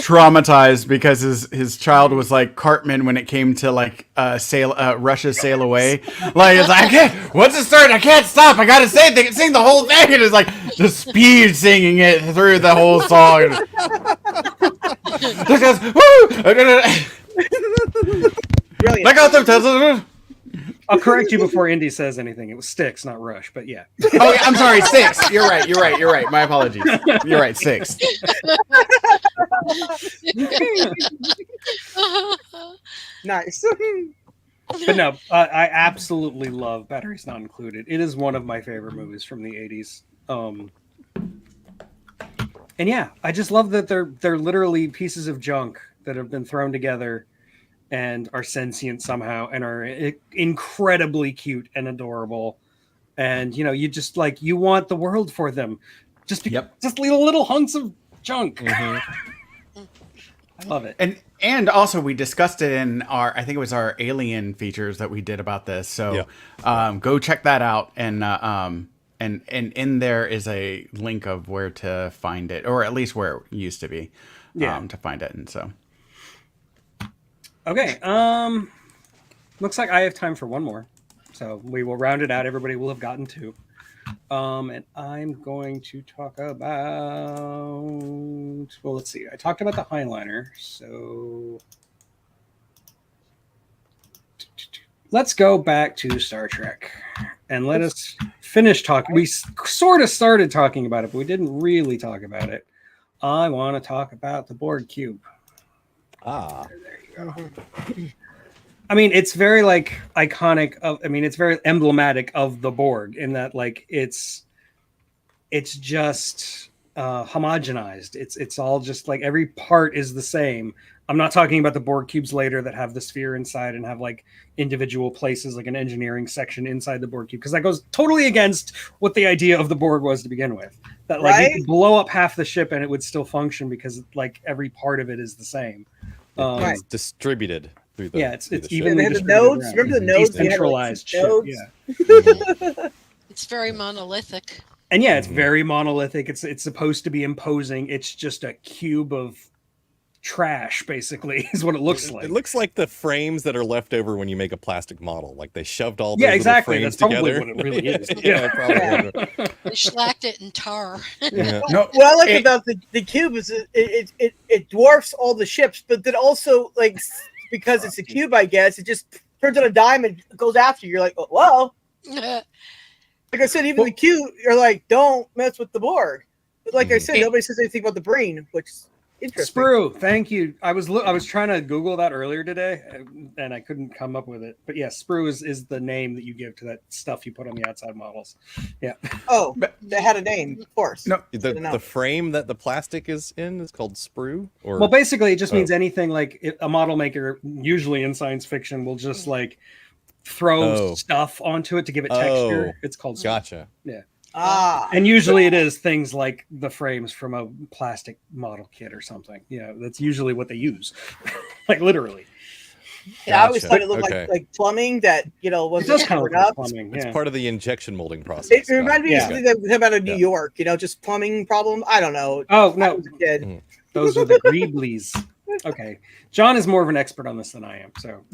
[SPEAKER 6] traumatized because his child was like Cartman when it came to like Russia's Sail Away. Like it's like I can't. Once it started, I can't stop. I gotta sing the whole thing. And it's like the speed singing it through the whole song. Just goes, woo!
[SPEAKER 3] Brilliant.
[SPEAKER 6] Let go the
[SPEAKER 2] I'll correct you before Indy says anything. It was Styx, not Rush, but yeah.
[SPEAKER 6] Oh, yeah, I'm sorry, 6. You're right. My apologies. You're right, 6.
[SPEAKER 3] Nice.
[SPEAKER 2] But no, I absolutely love Batteries Not Included. It is one of my favorite movies from the 80s. And yeah, I just love that they're literally pieces of junk that have been thrown together and are sentient somehow and are incredibly cute and adorable. And you just like you want the world for them. Just little hunks of junk. I love it.
[SPEAKER 6] And also we discussed it in I think it was our Alien features that we did about this. So go check that out. And in there is a link of where to find it, or at least where it used to be, to find it. And so.
[SPEAKER 2] Okay. Looks like I have time for one more. So we will round it out. Everybody will have gotten 2. And I'm going to talk about, well, let's see. I talked about the Highliner. So let's go back to Star Trek and let us finish talking. We sort of started talking about it, but we didn't really talk about it. I want to talk about the Borg cube.
[SPEAKER 7] Ah.
[SPEAKER 2] There you go. I mean, it's very like iconic of. I mean, it's very emblematic of the Borg in that like it's just homogenized. It's all just like every part is the same. I'm not talking about the Borg cubes later that have the sphere inside and have like individual places, like an engineering section inside the Borg cube, because that goes totally against what the idea of the Borg was to begin with. That like you could blow up half the ship and it would still function because like every part of it is the same.
[SPEAKER 3] Right.
[SPEAKER 7] It's distributed through the
[SPEAKER 2] It's
[SPEAKER 7] through the
[SPEAKER 2] even
[SPEAKER 3] And they had the
[SPEAKER 2] distributed
[SPEAKER 3] nodes.
[SPEAKER 2] around.
[SPEAKER 3] Remember the nodes? We had, like,
[SPEAKER 2] Decentralized
[SPEAKER 3] nodes.
[SPEAKER 2] ship, yeah.
[SPEAKER 5] It's very monolithic.
[SPEAKER 2] And yeah, it's very monolithic. It's supposed to be imposing. It's just a cube of trash, basically, is what it looks like.
[SPEAKER 7] It looks like the frames that are left over when you make a plastic model. Like they shoved all those little
[SPEAKER 2] exactly.
[SPEAKER 7] frames
[SPEAKER 2] That's probably
[SPEAKER 7] together.
[SPEAKER 2] what it really is.
[SPEAKER 7] Yeah, probably.
[SPEAKER 5] They slacked it in tar.
[SPEAKER 7] Yeah.
[SPEAKER 6] No,
[SPEAKER 3] What I like about the cube is it dwarfs all the ships, but then also like because it's a cube, I guess it just turns on a dime and goes after you. You're like, oh, whoa. Like I said, even the cube, you're like, don't mess with the Borg. But like I said, nobody says anything about the brain, which is interesting.
[SPEAKER 2] Sprue, thank you. I was trying to Google that earlier today, and I couldn't come up with it. But yeah, Sprue is the name that you give to that stuff you put on the outside models. Yeah.
[SPEAKER 3] Oh, they had a name, of course.
[SPEAKER 6] No,
[SPEAKER 7] The frame that the plastic is in is called sprue. Or
[SPEAKER 2] Well, basically, it just means anything like a model maker, usually in science fiction, will just like throw stuff onto it to give it texture. It's called Sprue.
[SPEAKER 7] gotcha.
[SPEAKER 2] Yeah. And usually it is things like the frames from a plastic model kit or something. That's usually what they use. Like literally.
[SPEAKER 3] Yeah, I always
[SPEAKER 7] Gotcha.
[SPEAKER 3] thought it looked
[SPEAKER 7] Okay.
[SPEAKER 3] like plumbing that
[SPEAKER 2] It
[SPEAKER 3] wasn't
[SPEAKER 2] does kind of
[SPEAKER 3] covered
[SPEAKER 2] look like
[SPEAKER 3] up.
[SPEAKER 2] plumbing.
[SPEAKER 7] It's
[SPEAKER 2] Yeah.
[SPEAKER 7] part of the injection molding process.
[SPEAKER 3] It reminded me of
[SPEAKER 2] Yeah.
[SPEAKER 3] something that came out of New
[SPEAKER 7] Yeah.
[SPEAKER 3] York. Just plumbing problem. I don't know.
[SPEAKER 2] Oh
[SPEAKER 3] I
[SPEAKER 2] no,
[SPEAKER 3] was a kid.
[SPEAKER 2] those are the Greeblies. Okay, John is more of an expert on this than I am. So,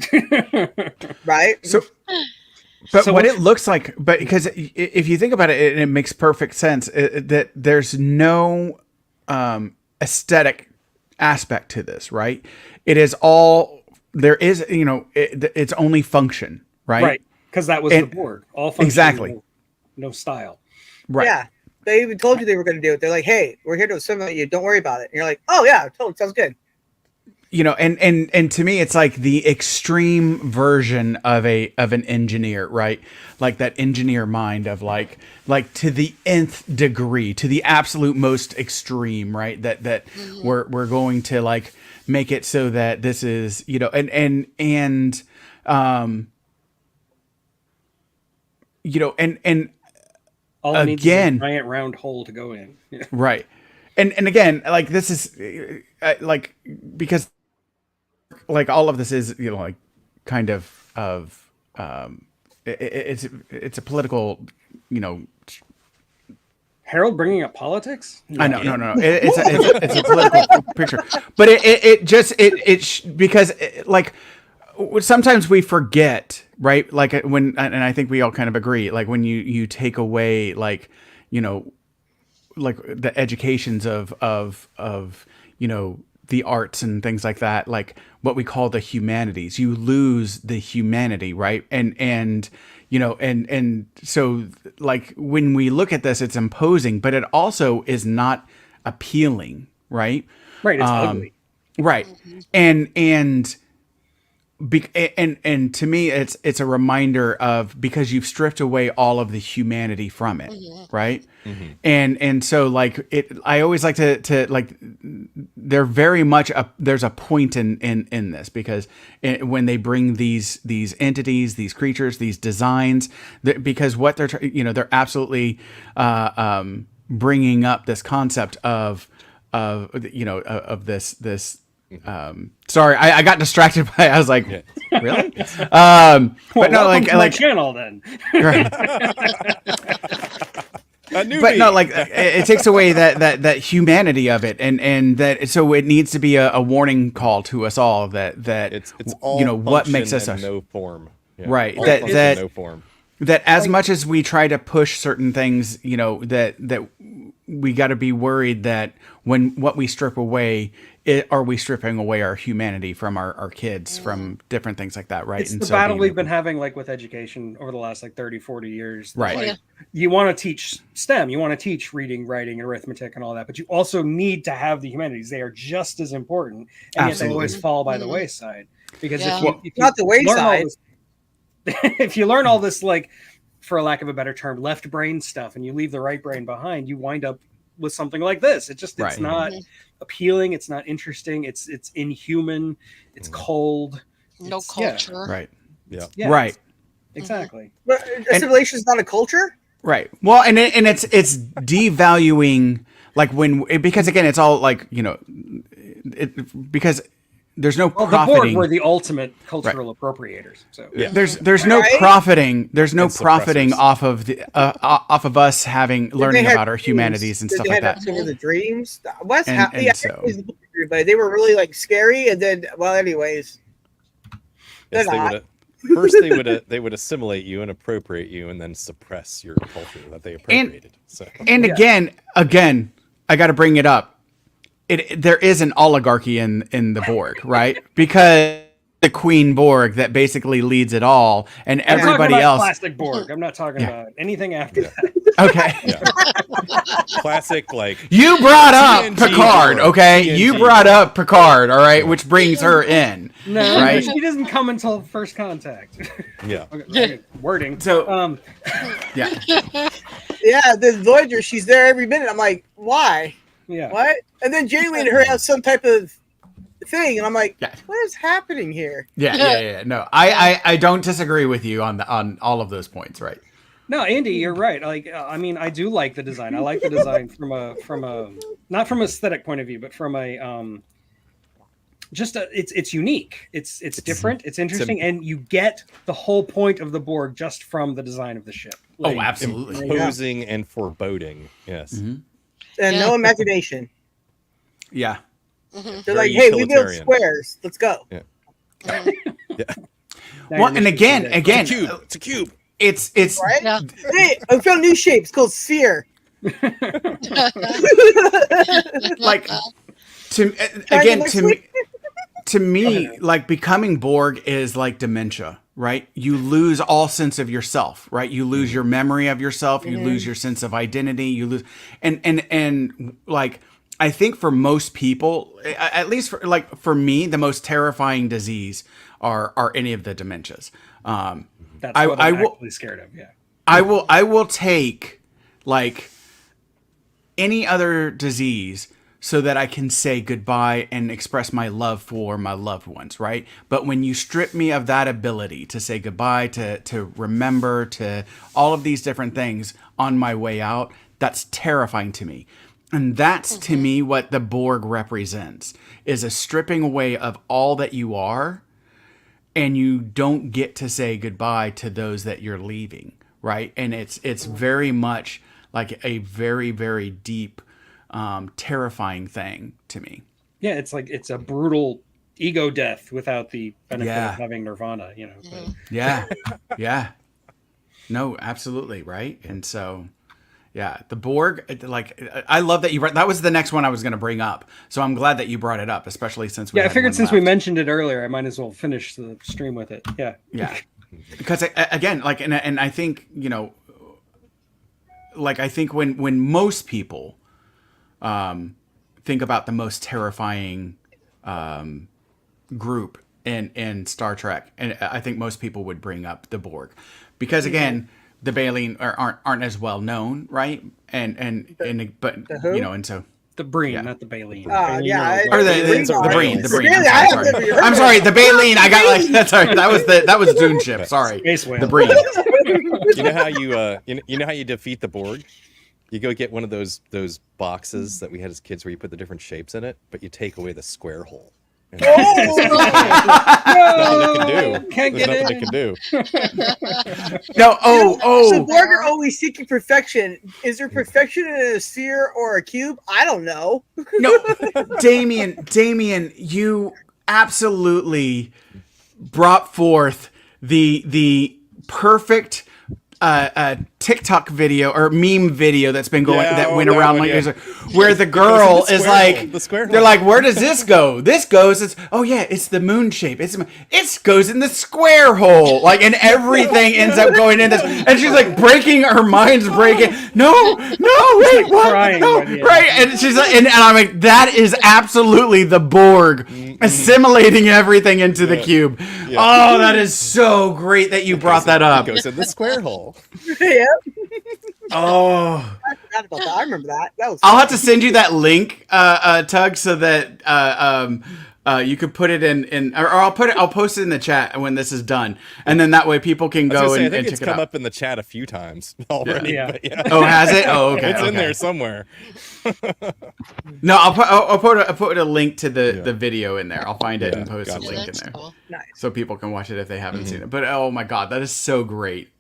[SPEAKER 3] Right?
[SPEAKER 6] So, but
[SPEAKER 2] So
[SPEAKER 6] what
[SPEAKER 2] what's-
[SPEAKER 6] it looks like, but because if you think about it, it makes perfect sense that there's no aesthetic aspect to this, right? It is all there is, it's only function, right?
[SPEAKER 2] right, because that was
[SPEAKER 6] And-
[SPEAKER 2] the board. All function,
[SPEAKER 6] Exactly.
[SPEAKER 2] no style.
[SPEAKER 6] Right.
[SPEAKER 3] Yeah. They even told you they were going to do it. They're like, "Hey, we're here to assimilate you. Don't worry about it." And you're like, "Oh yeah, totally sounds good."
[SPEAKER 6] And to me it's like the extreme version of an engineer, right? Like that engineer mind of like to the nth degree, to the absolute most extreme, right? That we're going to like make it so that this is, and
[SPEAKER 2] All it needs is
[SPEAKER 6] Again.
[SPEAKER 2] a giant round hole to go in. Yeah.
[SPEAKER 6] right. And again, like this is like, because like all of this is, like kind of it's a political,
[SPEAKER 2] Harold bringing up politics?
[SPEAKER 6] I know, no. It's a political picture, but because like sometimes we forget, right? Like and I think we all kind of agree, like when you take away like like the educations of the arts and things like that, like what we call the humanities, you lose the humanity, right? And so like when we look at this, it's imposing, but it also is not appealing, right?
[SPEAKER 2] Right, it's ugly.
[SPEAKER 6] Right. And to me it's a reminder of, because you've stripped away all of the humanity from it, right? And so like I always like to like, they're very much there's a point in this, because when they bring these entities, these creatures, these designs, because what they're absolutely bringing up this concept of this sorry, I got distracted by, I was like, really?
[SPEAKER 2] Well,
[SPEAKER 6] But no,
[SPEAKER 2] welcome to my
[SPEAKER 6] like
[SPEAKER 2] channel then.
[SPEAKER 6] but no, like it takes away that humanity of it, and that, so it needs to be a warning call to us all that
[SPEAKER 7] It's all
[SPEAKER 6] what makes us
[SPEAKER 7] function and no form. Yeah.
[SPEAKER 6] Right,
[SPEAKER 7] All
[SPEAKER 6] that-
[SPEAKER 7] function,
[SPEAKER 6] that-
[SPEAKER 7] no form.
[SPEAKER 6] that as much as we try to push certain things, that we got to be worried that when what we strip away, are we stripping away our humanity from our kids, from different things like that, right?
[SPEAKER 2] It's
[SPEAKER 6] And
[SPEAKER 2] the
[SPEAKER 6] so
[SPEAKER 2] battle
[SPEAKER 6] being
[SPEAKER 2] we've
[SPEAKER 6] able-
[SPEAKER 2] been having like with education over the last like 30, 40 years.
[SPEAKER 6] Right.
[SPEAKER 2] Like,
[SPEAKER 5] Yeah.
[SPEAKER 2] you want to teach STEM, you want to teach reading, writing, and arithmetic and all that, but you also need to have the humanities. They are just as important, and yet they always
[SPEAKER 6] Absolutely.
[SPEAKER 2] fall by the
[SPEAKER 5] Mhm.
[SPEAKER 2] wayside. Because
[SPEAKER 5] Yeah.
[SPEAKER 2] if you
[SPEAKER 3] Not the
[SPEAKER 2] learn all
[SPEAKER 3] wayside.
[SPEAKER 2] this- if you learn all this, like, for a lack of a better term, left brain stuff, and you leave the right brain behind, you wind up with something like this. It's
[SPEAKER 6] Right.
[SPEAKER 2] not appealing, it's not interesting, it's inhuman, it's cold.
[SPEAKER 5] No
[SPEAKER 2] It's- yeah.
[SPEAKER 5] culture.
[SPEAKER 6] right,
[SPEAKER 2] Yeah,
[SPEAKER 6] right.
[SPEAKER 2] exactly.
[SPEAKER 3] But assimilation is not a culture.
[SPEAKER 6] Right. Well, and it's devaluing, like because again, it's all like, because there's no
[SPEAKER 2] Well, the board
[SPEAKER 6] profiting.
[SPEAKER 2] were the ultimate cultural appropriators. So
[SPEAKER 7] Yeah.
[SPEAKER 6] There's no
[SPEAKER 3] Right?
[SPEAKER 6] profiting. There's no
[SPEAKER 7] And
[SPEAKER 6] profiting
[SPEAKER 7] suppressors.
[SPEAKER 6] off of off of us learning
[SPEAKER 3] had
[SPEAKER 6] about our
[SPEAKER 3] dreams.
[SPEAKER 6] humanities and
[SPEAKER 3] Did
[SPEAKER 6] stuff
[SPEAKER 3] they
[SPEAKER 6] like
[SPEAKER 3] have
[SPEAKER 6] that.
[SPEAKER 3] Some of the dreams. What's
[SPEAKER 6] And-
[SPEAKER 3] happening?
[SPEAKER 6] and
[SPEAKER 3] Yeah,
[SPEAKER 6] so-
[SPEAKER 3] but they were really like scary, and then anyways,
[SPEAKER 7] Yes,
[SPEAKER 3] They're not.
[SPEAKER 7] first they would assimilate you and appropriate you, and then suppress your culture that they appropriated. So
[SPEAKER 6] And again, I got to bring it up. There is an oligarchy in the Borg, right? Because the Queen Borg that basically leads it all, and
[SPEAKER 2] I'm talking
[SPEAKER 6] everybody
[SPEAKER 2] about
[SPEAKER 6] else.
[SPEAKER 2] Plastic Borg. I'm not talking about anything after that.
[SPEAKER 6] Okay.
[SPEAKER 7] classic, like
[SPEAKER 6] You brought up
[SPEAKER 7] TNG
[SPEAKER 6] Picard,
[SPEAKER 7] Borg.
[SPEAKER 6] okay?
[SPEAKER 7] TNG
[SPEAKER 6] You brought up Picard, all right, which brings her in.
[SPEAKER 2] No,
[SPEAKER 6] Right.
[SPEAKER 2] he doesn't come until first contact.
[SPEAKER 7] yeah.
[SPEAKER 2] Okay, wording.
[SPEAKER 6] So- Yeah.
[SPEAKER 3] yeah, the Voyager, she's there every minute. I'm like, why?
[SPEAKER 2] Yeah.
[SPEAKER 3] What? And then Janeway and her have some type of thing, and I'm like,
[SPEAKER 6] Yeah.
[SPEAKER 3] what is happening here?
[SPEAKER 6] Yeah. No, I don't disagree with you on all of those points, right?
[SPEAKER 2] No, Andy, you're right. Like, I mean, I do like the design. I like the design from a not from aesthetic point of view, but from a it's unique. It's different. It's interesting, and you get the whole point of the Borg just from the design of the ship. Like,
[SPEAKER 6] Oh, absolutely.
[SPEAKER 7] Imposing and foreboding. Yes.
[SPEAKER 3] And
[SPEAKER 5] Yeah.
[SPEAKER 3] no imagination.
[SPEAKER 6] Yeah.
[SPEAKER 3] They're
[SPEAKER 7] Very
[SPEAKER 3] like, hey, we built
[SPEAKER 7] utilitarian.
[SPEAKER 3] squares. Let's go.
[SPEAKER 2] now
[SPEAKER 6] Well,
[SPEAKER 2] you're
[SPEAKER 6] and
[SPEAKER 2] missing
[SPEAKER 6] again,
[SPEAKER 2] something.
[SPEAKER 6] again,
[SPEAKER 7] It's a cube. It's a cube.
[SPEAKER 6] it's
[SPEAKER 3] Right?
[SPEAKER 5] Yeah.
[SPEAKER 3] Hey, I found a new shape. It's called sphere.
[SPEAKER 6] like to again to me like becoming Borg is like dementia, right? You lose all sense of yourself, right? You lose your memory of yourself, you lose your sense of identity, you lose and like I think for most people, at least for me, the most terrifying disease are any of the dementias.
[SPEAKER 2] That's
[SPEAKER 6] I
[SPEAKER 2] what I'm
[SPEAKER 6] will-
[SPEAKER 2] actually scared of. Yeah.
[SPEAKER 6] I will take like any other disease so that I can say goodbye and express my love for my loved ones, right? But when you strip me of that ability to say goodbye, to remember, to all of these different things on my way out, that's terrifying to me. And that's to me what the Borg represents, is a stripping away of all that you are, and you don't get to say goodbye to those that you're leaving, right? And it's very much like a very, very deep, terrifying thing to me.
[SPEAKER 2] Yeah, it's like it's a brutal ego death without the benefit
[SPEAKER 6] Yeah.
[SPEAKER 2] of having nirvana, you know. But
[SPEAKER 6] Yeah. Yeah. No, absolutely. Right. And so, yeah, the Borg, I love that you brought, that was the next one I was going to bring up. So I'm glad that you brought it up, especially since we
[SPEAKER 2] yeah, I
[SPEAKER 6] had
[SPEAKER 2] figured
[SPEAKER 6] one
[SPEAKER 2] since we
[SPEAKER 6] left.
[SPEAKER 2] mentioned it earlier, I might as well finish the stream with it. Yeah.
[SPEAKER 6] Yeah. Because again, like, and I think, you know, like, I think when most people, think about the most terrifying, group in Star Trek, and I think most people would bring up the Borg, because again, the Baleen aren't as well known, right? But
[SPEAKER 3] who?
[SPEAKER 6] you know, and so
[SPEAKER 2] The Breen,
[SPEAKER 6] Yeah.
[SPEAKER 2] not the Baleen.
[SPEAKER 3] Yeah.
[SPEAKER 6] or the
[SPEAKER 3] Breen.
[SPEAKER 6] Breen.
[SPEAKER 3] Really?
[SPEAKER 6] I'm
[SPEAKER 3] I
[SPEAKER 6] sorry,
[SPEAKER 3] haven't ever heard
[SPEAKER 6] I'm
[SPEAKER 3] of
[SPEAKER 6] sorry,
[SPEAKER 3] it.
[SPEAKER 6] the Baleen. I got like sorry, that was Dune ship. Sorry,
[SPEAKER 2] Space whale.
[SPEAKER 6] the Breen.
[SPEAKER 7] You know how you know how you defeat the Borg? You go get one of those boxes that we had as kids where you put the different shapes in it, but you take away the square hole. And
[SPEAKER 3] Oh!
[SPEAKER 2] Can't
[SPEAKER 7] There's
[SPEAKER 2] get
[SPEAKER 7] nothing
[SPEAKER 2] in.
[SPEAKER 7] they can do.
[SPEAKER 6] No,
[SPEAKER 3] So Borg are always seeking perfection. Is there perfection in a sphere or a cube? I don't know.
[SPEAKER 6] No, Damien, you absolutely brought forth the perfect TikTok video or meme video that's been going
[SPEAKER 7] Yeah,
[SPEAKER 6] that went
[SPEAKER 7] that
[SPEAKER 6] around
[SPEAKER 7] one,
[SPEAKER 6] like
[SPEAKER 7] yeah.
[SPEAKER 6] years ago, where the girl
[SPEAKER 7] the
[SPEAKER 6] is
[SPEAKER 7] square
[SPEAKER 6] like,
[SPEAKER 7] hole, the square
[SPEAKER 6] they're
[SPEAKER 7] hole.
[SPEAKER 6] like, where does this go? This goes, it's oh yeah, it's the moon shape. It goes in the square hole, like, and everything ends up going in this, and she's like breaking her mind's breaking. No, wait, what?
[SPEAKER 2] crying
[SPEAKER 6] No,
[SPEAKER 2] by the end.
[SPEAKER 6] right? And she's like, and I'm like, that is absolutely the Borg assimilating everything into the cube.
[SPEAKER 7] Yeah.
[SPEAKER 6] Oh, that is so great that you brought that up.
[SPEAKER 7] It goes in the square hole.
[SPEAKER 3] Yeah,
[SPEAKER 6] Oh,
[SPEAKER 3] I forgot about that. I remember that. That was.
[SPEAKER 6] I'll have to send you that link, Tug, so that you could put it in, or I'll post it in the chat when this is done, and then that way people can
[SPEAKER 7] I was
[SPEAKER 6] go
[SPEAKER 7] gonna say, I
[SPEAKER 6] and
[SPEAKER 7] think it's
[SPEAKER 6] check it
[SPEAKER 7] come
[SPEAKER 6] out.
[SPEAKER 7] up in the chat a few times already.
[SPEAKER 2] Yeah.
[SPEAKER 7] But yeah.
[SPEAKER 6] Oh, has it? Oh, okay.
[SPEAKER 7] It's in
[SPEAKER 6] okay.
[SPEAKER 7] there somewhere.
[SPEAKER 6] No, I'll put a link to the
[SPEAKER 7] Yeah.
[SPEAKER 6] video in there. I'll find it
[SPEAKER 7] Yeah,
[SPEAKER 6] and post a
[SPEAKER 7] gotcha.
[SPEAKER 6] link in
[SPEAKER 5] That's
[SPEAKER 6] there
[SPEAKER 5] cool.
[SPEAKER 3] Nice.
[SPEAKER 6] so people can watch it if they haven't seen it. But oh my god, that is so great.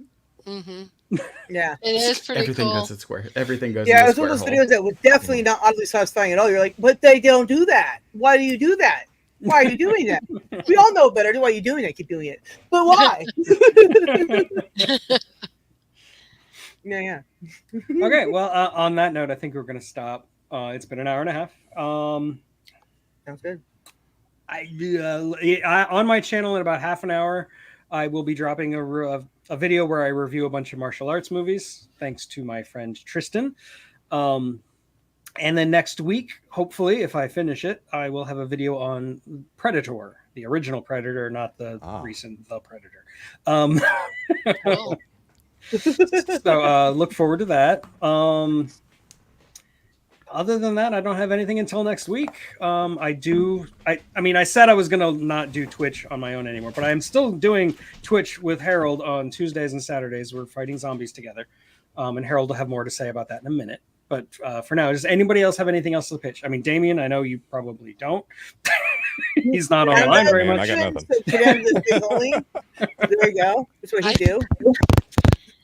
[SPEAKER 3] Yeah.
[SPEAKER 5] It is pretty
[SPEAKER 6] Everything
[SPEAKER 5] cool.
[SPEAKER 6] goes in square. Everything goes
[SPEAKER 3] Yeah,
[SPEAKER 6] in the
[SPEAKER 3] it's one
[SPEAKER 6] square
[SPEAKER 3] of those
[SPEAKER 6] hole.
[SPEAKER 3] videos that was definitely not oddly satisfying at all. You're like, but they don't do that. Why do you do that? Why are you doing that? We all know better. Why are you doing that? Keep doing it. But why? yeah.
[SPEAKER 2] Okay, well, on that note, I think we're going to stop. It's been an hour and a half.
[SPEAKER 3] Sounds good.
[SPEAKER 2] I on my channel in about half an hour, I will be dropping a video where I review a bunch of martial arts movies, thanks to my friend Tristan. And then next week, hopefully, if I finish it, I will have a video on Predator, the original Predator, not the recent The Predator.
[SPEAKER 5] Cool.
[SPEAKER 2] So look forward to that. other than that, I don't have anything until next week. I mean, I said I was gonna not do Twitch on my own anymore, but I'm still doing Twitch with Harold on Tuesdays and Saturdays. We're fighting zombies together, and Harold will have more to say about that in a minute. But for now, does anybody else have anything else to pitch? I mean, Damien, I know you probably don't. He's not online very
[SPEAKER 7] man,
[SPEAKER 2] much.
[SPEAKER 7] I got nothing.
[SPEAKER 3] So today this thing only. There you go. That's what he do.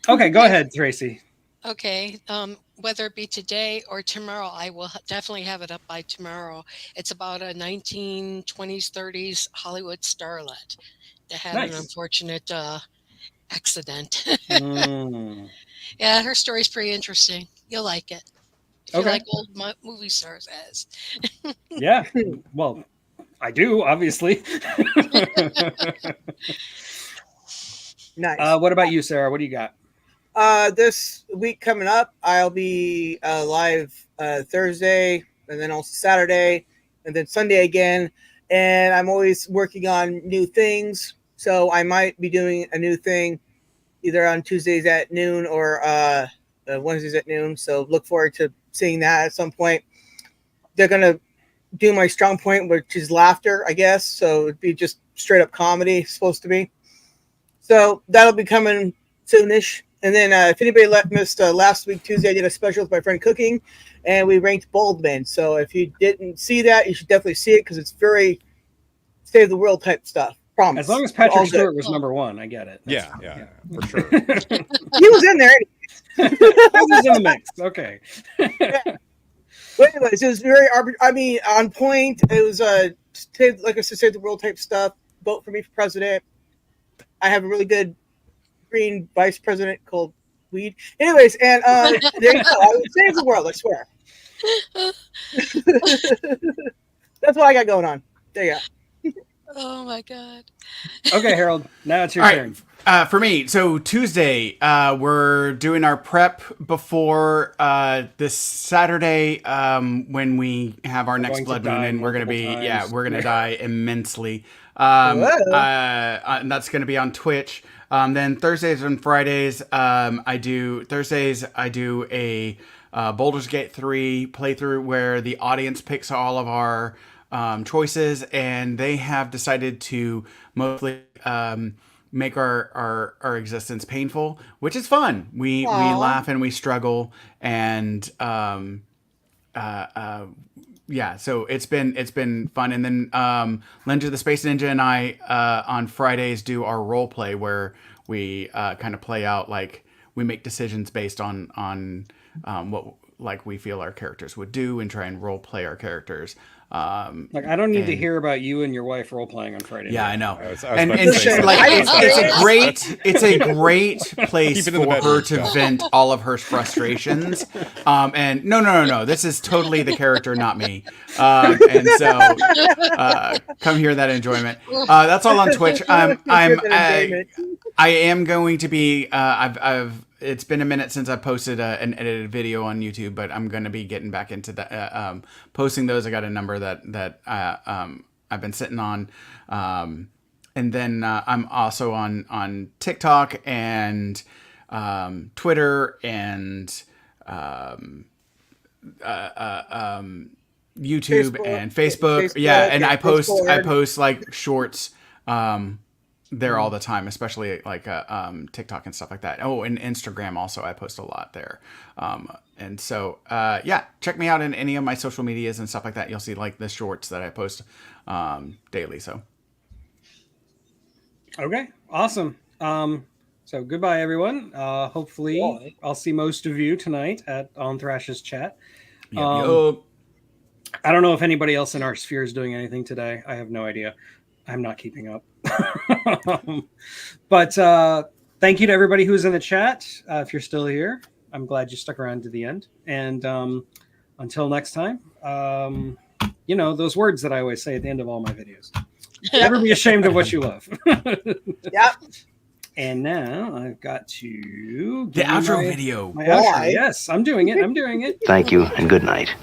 [SPEAKER 2] Okay, go ahead, Tracy.
[SPEAKER 5] Okay, whether it be today or tomorrow, I will definitely have it up by tomorrow. It's about a 1920s, 30s Hollywood starlet that had an
[SPEAKER 2] Nice.
[SPEAKER 5] unfortunate accident.
[SPEAKER 2] Mm.
[SPEAKER 5] Yeah, her story's pretty interesting. You'll like it. If you
[SPEAKER 2] Okay.
[SPEAKER 5] like old movie stars as.
[SPEAKER 2] Yeah. Well, I do, obviously.
[SPEAKER 3] Nice.
[SPEAKER 2] What about you, Sarah? What do you got?
[SPEAKER 3] This week coming up, I'll be live Thursday, and then also Saturday, and then Sunday again. And I'm always working on new things, so I might be doing a new thing either on Tuesdays at noon or Wednesdays at noon. So look forward to seeing that at some point. They're gonna do my strong point, which is laughter, I guess. So it'd be just straight up comedy, supposed to be. So that'll be coming soonish. And then if anybody missed last week, Tuesday, I did a special with my friend Cooking, and we ranked Boldman. So if you didn't see that, you should definitely see it because it's very save the world type stuff. Promise.
[SPEAKER 2] As long as
[SPEAKER 3] All
[SPEAKER 2] Patrick
[SPEAKER 3] good.
[SPEAKER 2] Stewart was number one, I get it. That's
[SPEAKER 7] Yeah,
[SPEAKER 2] fine.
[SPEAKER 7] for sure.
[SPEAKER 3] He was in there.
[SPEAKER 2] He was in the mix. Okay.
[SPEAKER 3] But anyways, it was very, on point. It was like I said, save the world type stuff. Vote for me for president. I have a really good green vice president called Weed. Anyways, and there you go. I would save the world, I swear. That's what I got going on. There you go.
[SPEAKER 5] Oh my God.
[SPEAKER 2] Okay, Harold. Now it's your
[SPEAKER 6] All
[SPEAKER 2] turn.
[SPEAKER 6] right, for me, so Tuesday, we're doing our prep before this Saturday when we have our next
[SPEAKER 2] going to
[SPEAKER 6] blood
[SPEAKER 2] die
[SPEAKER 6] moon, and we're going to be,
[SPEAKER 2] multiple
[SPEAKER 6] yeah,
[SPEAKER 2] times.
[SPEAKER 6] we're going to die immensely.
[SPEAKER 3] Whoa.
[SPEAKER 6] And that's going to be on Twitch. Then Thursdays and Fridays, I do a Baldur's Gate 3 playthrough where the audience picks all of our choices, and they have decided to mostly make our existence painful, which is fun. We laugh and we struggle, and yeah, so it's been fun. And then Linja the Space Ninja and I on Fridays do our role play where we kind of play out, like we make decisions based on what like we feel our characters would do and try and role play our characters.
[SPEAKER 2] Like, I don't need to hear about you and your wife role playing on Friday.
[SPEAKER 6] Yeah,
[SPEAKER 2] night.
[SPEAKER 6] I know.
[SPEAKER 7] I was
[SPEAKER 6] And
[SPEAKER 7] about to say
[SPEAKER 6] it's
[SPEAKER 7] something.
[SPEAKER 6] like
[SPEAKER 3] That's
[SPEAKER 6] it's a great place
[SPEAKER 7] Keep it in the
[SPEAKER 6] for her
[SPEAKER 7] bedroom,
[SPEAKER 6] to
[SPEAKER 7] Scott.
[SPEAKER 6] vent all of her frustrations. And no, this is totally the character, not me. And so come hear that enjoyment. That's all on Twitch. I am going to be. It's been a minute since I posted an edited video on YouTube, but I'm going to be getting back into that, posting those. I got a number that I've been sitting on, and then I'm also on TikTok and Twitter and YouTube
[SPEAKER 3] Facebook.
[SPEAKER 6] and Facebook.
[SPEAKER 3] Facebook,
[SPEAKER 6] Yeah, and I post
[SPEAKER 3] Discord.
[SPEAKER 6] like shorts. There all the time, especially like TikTok and stuff like that. Oh, and Instagram also, I post a lot there. And so, yeah, check me out in any of my social medias and stuff like that. You'll see like the shorts that I post daily. So,
[SPEAKER 2] Okay, awesome. So goodbye, everyone. Hopefully,
[SPEAKER 3] Bye.
[SPEAKER 2] I'll see most of you tonight on Thrash's chat.
[SPEAKER 6] yep,
[SPEAKER 2] Um,
[SPEAKER 6] yep.
[SPEAKER 2] I don't know if anybody else in our sphere is doing anything today. I have no idea. I'm not keeping up. But thank you to everybody who's in the chat. If you're still here, I'm glad you stuck around to the end. And until next time, you know, those words that I always say at the end of all my videos. Never be ashamed of what you love.
[SPEAKER 3] Yep.
[SPEAKER 2] And now I've got to
[SPEAKER 6] The
[SPEAKER 2] give you
[SPEAKER 6] outro
[SPEAKER 2] my-
[SPEAKER 6] video.
[SPEAKER 2] My
[SPEAKER 3] Why?
[SPEAKER 2] outro. Yes, I'm doing it. I'm doing it.
[SPEAKER 8] Thank you and good night.